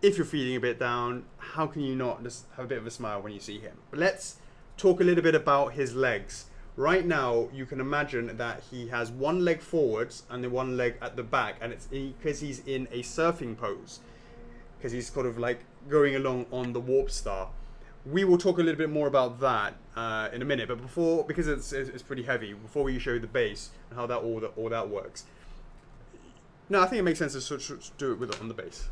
If you're feeling a bit down, how can you not just have a bit of a smile when you see him? But let's talk a little bit about his legs. Right now, you can imagine that he has one leg forwards and then one leg at the back, and it's because he's in a surfing pose, because he's sort of like going along on the Warp Star. We will talk a little bit more about that in a minute, but before, because it's pretty heavy, before we show the base and how that all that works. No, I think it makes sense to sort of do it with it on the base.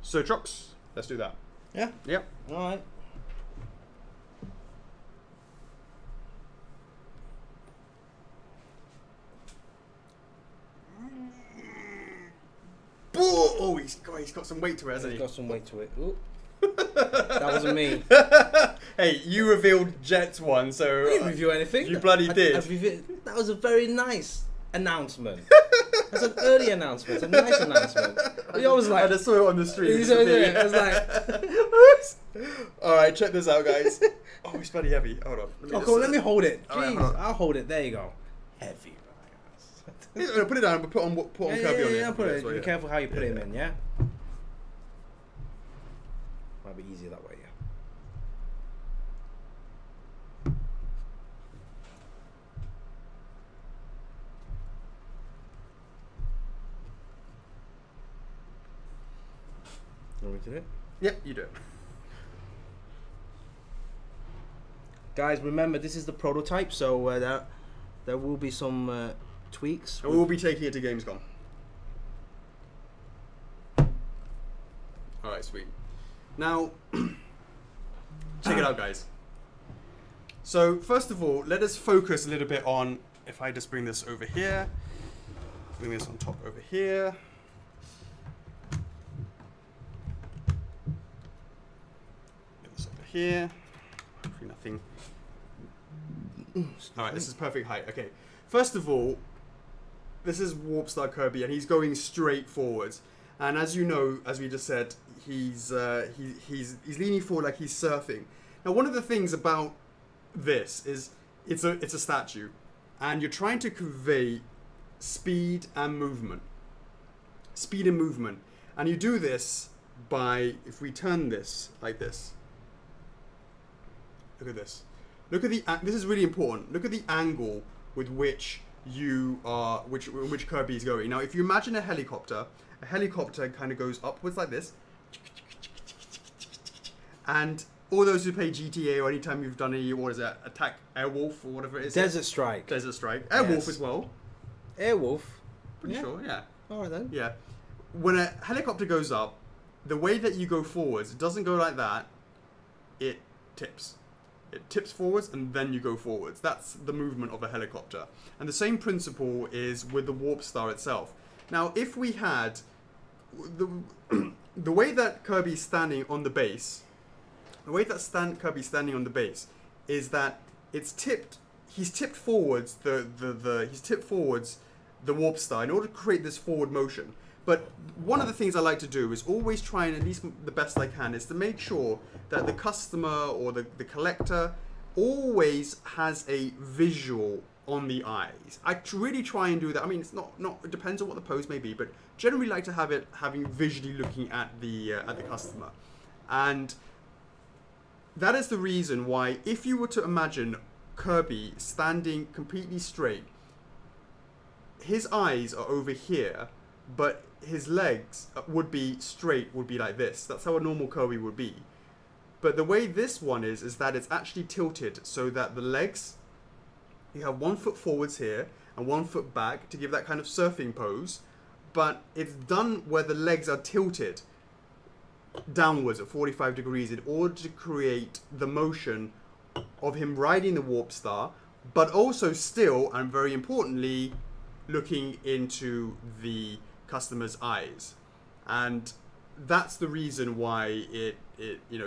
So Chocks, let's do that. Yeah. Yep. All right. Oh, he's got some weight to it, hasn't he? He's got some weight to it. Ooh. That wasn't me. Hey, you revealed Jet's one, so... I didn't review anything. You bloody did. That was a very nice announcement. That's an early announcement. It's a nice announcement. He always like. I just saw it on the street. It was like. All right, check this out, guys. Oh, it's bloody heavy. Hold on. Let me hold it. Right, Jeez, I'll hold it. There you go. Heavy. Put it down. Put on Kirby on it. Yeah, put it. Be careful how you put him in. Yeah. Might be easier that way. Yeah. Want me to do it? Yep, you do it. Guys, remember this is the prototype, so there will be some tweaks. And we'll be taking it to Gamescom. All right, sweet. Now, check it out, guys. So first of all, let us focus a little bit on. If I just bring this over here, bring this on top over here. Get this over here. Hopefully nothing. All right, this is perfect height. Okay, first of all, this is Warp Star Kirby, and he's going straight forwards. And as you know, as we just said, he's leaning forward like he's surfing. Now, one of the things about this is it's a statue, and you're trying to convey speed and movement. Speed and movement, and you do this by, if we turn this like this. Look at this. Look at the. This is really important. Look at the angle with which which Kirby is going. Now, if you imagine a helicopter kind of goes upwards like this, and all those who play GTA or anytime you've done any, what is it, Attack Airwolf or whatever it is. Desert Strike. Airwolf as well. Airwolf. Pretty sure, yeah. All right then. Yeah. When a helicopter goes up, the way that you go forwards, it doesn't go like that. It tips. It tips forwards and then you go forwards. That's the movement of a helicopter. And the same principle is with the Warp Star itself. Now, if we had the way that Kirby's standing on the base, Kirby's standing on the base is that it's tipped. He's tipped forwards the Warp Star in order to create this forward motion. But one of the things I like to do is always try, and at least the best I can, is to make sure that the customer or the collector always has a visual on the eyes. I really try and do that. I mean, it's not it depends on what the pose may be, but generally like to have it having visually looking at the customer. And that is the reason why, if you were to imagine Kirby standing completely straight, his eyes are over here, but his legs would be straight, would be like this. That's how a normal Kirby would be. But the way this one is that it's actually tilted so that the legs, you have 1 foot forwards here and 1 foot back to give that kind of surfing pose. But it's done where the legs are tilted downwards at 45 degrees in order to create the motion of him riding the Warp Star, but also still, and very importantly, looking into the customer's eyes. And that's the reason why it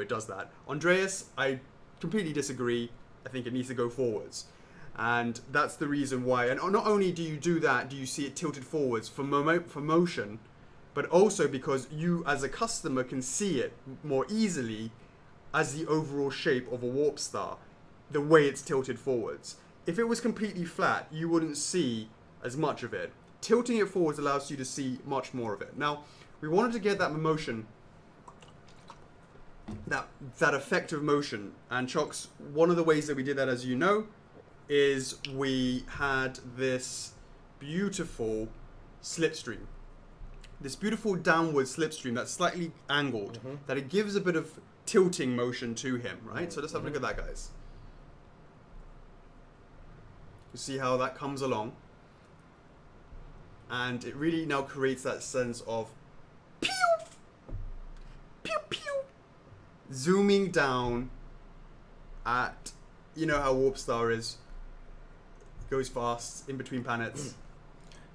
does that. Andreas, I completely disagree. I think it needs to go forwards. And that's the reason why. And not only do you do that, do you see it tilted forwards for motion, but also because you as a customer can see it more easily as the overall shape of a Warp Star, the way it's tilted forwards. If it was completely flat, you wouldn't see as much of it. Tilting it forwards allows you to see much more of it. Now, we wanted to get that motion, that effect of motion. And Chocks, one of the ways that we did that, as you know, is we had this beautiful slipstream. This beautiful downward slipstream that's slightly angled, that it gives a bit of tilting motion to him, right? So let's have a look at that, guys. You see how that comes along? And it really now creates that sense of pew, pew, pew, zooming down at, you know how Warp Star is. It goes fast in between planets.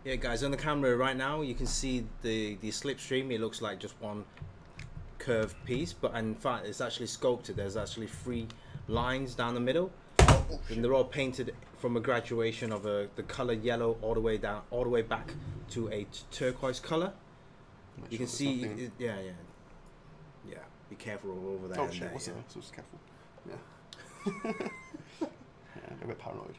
Yeah, guys, on the camera right now, you can see the slipstream. It looks like just one curved piece, but in fact, it's actually sculpted. There's actually 3 lines down the middle. and they're all painted from a graduation of the color yellow all the way down, all the way back to a turquoise color. You can see, yeah. Be careful over there. Oh shit! What's that? So just careful. Yeah. Yeah, a little bit paranoid.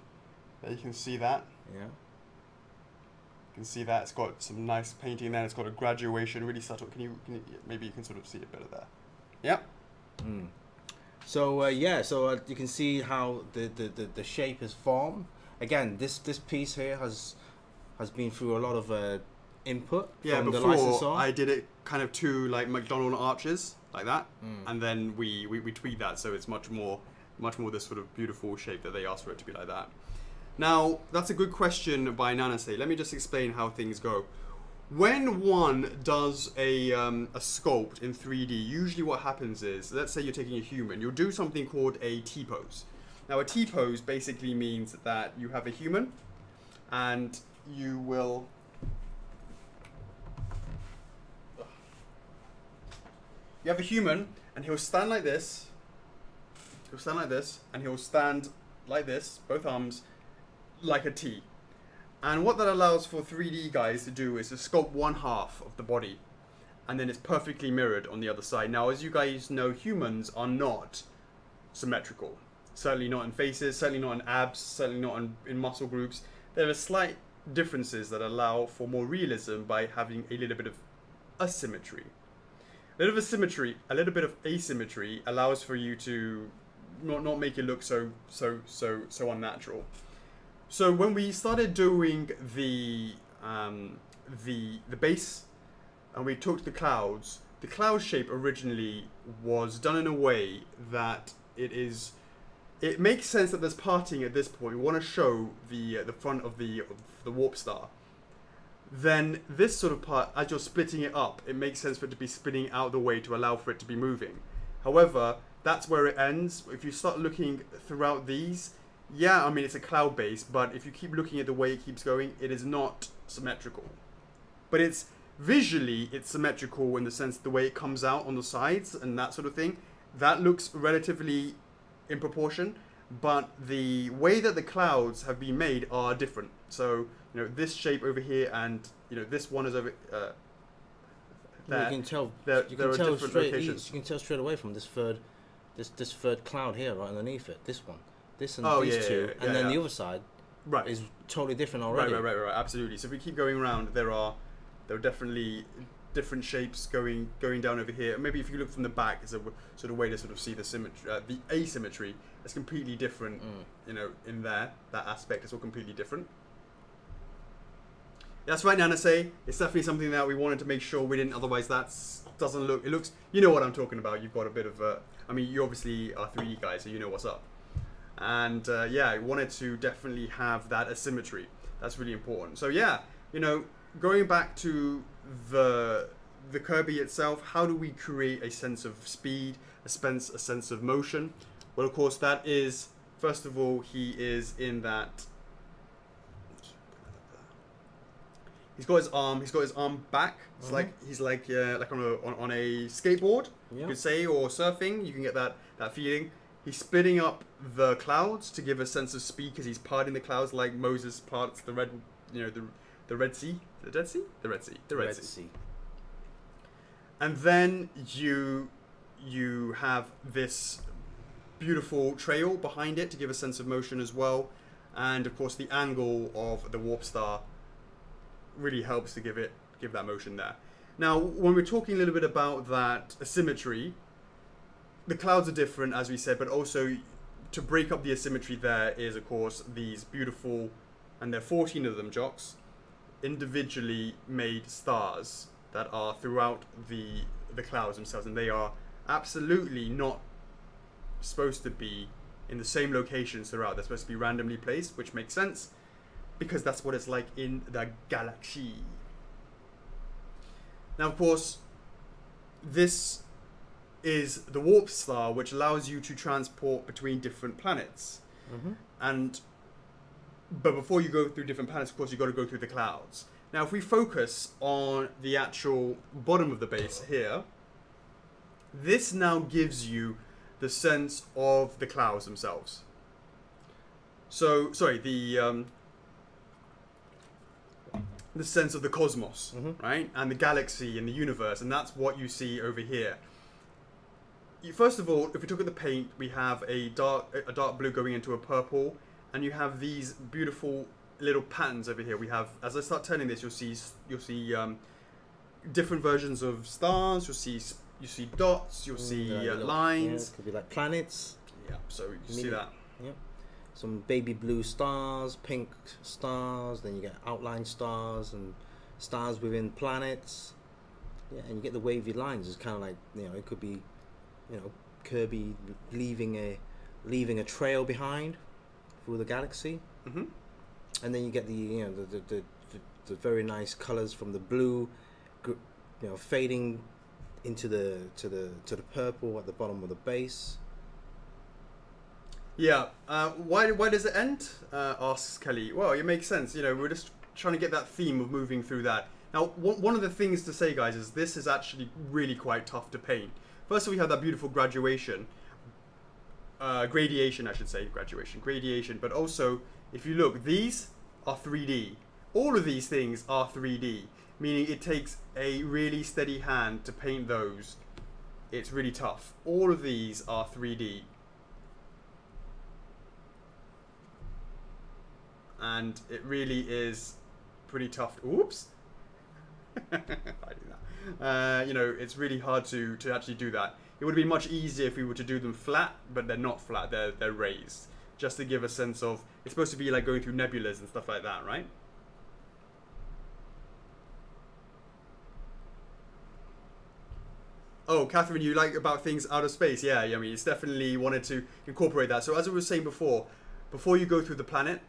There you can see that. Yeah. You can see that it's got some nice painting there. It's got a graduation, really subtle. Can you maybe you can sort of see it better there? Yep. Mm. So you can see how the shape is formed. Again, this piece here has been through a lot of input from the licensor. Before I did it kind of two like McDonald arches like that, and then we tweaked that so it's much more this sort of beautiful shape that they asked for it to be like that. Now that's a good question by Nanase. Let me just explain how things go. When one does a sculpt in 3D, usually what happens is, let's say you're taking a human, you'll do something called a T-pose. Now a T-pose basically means that you have a human and you will... You have a human and he'll stand like this, and he'll stand like this, both arms, like a T. And what that allows for 3D guys to do is to sculpt one half of the body, and then it's perfectly mirrored on the other side. Now, as you guys know, humans are not symmetrical. Certainly not in faces, certainly not in abs, certainly not in muscle groups. There are slight differences that allow for more realism by having a little bit of asymmetry. A little bit of asymmetry allows for you to not make it look so unnatural. So when we started doing the base and we took the clouds, the cloud shape originally was done in a way that it makes sense that there's parting at this point. We want to show the front of the warp star. Then this sort of part, as you're splitting it up, it makes sense for it to be spinning out the way to allow for it to be moving. However, that's where it ends. If you start looking throughout these, yeah, I mean, it's a cloud base, but if you keep looking at the way it keeps going, it is not symmetrical. But it's visually, it's symmetrical in the sense the way it comes out on the sides and that sort of thing. That looks relatively in proportion, but the way that the clouds have been made are different. So, you know, this shape over here and, you know, this one is over there. You can tell. There are different locations. You can tell straight away from this third cloud here, right underneath it. This one, this and these two, and then the other side, right, is totally different already. Right. Absolutely. So if we keep going around, there are definitely different shapes going down over here. Maybe if you look from the back, it's a sort of way to sort of see the symmetry, the asymmetry. It's completely different. You know, in there, that aspect is all completely different. That's right, Nanase. It's definitely something that we wanted to make sure we didn't. Otherwise, that doesn't look. It looks. You know what I'm talking about. You've got a bit of a. I mean, you obviously are 3D guys, so you know what's up. And yeah, I wanted to definitely have that asymmetry. That's really important. So yeah, you know, going back to the Kirby itself, how do we create a sense of speed, a sense of motion? Well, of course, that is, first of all, he is in that. He's got his arm back. It's like he's like on a skateboard, you could say, or surfing. You can get that feeling. He's spinning up the clouds to give a sense of speed because he's parting the clouds like Moses parts the Red Sea. The Dead Sea? The Red Sea. And then you have this beautiful trail behind it to give a sense of motion as well. And of course the angle of the warp star really helps to give that motion there. Now, when we're talking a little bit about that asymmetry, the clouds are different, as we said, but also to break up the asymmetry there is, of course, these beautiful, and there are 14 of them, Chocks, individually made stars that are throughout the clouds themselves, and they are absolutely not supposed to be in the same locations throughout. They're supposed to be randomly placed, which makes sense, because that's what it's like in the galaxy. Now, of course, this is the warp star, which allows you to transport between different planets. But before you go through different planets, of course, you've got to go through the clouds. Now, if we focus on the actual bottom of the base here, this now gives you the sense of the clouds themselves. So, sorry, the sense of the cosmos, right? And the galaxy and the universe, and that's what you see over here. First of all, if we look at the paint, we have a dark blue going into a purple, and you have these beautiful little patterns over here. We have, as I start turning this, you'll see different versions of stars. You see dots. You'll see lines. Yeah, could be like planets. Yeah, so you can see that. Yep. Some baby blue stars, pink stars. Then you get outline stars and stars within planets. Yeah, and you get the wavy lines. It's kind of like, you know, it could be, you know, Kirby leaving a trail behind through the galaxy. And then you get the, you know, the very nice colors from the blue, you know, fading into the purple at the bottom of the base. Yeah. Why does it end? Asks Kelly. Well, it makes sense. You know, we're just trying to get that theme of moving through that. Now, one of the things to say, guys, is this is actually really quite tough to paint. First, we have that beautiful gradation, I should say, gradation. But also, if you look, these are 3D. All of these things are 3D, meaning it takes a really steady hand to paint those. It's really tough. All of these are 3D. And it really is pretty tough. Oops. I do that. You know, it's really hard to actually do that. It would be much easier if we were to do them flat, but they're not flat. They're raised, just to give a sense of. It's supposed to be like going through nebulas and stuff like that, right? Oh, Catherine, you like about things out of space? Yeah, I mean, it's definitely wanted to incorporate that. So as I was saying before you go through the planet,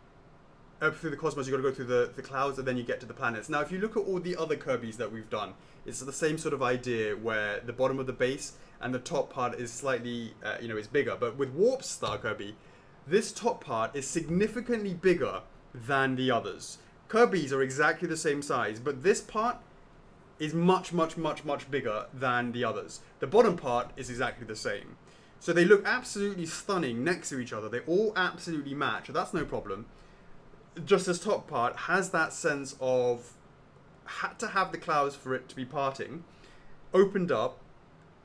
through the cosmos, you got to go through the clouds, and then you get to the planets. Now, if you look at all the other Kirbys that we've done, it's the same sort of idea where the bottom of the base and the top part is slightly, you know, is bigger. But with Warp Star Kirby, this top part is significantly bigger than the others. Kirbys are exactly the same size, but this part is much, much, much, much bigger than the others. The bottom part is exactly the same. So they look absolutely stunning next to each other. They all absolutely match, so that's no problem. Just this top part has that sense of had to have the clouds for it to be parting, opened up,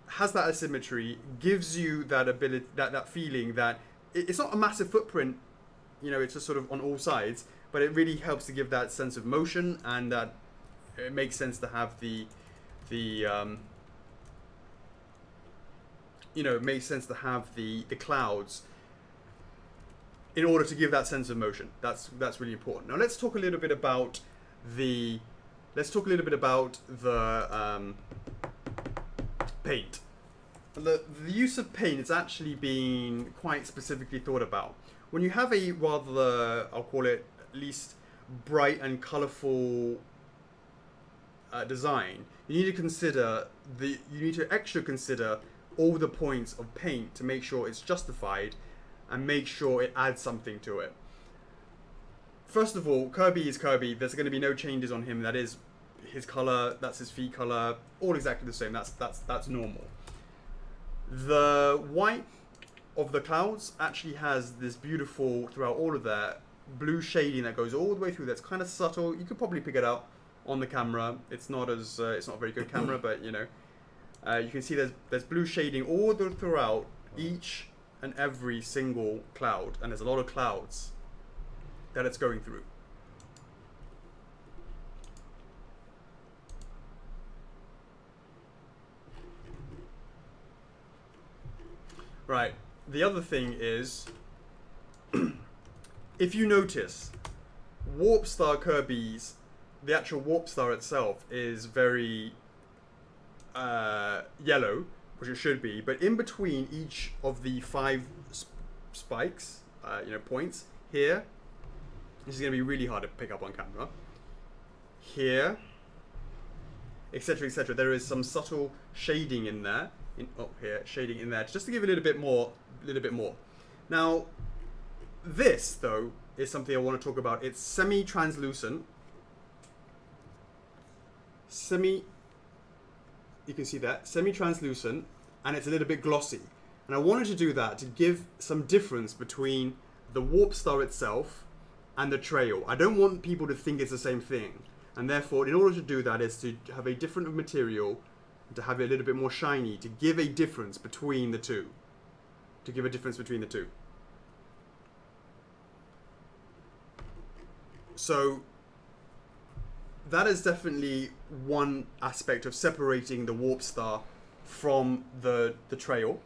has that asymmetry, gives you that ability, that feeling that it's not a massive footprint, you know, it's just sort of on all sides, but it really helps to give that sense of motion, and that it makes sense to have the you know, it makes sense to have the clouds in order to give that sense of motion. That's really important. Now let's talk a little bit about the paint. The use of paint is actually been quite specifically thought about. When you have a rather, I'll call it at least bright and colourful design, you need to extra consider all the points of paint to make sure it's justified and make sure it adds something to it. First of all, Kirby is Kirby. There's going to be no changes on him. That is his color, that's his feet color, all exactly the same. That's normal. The white of the clouds actually has this beautiful, throughout all of that, blue shading that goes all the way through. That's kind of subtle. You could probably pick it out on the camera. It's not a very good camera, but you know, you can see there's blue shading all throughout each and every single cloud, and there's a lot of clouds that it's going through. Right, the other thing is, if you notice, Warp Star Kirby's, the actual Warp Star itself is very yellow, which it should be, but in between each of the 5 spikes, you know, points, here, this is going to be really hard to pick up on camera, here, etc., etc., there is some subtle shading in there, here, shading in there, just to give a little bit more. Now, this, though, is something I want to talk about. It's semi-translucent, you can see that, semi-translucent, and it's a little bit glossy. And I wanted to do that to give some difference between the warp star itself and the trail. I don't want people to think it's the same thing. And therefore, in order to do that, is to have a different material, to have it a little bit more shiny, to give a difference between the two. So that is definitely one aspect of separating the warp star from the trail.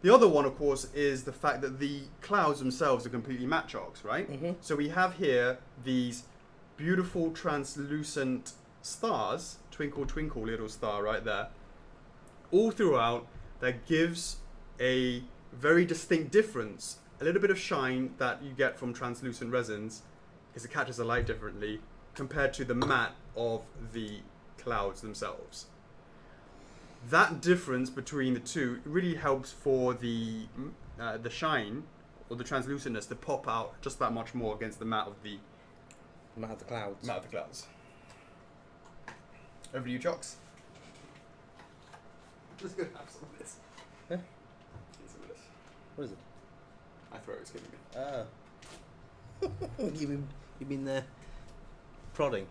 The other one, of course, is the fact that the clouds themselves are completely matte chalks, right? Mm-hmm. So we have here these beautiful translucent stars, twinkle twinkle little star right there, all throughout, that gives a very distinct difference, a little bit of shine that you get from translucent resins because it catches the light differently compared to the matte of the clouds themselves. That difference between the two really helps for the shine or the translucentness to pop out just that much more against the matte of the clouds. Matte of the clouds. Over to you, Chocks. I'm just gonna have some of this. Huh? Need some of this. What is it? My throat is giving me. You've been prodding.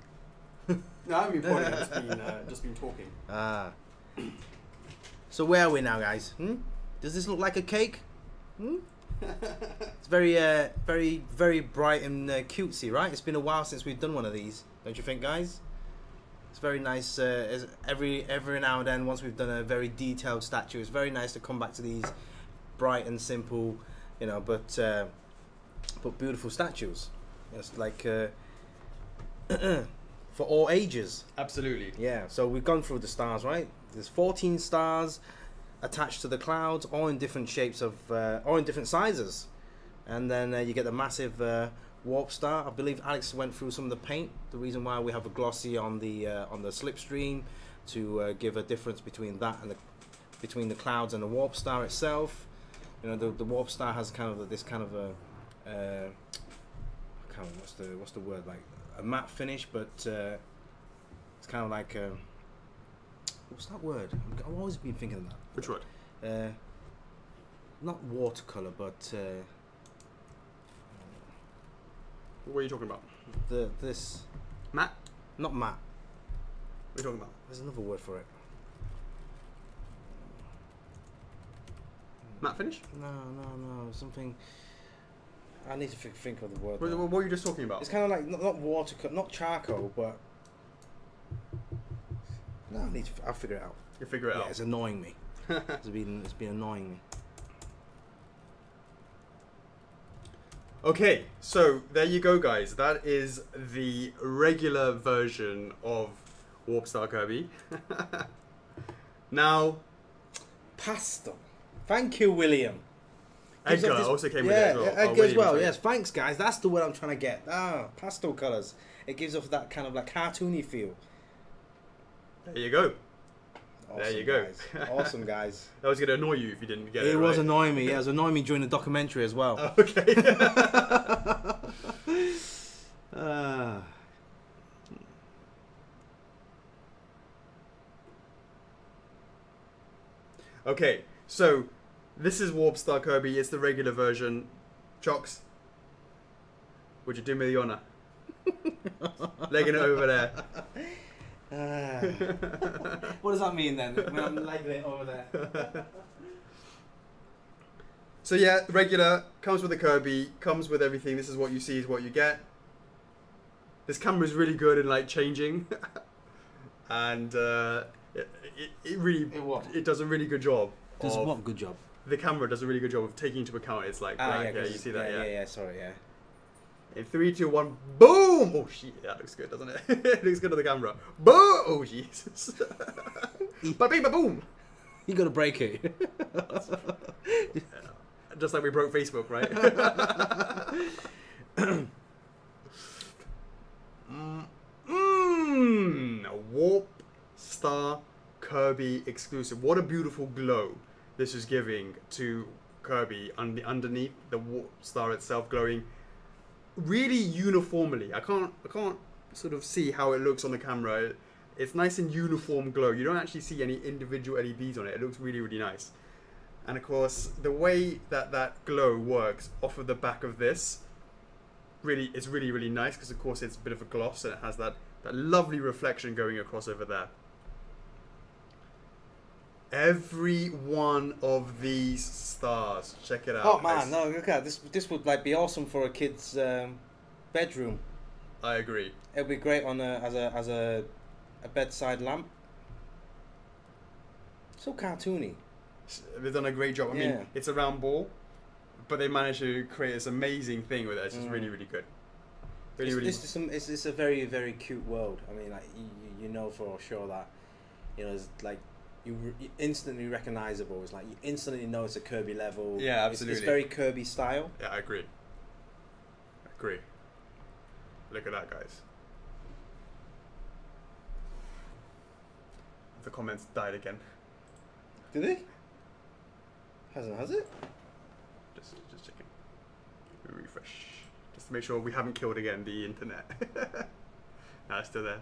No, I haven't been pointing. I've just been talking. Ah. So where are we now, guys? Does this look like a cake? It's very, very bright and cutesy, right? It's been a while since we've done one of these, don't you think, guys? It's very nice. Every now and then, once we've done a very detailed statue, it's very nice to come back to these bright and simple, you know, but beautiful statues. It's like for all ages. Absolutely. Yeah. So we've gone through the stars, right? There's 14 stars attached to the clouds, all in different shapes of, all in different sizes, and then you get the massive warp star. I believe Alex went through some of the paint. The reason why we have a glossy on the slipstream to give a difference between that and between the clouds and the warp star itself. You know, the warp star has kind of this kind of a what's the word, like a matte finish, but it's kind of like what's that word? I've always been thinking of that. Which word? Not watercolor, but what are you talking about? This Matte? not matte. What are you talking about? There's another word for it. Matte finish? No, something. I need to think of the word. What were you just talking about? It's kind of like not watercolor, not charcoal, but no, I'll figure it out. You figure it out. It's annoying me. It's been annoying me. Okay, so there you go, guys. That is the regular version of Warp Star Kirby. Now, Pastel. Thank you, William. Edgar also came with it as well. Edgar as well. Sorry. Yes, thanks, guys. That's the word I'm trying to get. Pastel colours. It gives off that kind of like cartoony feel. There you go. Awesome, there you go. Guys. Awesome, guys. That was going to annoy you if you didn't get it. It right. was annoying me. Yeah, it was annoying me during the documentary as well. Oh, okay. Okay, so this is Warp Star Kirby. It's the regular version. Chocks, would you do me the honour? Legging it over there. What does that mean then? When I'm legging it over there. So yeah, regular, comes with the Kirby, comes with everything. This is what you see, is what you get. This camera is really good in like changing, and it does a really good job. Does what good job? The camera does a really good job of taking into account. It's like black, you see that, yeah. Sorry, yeah. In 3, 2, 1, boom! Oh shit, that looks good, doesn't it? It looks good on the camera. Boom! Oh Jesus! Ba-bing, ba-boom! You gotta break it. Just like we broke Facebook, right? A Warp Star Kirby exclusive. What a beautiful glow this is giving to Kirby underneath the Warp Star itself, glowing really uniformly. I can't sort of see how it looks on the camera. It's nice and uniform glow. You don't actually see any individual LEDs on it. It looks really, really nice. And of course, the way that that glow works off of the back of this is really, really nice, because of course it's a bit of a gloss and it has that lovely reflection going across over there. Every one of these stars, check it out. Oh man, no, look at this. This would like be awesome for a kid's bedroom. I agree. It'd be great on as a bedside lamp. So cartoony. They've done a great job. I mean, it's a round ball, but they managed to create this amazing thing with it. It's just really, really good. It's a very, very cute world. I mean, like you know for sure that, you know, it's like you instantly recognizable. It's like you instantly know it's a Kirby level. Yeah, absolutely. It's very Kirby style. Yeah, I agree. Look at that, guys. The comments died again. Did they? Has it? Just checking. Refresh. Just to make sure we haven't killed again the internet. No, it's still there.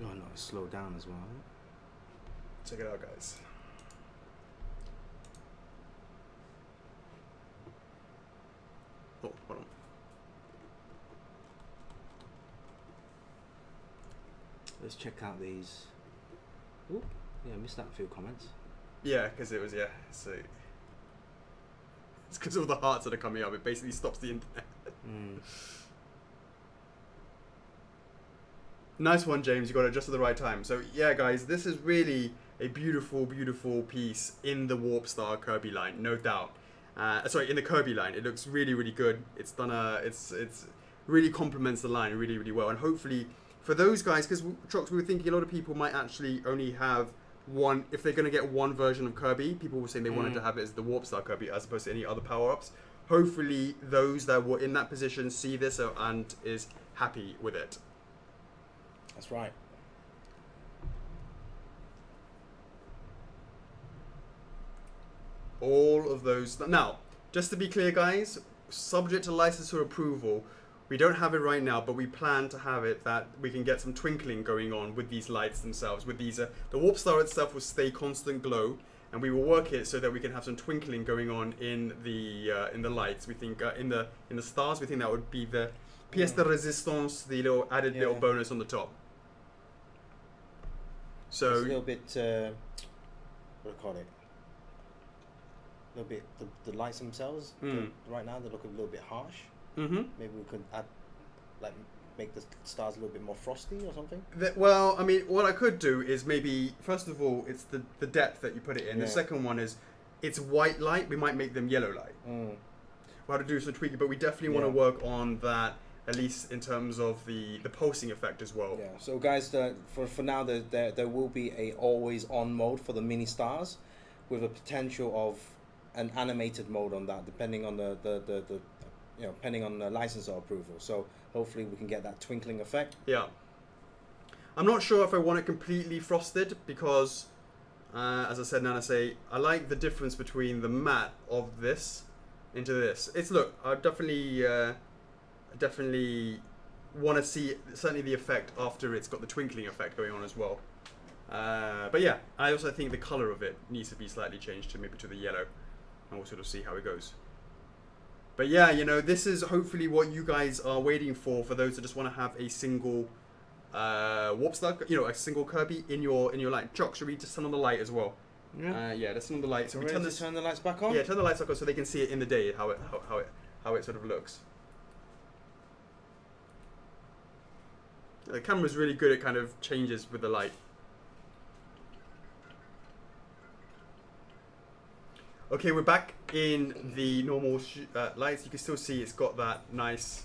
Oh no, it's slowed down as well. Check it out, guys. Oh, hold on. Let's check out these. Ooh, yeah, I missed out a few comments. Yeah, because it was, so it's because of the hearts that are coming up. It basically stops the internet. Nice one, James. You got it just at the right time. So yeah, guys, this is really a beautiful, beautiful piece in the Warp Star Kirby line, no doubt. Sorry, in the Kirby line, it looks really, really good. It's done it's really complements the line really, really well. And hopefully, for those guys, because Chocks, we were thinking a lot of people might actually only have one. If they're going to get one version of Kirby, people were saying they wanted to have it as the Warp Star Kirby as opposed to any other power-ups. Hopefully, those that were in that position see this and is happy with it. That's right. All of those. Now, just to be clear, guys, subject to licensor approval, we don't have it right now, but we plan to have it that we can get some twinkling going on with these lights themselves. With these, the Warp Star itself will stay constant glow, and we will work it so that we can have some twinkling going on in the lights. We think in the stars, we think that would be the pièce de résistance, the little added little bonus on the top. So it's a little bit, what do you call it? A little bit, the lights themselves, right now they look a little bit harsh. Maybe we could add, like, make the stars a little bit more frosty or something? Well, I mean, what I could do is maybe, first of all, it's the depth that you put it in. The second one is, it's white light, we might make them yellow light. We'll have to do some tweaking, but we definitely want to work on that, at least in terms of the pulsing effect as well. Yeah, so guys, for now, there will be a always on mode for the mini stars, with a potential of an animated mode on that, depending on depending on the licensor approval. So hopefully we can get that twinkling effect. Yeah. I'm not sure if I want it completely frosted because, as I said, Nana say, I like the difference between the matte of this into this. Look, I definitely want to see certainly the effect after it's got the twinkling effect going on as well. But yeah, I also think the color of it needs to be slightly changed to maybe to the yellow, and we'll sort of see how it goes. But yeah, you know, this is hopefully what you guys are waiting for those that just want to have a single Warp Star, you know, a single Kirby in your light. Chocks, should we just turn on the light as well? Yeah. Yeah, let's turn on the light. So we turn the lights back on. Yeah, turn the lights back on so they can see it in the day how it sort of looks. The camera's really good. It kind of changes with the light. Okay, we're back in the normal lights. You can still see it's got that nice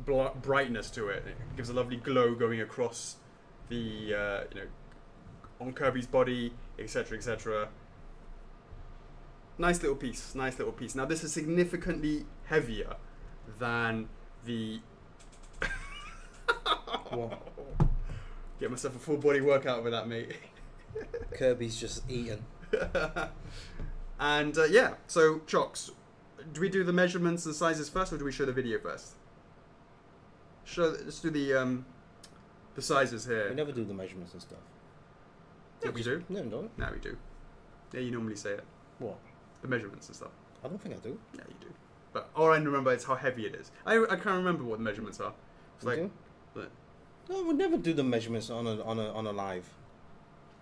brightness to it. It gives a lovely glow going across the, you know, on Kirby's body, etc., etc. Nice little piece. Nice little piece. Now this is significantly heavier than the. Get myself a full body workout with that, mate. Kirby's just eating. And yeah, so Chocks, do we do the measurements and sizes first, or do we show the video first? Let's do the The sizes here. We never do the measurements and stuff. Yeah, we do. No, no. No, we do. Yeah, you normally say it. What? The measurements and stuff. I don't think I do. Yeah, you do. But all I remember is how heavy it is. I can't remember what the measurements are. It's You like, do? but, No, we never do the measurements on a live.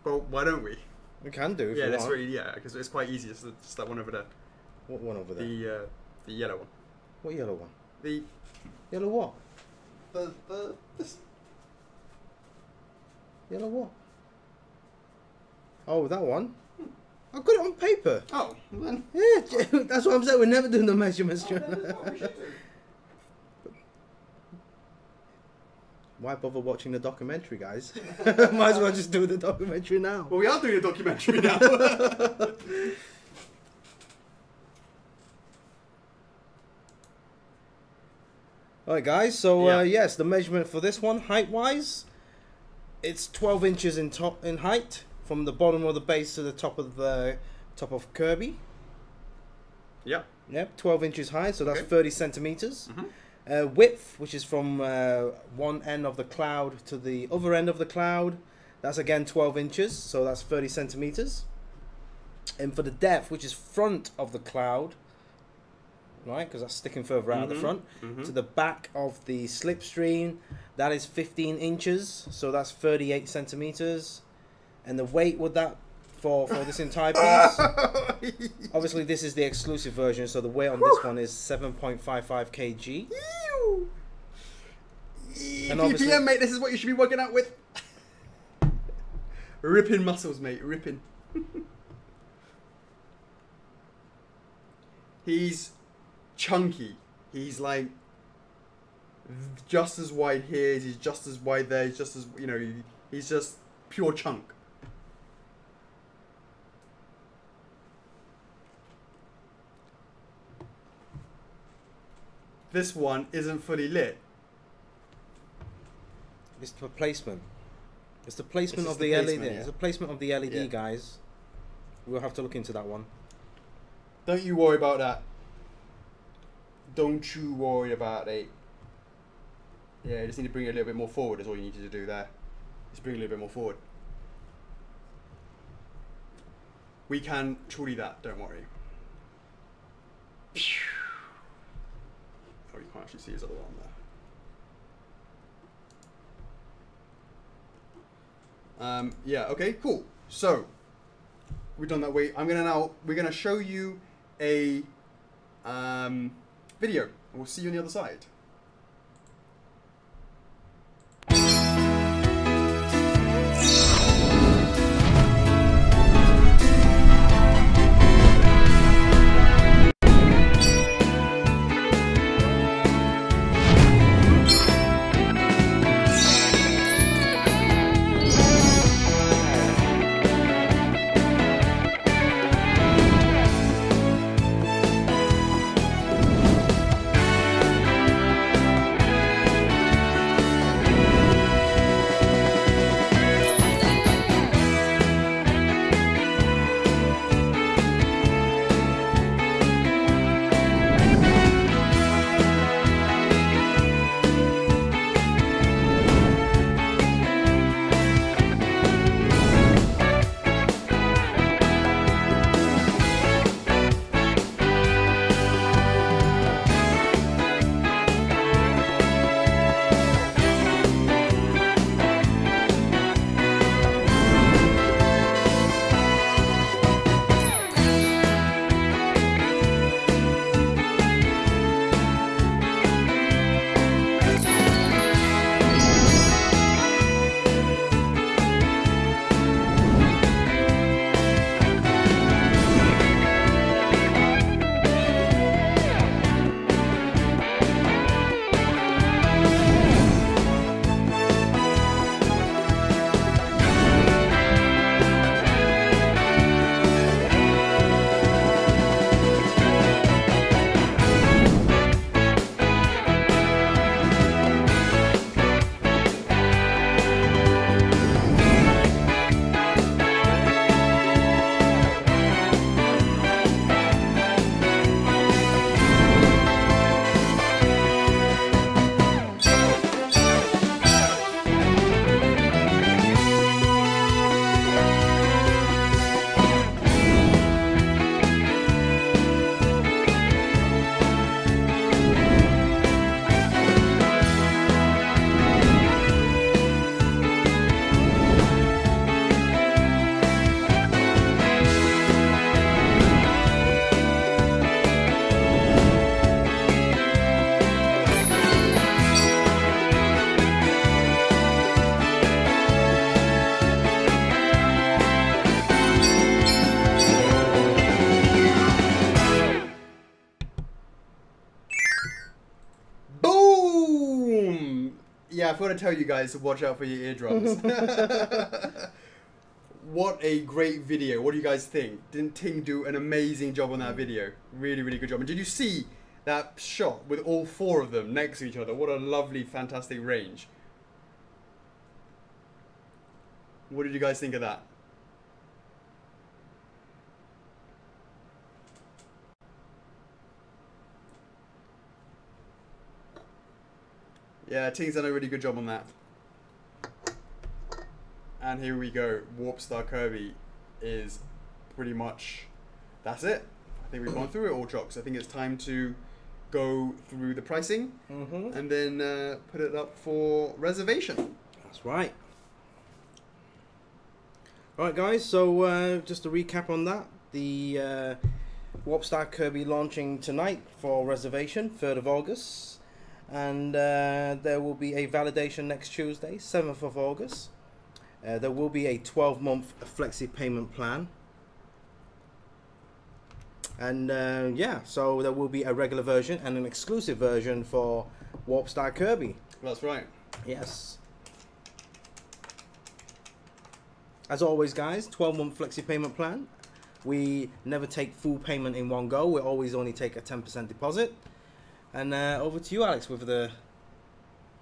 well, why don't we? We can do if Yeah, you that's want. really because it's quite easy. It's just that one over there. What one over there? The yellow one. What yellow one? The Yellow what? this. Yellow what? Oh, that one. I've got it on paper. Oh, well then. Yeah, that's what I'm saying. We're never doing the measurements. Oh, then that's what we should do. Why bother watching the documentary, guys? Might as well just do the documentary now. Well, we are doing a documentary now. Alright, guys. So Yeah. yes, the measurement for this one, height-wise, it's 12 inches in height from the bottom of the base to the top of Kirby. Yeah. Yep, 12 inches high, so that's Okay. 30 centimeters. Mhm. Width, which is from one end of the cloud to the other end of the cloud, that's again 12 inches, so that's 30 centimeters. And for the depth, which is front of the cloud, right, because that's sticking further out of the front, to the back of the slipstream, that is 15 inches, so that's 38 centimeters. And the weight with that for this entire piece, obviously this is the exclusive version, so the weight on this one is 7.55 kg. And obviously- PPM, mate, this is what you should be working out with. Ripping muscles, mate, ripping. He's chunky. He's like just as wide here. He's just as wide there. He's just as, he's just pure chunk. This one isn't fully lit. It's the placement. It's the placement It's of just the the LED. placement, yeah. It's the placement of the LED, Yeah. guys. We'll have to look into that one. Don't you worry about that. Don't you worry about it. Yeah, you just need to bring it a little bit more forward is all you need to do there. Just bring it a little bit more forward. We can truly that, don't worry. Oh, you can't actually see his other arm there. Yeah, okay, cool. So, we've done that way. We're gonna show you a video, and we'll see you on the other side. Yeah, I thought I'd tell you guys to watch out for your eardrums. What a great video. What do you guys think? Didn't Ting do an amazing job on that video? Really, really good job. And did you see that shot with all four of them next to each other? What a lovely, fantastic range. What did you guys think of that? Yeah, Ting's done a really good job on that. And here we go. Warp Star Kirby is pretty much, that's it. I think we've gone through it all, Chocks. I think it's time to go through the pricing and then put it up for reservation. That's right. Alright guys, so just to recap on that, the Warp Star Kirby launching tonight for reservation, 3rd of August. And there will be a validation next Tuesday, 7th of August. There will be a 12-month flexi payment plan. And yeah, so there will be a regular version and an exclusive version for Warp Star Kirby. That's right. Yes. As always guys, 12-month flexi payment plan. We never take full payment in one go. We always only take a 10% deposit. And over to you, Alex, with the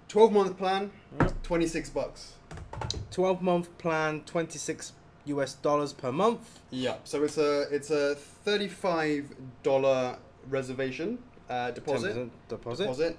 12-month plan, 26 bucks. 12-month plan, $26 per month. Yeah, so it's a $35 reservation deposit,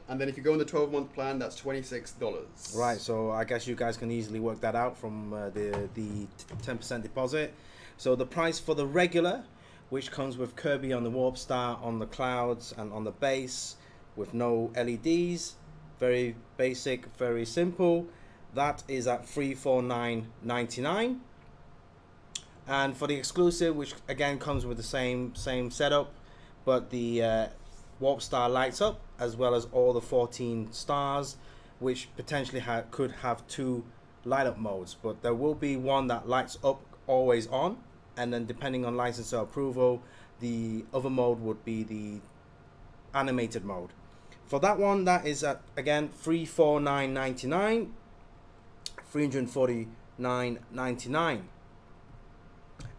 and then if you go on the 12-month plan, that's $26. Right, so I guess you guys can easily work that out from the 10% deposit. So the price for the regular, which comes with Kirby on the Warp Star, on the clouds, and on the base, with no LEDs, very basic, very simple. That is at $349.99. And for the exclusive, which again comes with the same setup, but the Warp Star lights up, as well as all the 14 stars, which potentially could have 2 light up modes. But there will be one that lights up always on, and then depending on licensor approval, the other mode would be the animated mode. For that one, that is at again $349.99, $349.99.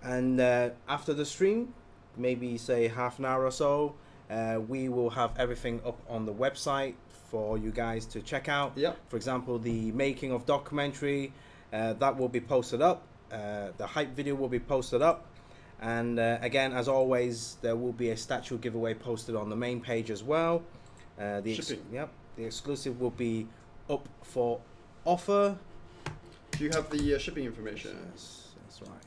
And after the stream, maybe say half an hour or so, we will have everything up on the website for you guys to check out. Yep. For example, the making of documentary, that will be posted up. The hype video will be posted up. And again, as always, there will be a statue giveaway posted on the main page as well. The exclusive will be up for offer. Do you have the shipping information? Yes, that's right.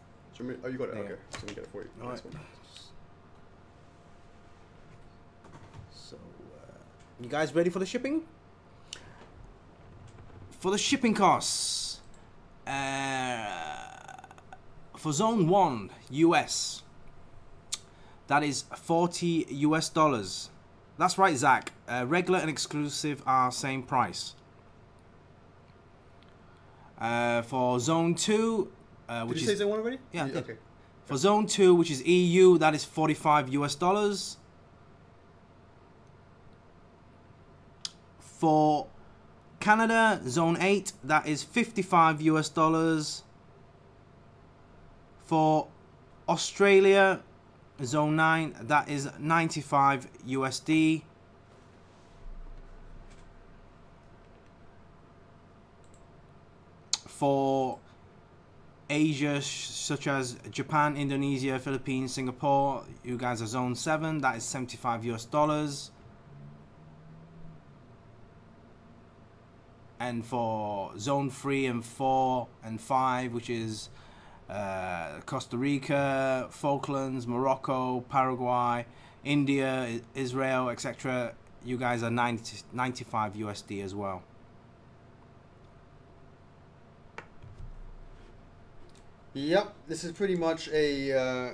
Oh, you got it. Yeah. Okay, so we get it for you. All right. Nice. So, you guys ready for the shipping? For the shipping costs, for Zone 1 US, that is $40. That's right, Zach. Regular and exclusive are same price. For Zone 2, Did you say Zone 1 already? Yeah. Okay. For Zone 2, which is EU, that is $45. For Canada, Zone 8, that is $55. For Australia, Zone 9, that is $95 USD. For Asia, such as Japan, Indonesia, Philippines, Singapore, you guys are Zone 7, that is $75. And for Zone 3 and 4 and 5, which is Costa Rica, Falklands, Morocco, Paraguay, India, Israel, etc., you guys are 95 USD as well. Yep, this is pretty much a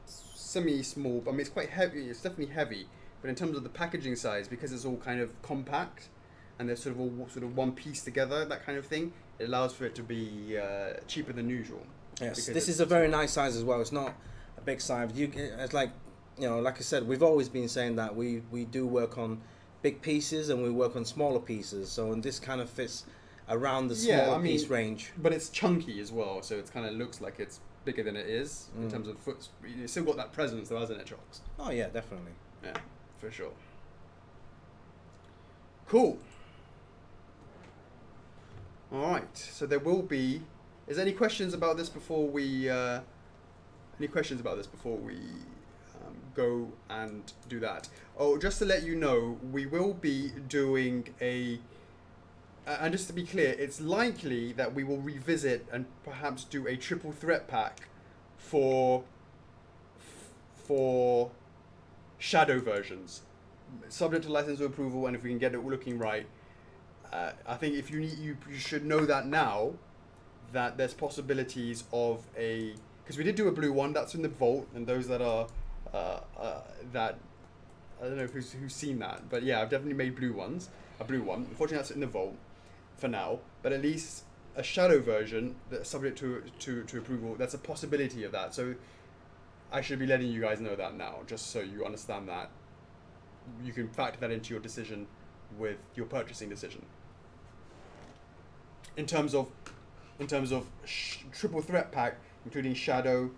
semi-small. I mean, it's quite heavy. It's definitely heavy, but in terms of the packaging size, because it's all kind of compact and they're sort of all one piece together, that kind of thing, it allows for it to be cheaper than usual. Yes, this is a very nice size as well. It's not a big size. It's like, you know, like I said, we've always been saying that we do work on big pieces and we work on smaller pieces. So and this kind of fits around the smaller piece range. But it's chunky as well, so it kind of looks like it's bigger than it is in terms of foot. It's still got that presence, though, hasn't it, Chocks? Oh yeah, definitely. Yeah, for sure. Cool. All right. So there will be. Is there any questions about this before we? Any questions about this before we go and do that? Oh, just to let you know, we will be doing a. And just to be clear, it's likely that we will revisit and perhaps do a triple threat pack for shadow versions, subject to license approval, and if we can get it looking right. I think if you should know that now, that there's possibilities of a, because we did do a blue one that's in the vault, and those that are that I don't know who's seen that, but yeah, I've definitely made blue ones. A blue one. Unfortunately, that's in the vault for now, but at least a shadow version that's subject to approval. That's a possibility of that. So I should be letting you guys know that now, just so you understand that. You can factor that into your decision with your purchasing decision. In terms of triple threat pack, including Shadow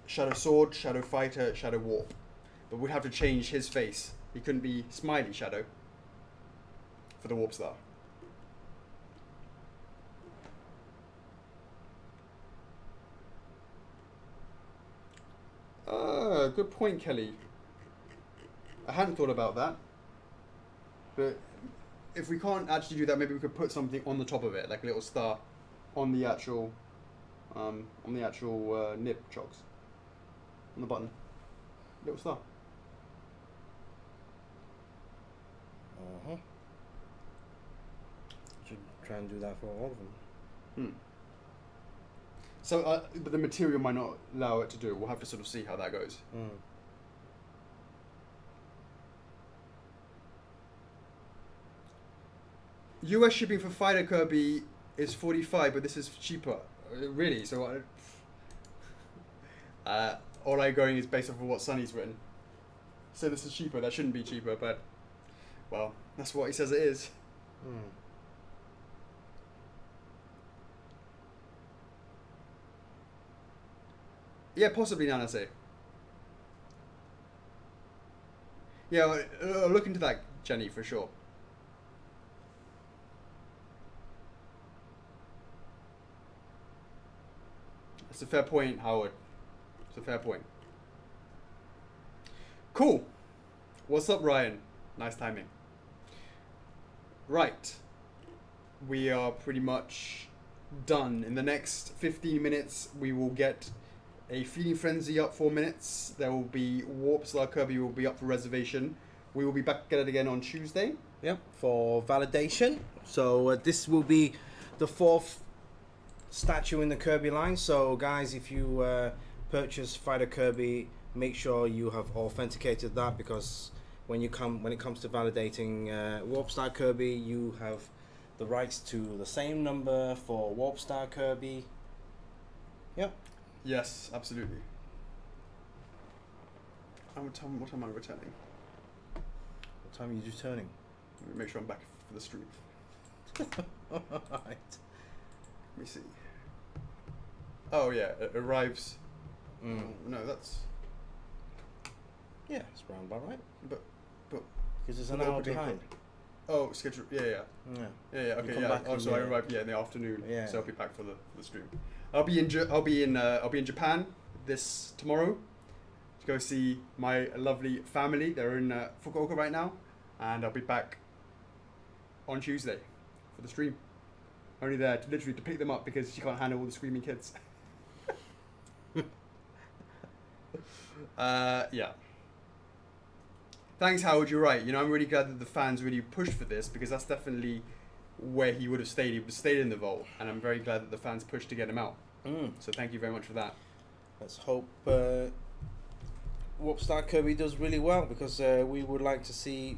Sword, Shadow Fighter, Shadow Warp. But we'd have to change his face. He couldn't be Smiley Shadow for the Warp Star. Good point, Kelly. I hadn't thought about that. But if we can't actually do that, maybe we could put something on the top of it, like a little star on the actual nib, Chocks. On the button. Little star. Should try and do that for all of them. So, but the material might not allow it to do it. We'll have to sort of see how that goes. US shipping for Fighter Kirby is 45, but this is cheaper. Really? So, all I'm going is based off of what Sunny's written. So this is cheaper. That shouldn't be cheaper, but well, that's what he says it is. Yeah, possibly, Nanase. Yeah, I'll look into that, Jenny, for sure. That's a fair point, Howard. It's a fair point. Cool. What's up, Ryan? Nice timing. Right. We are pretty much done. In the next 15 minutes, we will get a Feeding Frenzy up 4 minutes. There will be Warp Star Kirby will be up for reservation. We will be back at it again on Tuesday. Yep, for validation. So this will be the 4th statue in the Kirby line. So guys, if you purchase Fighter Kirby, make sure you have authenticated that, because when it comes to validating Warp Star Kirby, you have the rights to the same number for Warp Star Kirby. Yep. Yes, absolutely. What time am I returning? What time are you returning? Let me make sure I'm back for the stream. Right. Let me see. Oh yeah, it arrives. Oh, no, that's. Yeah, it's round about right. But because it's an hour behind. Oh, schedule. Yeah. Okay, yeah. Oh, so I arrive in the afternoon. Yeah. So I'll be back for the stream. I'll be in Japan tomorrow to go see my lovely family. They're in Fukuoka right now, and I'll be back on Tuesday for the stream. Only there to literally to pick them up because she can't handle all the screaming kids. Yeah. Thanks, Howard. You're right. I'm really glad that the fans really pushed for this, because that's definitely where he would have stayed. He would have stayed in the vault, and I'm very glad that the fans pushed to get him out. So thank you very much for that. Let's hope Warp Star Kirby does really well, because we would like to see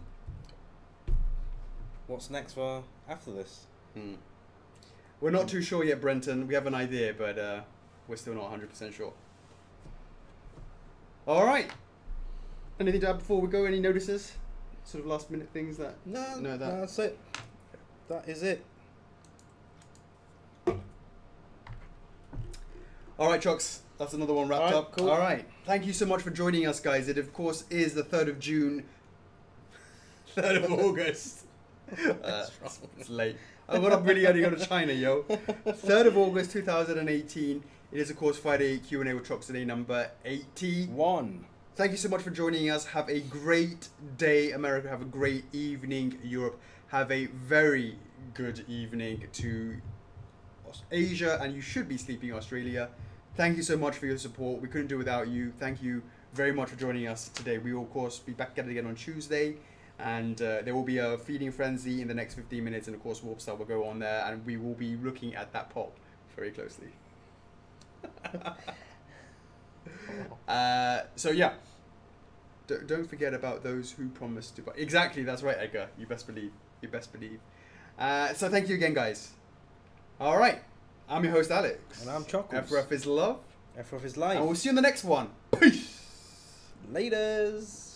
what's next for after this. We're not too sure yet, Brenton. We have an idea, but we're still not 100% sure. All right. Anything to add before we go? Any notices? sort of last minute things that? No, that's it. That is it. All right, Chocks. That's another one wrapped up. Cool. All right. Thank you so much for joining us, guys. It, of course, is the 3rd of June. 3rd of August. It's late. I got up really early to go to China, yo. 3rd of August 2018. It is, of course, Friday Q&A with Chocks A number 81. Thank you so much for joining us. Have a great day, America. Have a great evening, Europe. Have a very good evening to Asia, and you should be sleeping, Australia. Thank you so much for your support. We couldn't do it without you. Thank you very much for joining us today. We will, of course, be back at it again on Tuesday. And there will be a feeding frenzy in the next 15 minutes. And, of course, Warpstar will go on there. And we will be looking at that pop very closely. So, yeah. Don't forget about those who promised to buy. Exactly. That's right, Edgar. You best believe. You best believe. So, thank you again, guys. All right. I'm your host, Alex. And I'm Chocks. F4F is love. F4F is life. And we'll see you in the next one. Peace. Laters.